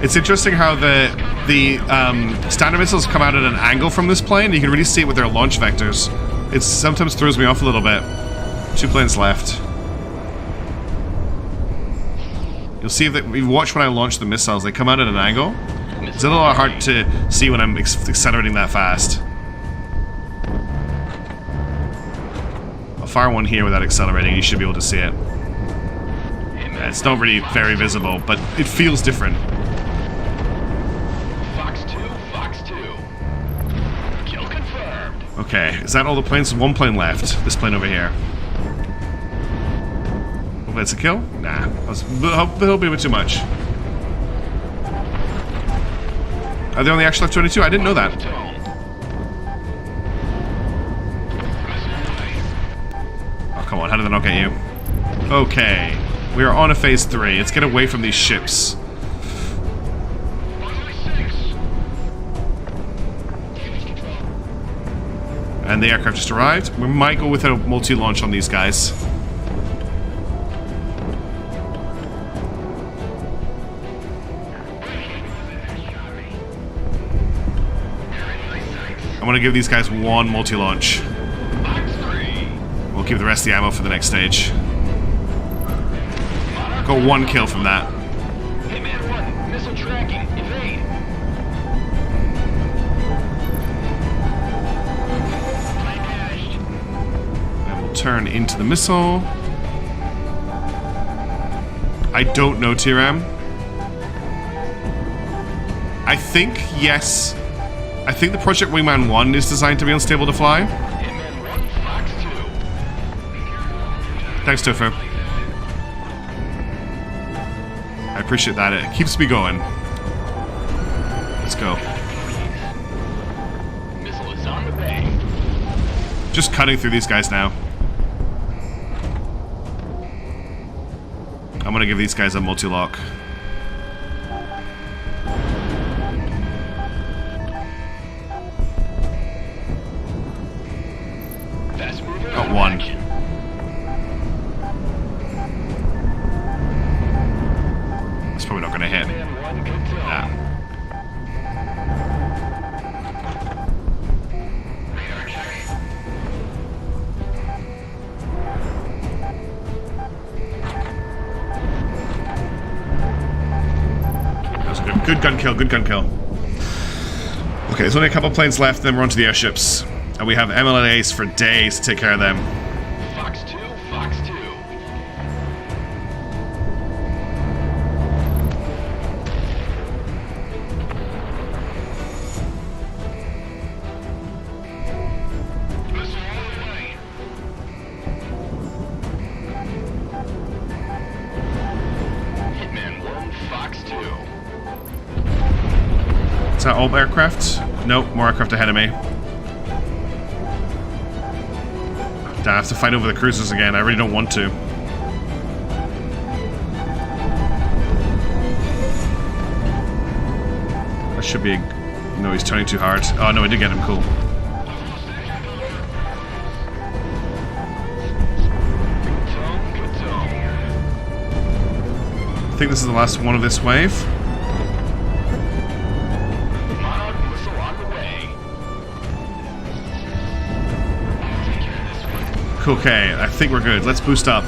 It's interesting how the standard missiles come out at an angle from this plane. You can really see it with their launch vectors. It sometimes throws me off a little bit. 2 planes left. You'll see that if you watch when I launch the missiles, they come out at an angle. It's a little hard to see when I'm accelerating that fast. I'll fire one here without accelerating. You should be able to see it. Yeah, it's not really very visible, but it feels different. Fox 2, Fox 2. Kill confirmed. Okay, is that all the planes? 1 plane left. This plane over here. Oh, that's a kill? Nah. That'll be a bit too much. Are they on the actual F-22? I didn't know that. Oh, come on. How did that not get you? Okay. We are on a phase 3. Let's get away from these ships. And the aircraft just arrived. We might go with a multi-launch on these guys. I'm gonna give these guys 1 multi-launch. We'll keep the rest of the ammo for the next stage. Got 1 kill from that. Hey man 1, missile tracking, evade. And we'll turn into the missile. I don't know, TRM. I think, yes. I think the Project Wingman 1 is designed to be unstable to fly. Thanks, Tofu. I appreciate that. It keeps me going. Let's go. Missile is on the way. Just cutting through these guys now. I'm gonna give these guys a multi-lock. Got 1. That's probably not gonna hit. Nah. That was a good gun kill, good gun kill. Okay, there's only a couple planes left, then we're on to the airships. And we have MLAs for days to take care of them. Fox 2, Fox 2. Missile on the way. Hitman 1, Fox 2. Is that all aircraft? Nope, more aircraft ahead of me. I have to fight over the cruisers again. I really don't want to. That should be... No, he's turning too hard. Oh, no, I did get him. Cool. I think this is the last one of this wave. Okay, I think we're good. Let's boost up.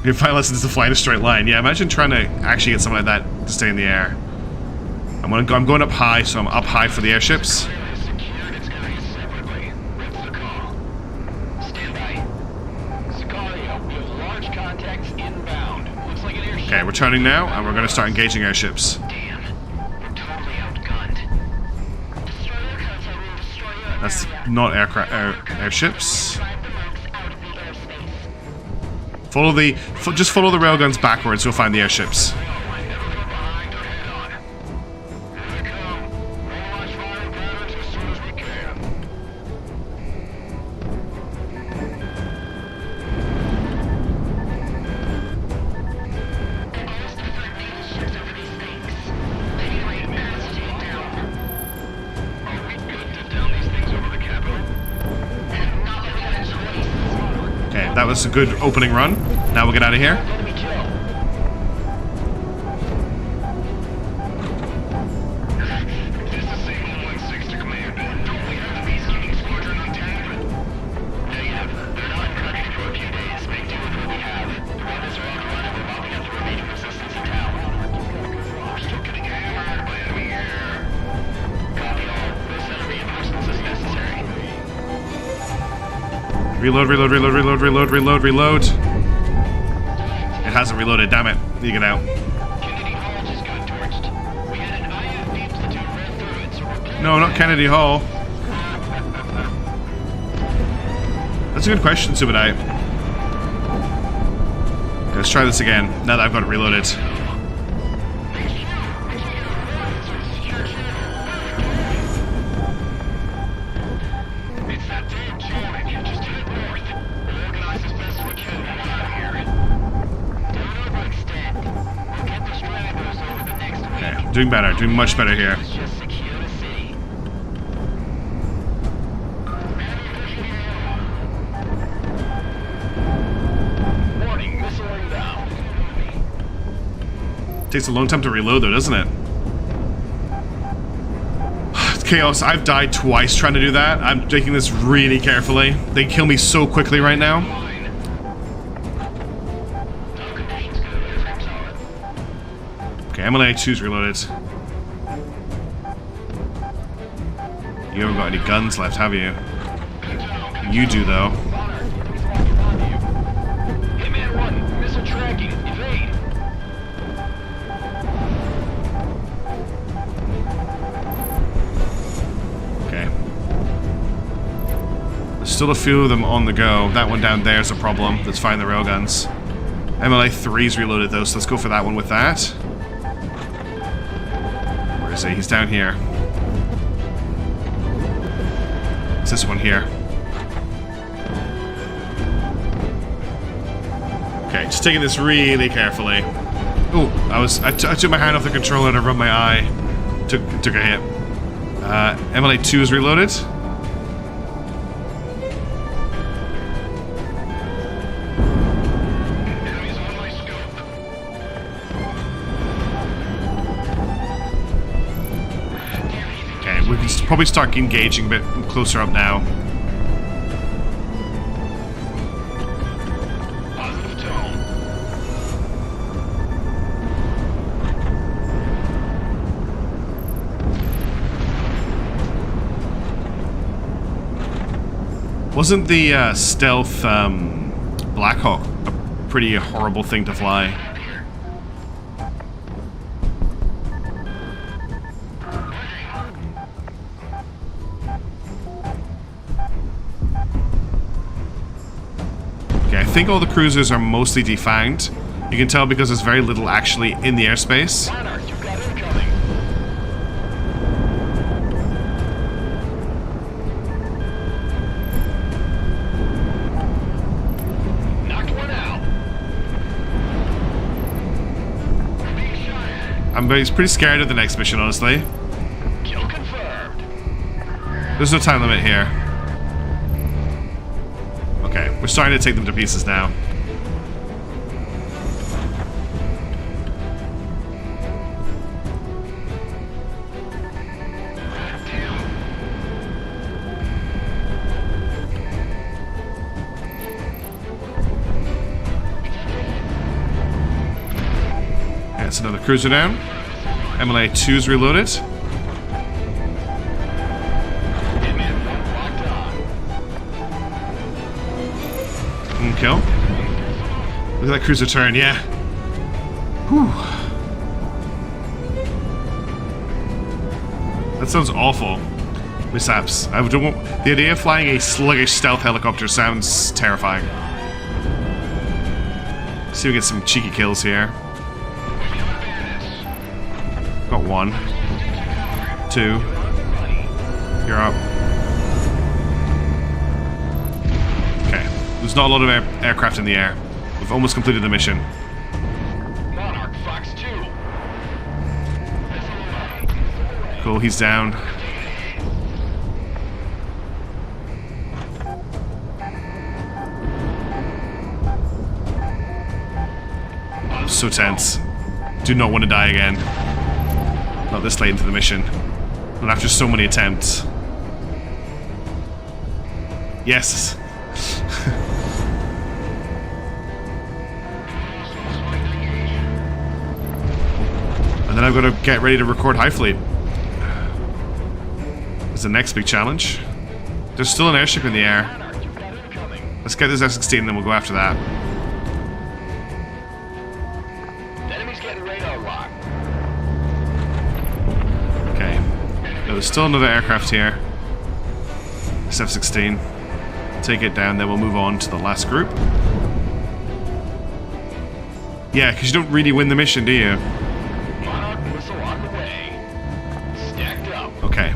Your final lesson is to fly in a straight line. Yeah, imagine trying to actually get something like that to stay in the air. I'm going up high, so I'm up high for the airships. Okay, we're turning now, and we're going to start engaging airships. That's not airships. Just follow the railguns backwards. You'll find the airships. That was a good opening run. Now we'll get out of here. Reload, reload, reload, reload, reload, reload, reload. It hasn't reloaded, damn it. You get out. No, not Kennedy Hall. That's a good question, Subadai. Okay, let's try this again, now that I've got it reloaded. Okay, doing better, doing much better here. Takes a long time to reload though, doesn't it? It's chaos. I've died twice trying to do that. I'm taking this really carefully. They kill me so quickly right now. Okay, MLA2's reloaded. You haven't got any guns left, have you? You do though. Still a few of them on the go. That one down there is a problem. Let's find the railguns. MLA3's reloaded though, so let's go for that one with that. Where is he? He's down here. It's this one here. Okay, just taking this really carefully. Oh, I took my hand off the controller to rub my eye. Took a hit. MLA2 is reloaded. We can probably start engaging a bit closer up now. Positive tone. Wasn't the stealth Blackhawk a pretty horrible thing to fly? I think all the cruisers are mostly defanged. You can tell because there's very little actually in the airspace. Knocked one out. I'm pretty scared of the next mission, honestly. Kill confirmed. There's no time limit here. Okay, we're starting to take them to pieces now. That's another cruiser down. MLA2's reloaded. Kill. Look at that cruiser turn, yeah. Whew. That sounds awful. Mishaps. I don't want, the idea of flying a sluggish stealth helicopter sounds terrifying. Let's see if we get some cheeky kills here. Got one. Two. You're up. There's not a lot of aircraft in the air. We've almost completed the mission. Monarch Fox 2. Cool, he's down. I'm so tense. Do not want to die again. Not this late into the mission. Not after so many attempts. Yes. And then I've got to get ready to record High Fleet. That's the next big challenge. There's still an airship in the air. Let's get this F-16 and then we'll go after that. The enemy's getting radar lock. Okay. No, there's still another aircraft here. This F-16. Take it down, then we'll move on to the last group. Yeah, because you don't really win the mission, do you? Monarch missile on the way. Stacked up. Okay.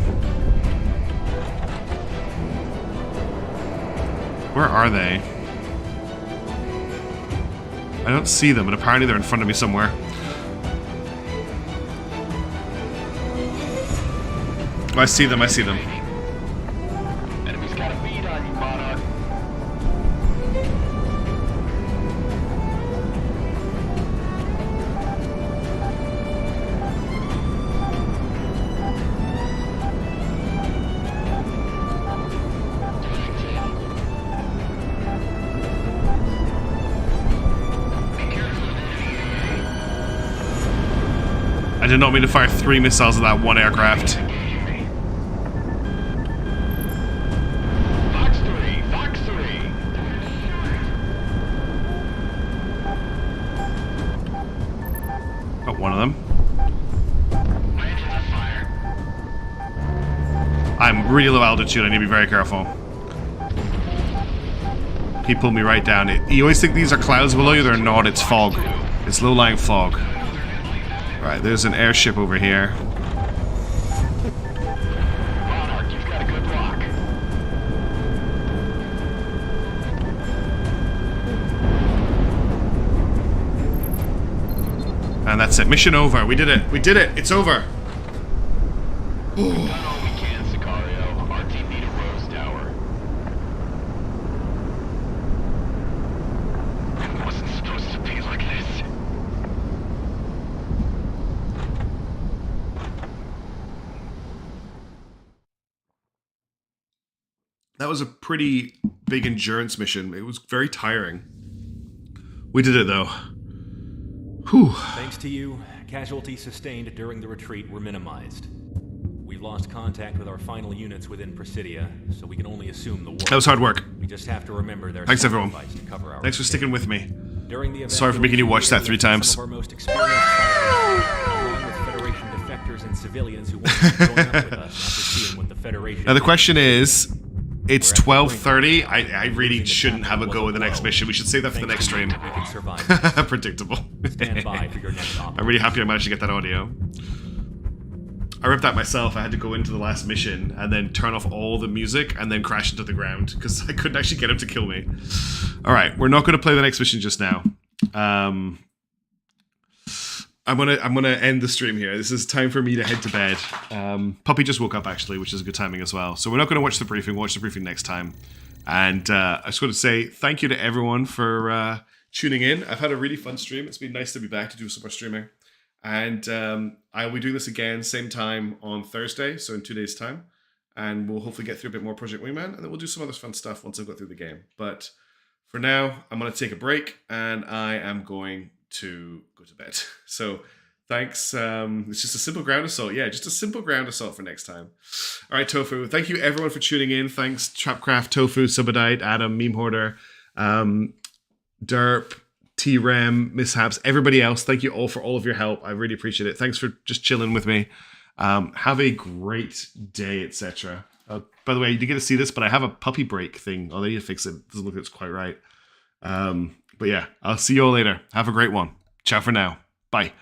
Where are they? I don't see them, but apparently they're in front of me somewhere. Oh, I see them, I see them. Enemy's got a bead on you, Monarch. I did not mean to fire 3 missiles at that one aircraft. Fox 3, Fox 3. Got one of them. My engine's on fire. I'm really low altitude, I need to be very careful. He pulled me right down. You always think these are clouds below you, they're not, it's fog. It's low-lying fog. Alright, there's an airship over here. Monarch, you've got a good lock. And that's it. Mission over. We did it. We did it. It's over. We've done all we can, Sicario. Our team need a Rose Tower. It wasn't supposed to be like this. That was a pretty big endurance mission. It was very tiring. We did it though. Whew. Thanks to you, casualties sustained during the retreat were minimized. We've lost contact with our final units within Presidia, so we can only assume the war. That was hard work. We just have to remember their Thanks everyone. sacrifice to cover our Thanks for escape. sticking with me. During the Sorry for making you watch that 3 times. Some of our most experienced fighters, along with Federation defectors and civilians who want to join up with us after seeing what the Federation. Now the question is, it's 12:30. I really shouldn't have a go with the next mission. We should save that for the next stream. We can survive. Predictable. Stand by for your next I'm really happy I managed to get that audio. I ripped that myself. I had to go into the last mission and then turn off all the music and then crash into the ground because I couldn't actually get him to kill me. All right, we're not going to play the next mission just now. I'm gonna end the stream here. This is time for me to head to bed. Puppy just woke up actually, which is a good timing as well. So we're not going to watch the briefing. We'll watch the briefing next time. And I just want to say thank you to everyone for tuning in. I've had a really fun stream. It's been nice to be back to do some more streaming. And I'll be doing this again same time on Thursday, so in 2 days' time. And we'll hopefully get through a bit more Project Wingman, and then we'll do some other fun stuff once I've got through the game. But for now, I'm going to take a break, and I am going to go to bed. So thanks. It's just a simple ground assault. Yeah, just a simple ground assault for next time. All right, Tofu. Thank you everyone for tuning in. Thanks, Trapcraft, Tofu, Subadite, Adam, Meme Hoarder, Derp, T-Rem, Mishaps, everybody else. Thank you all for all of your help. I really appreciate it. Thanks for just chilling with me. Have a great day, etc. By the way, you did get to see this, but I have a puppy break thing. Oh, they need to fix it. It doesn't look like it's quite right. But yeah, I'll see you all later. Have a great one. Ciao for now. Bye.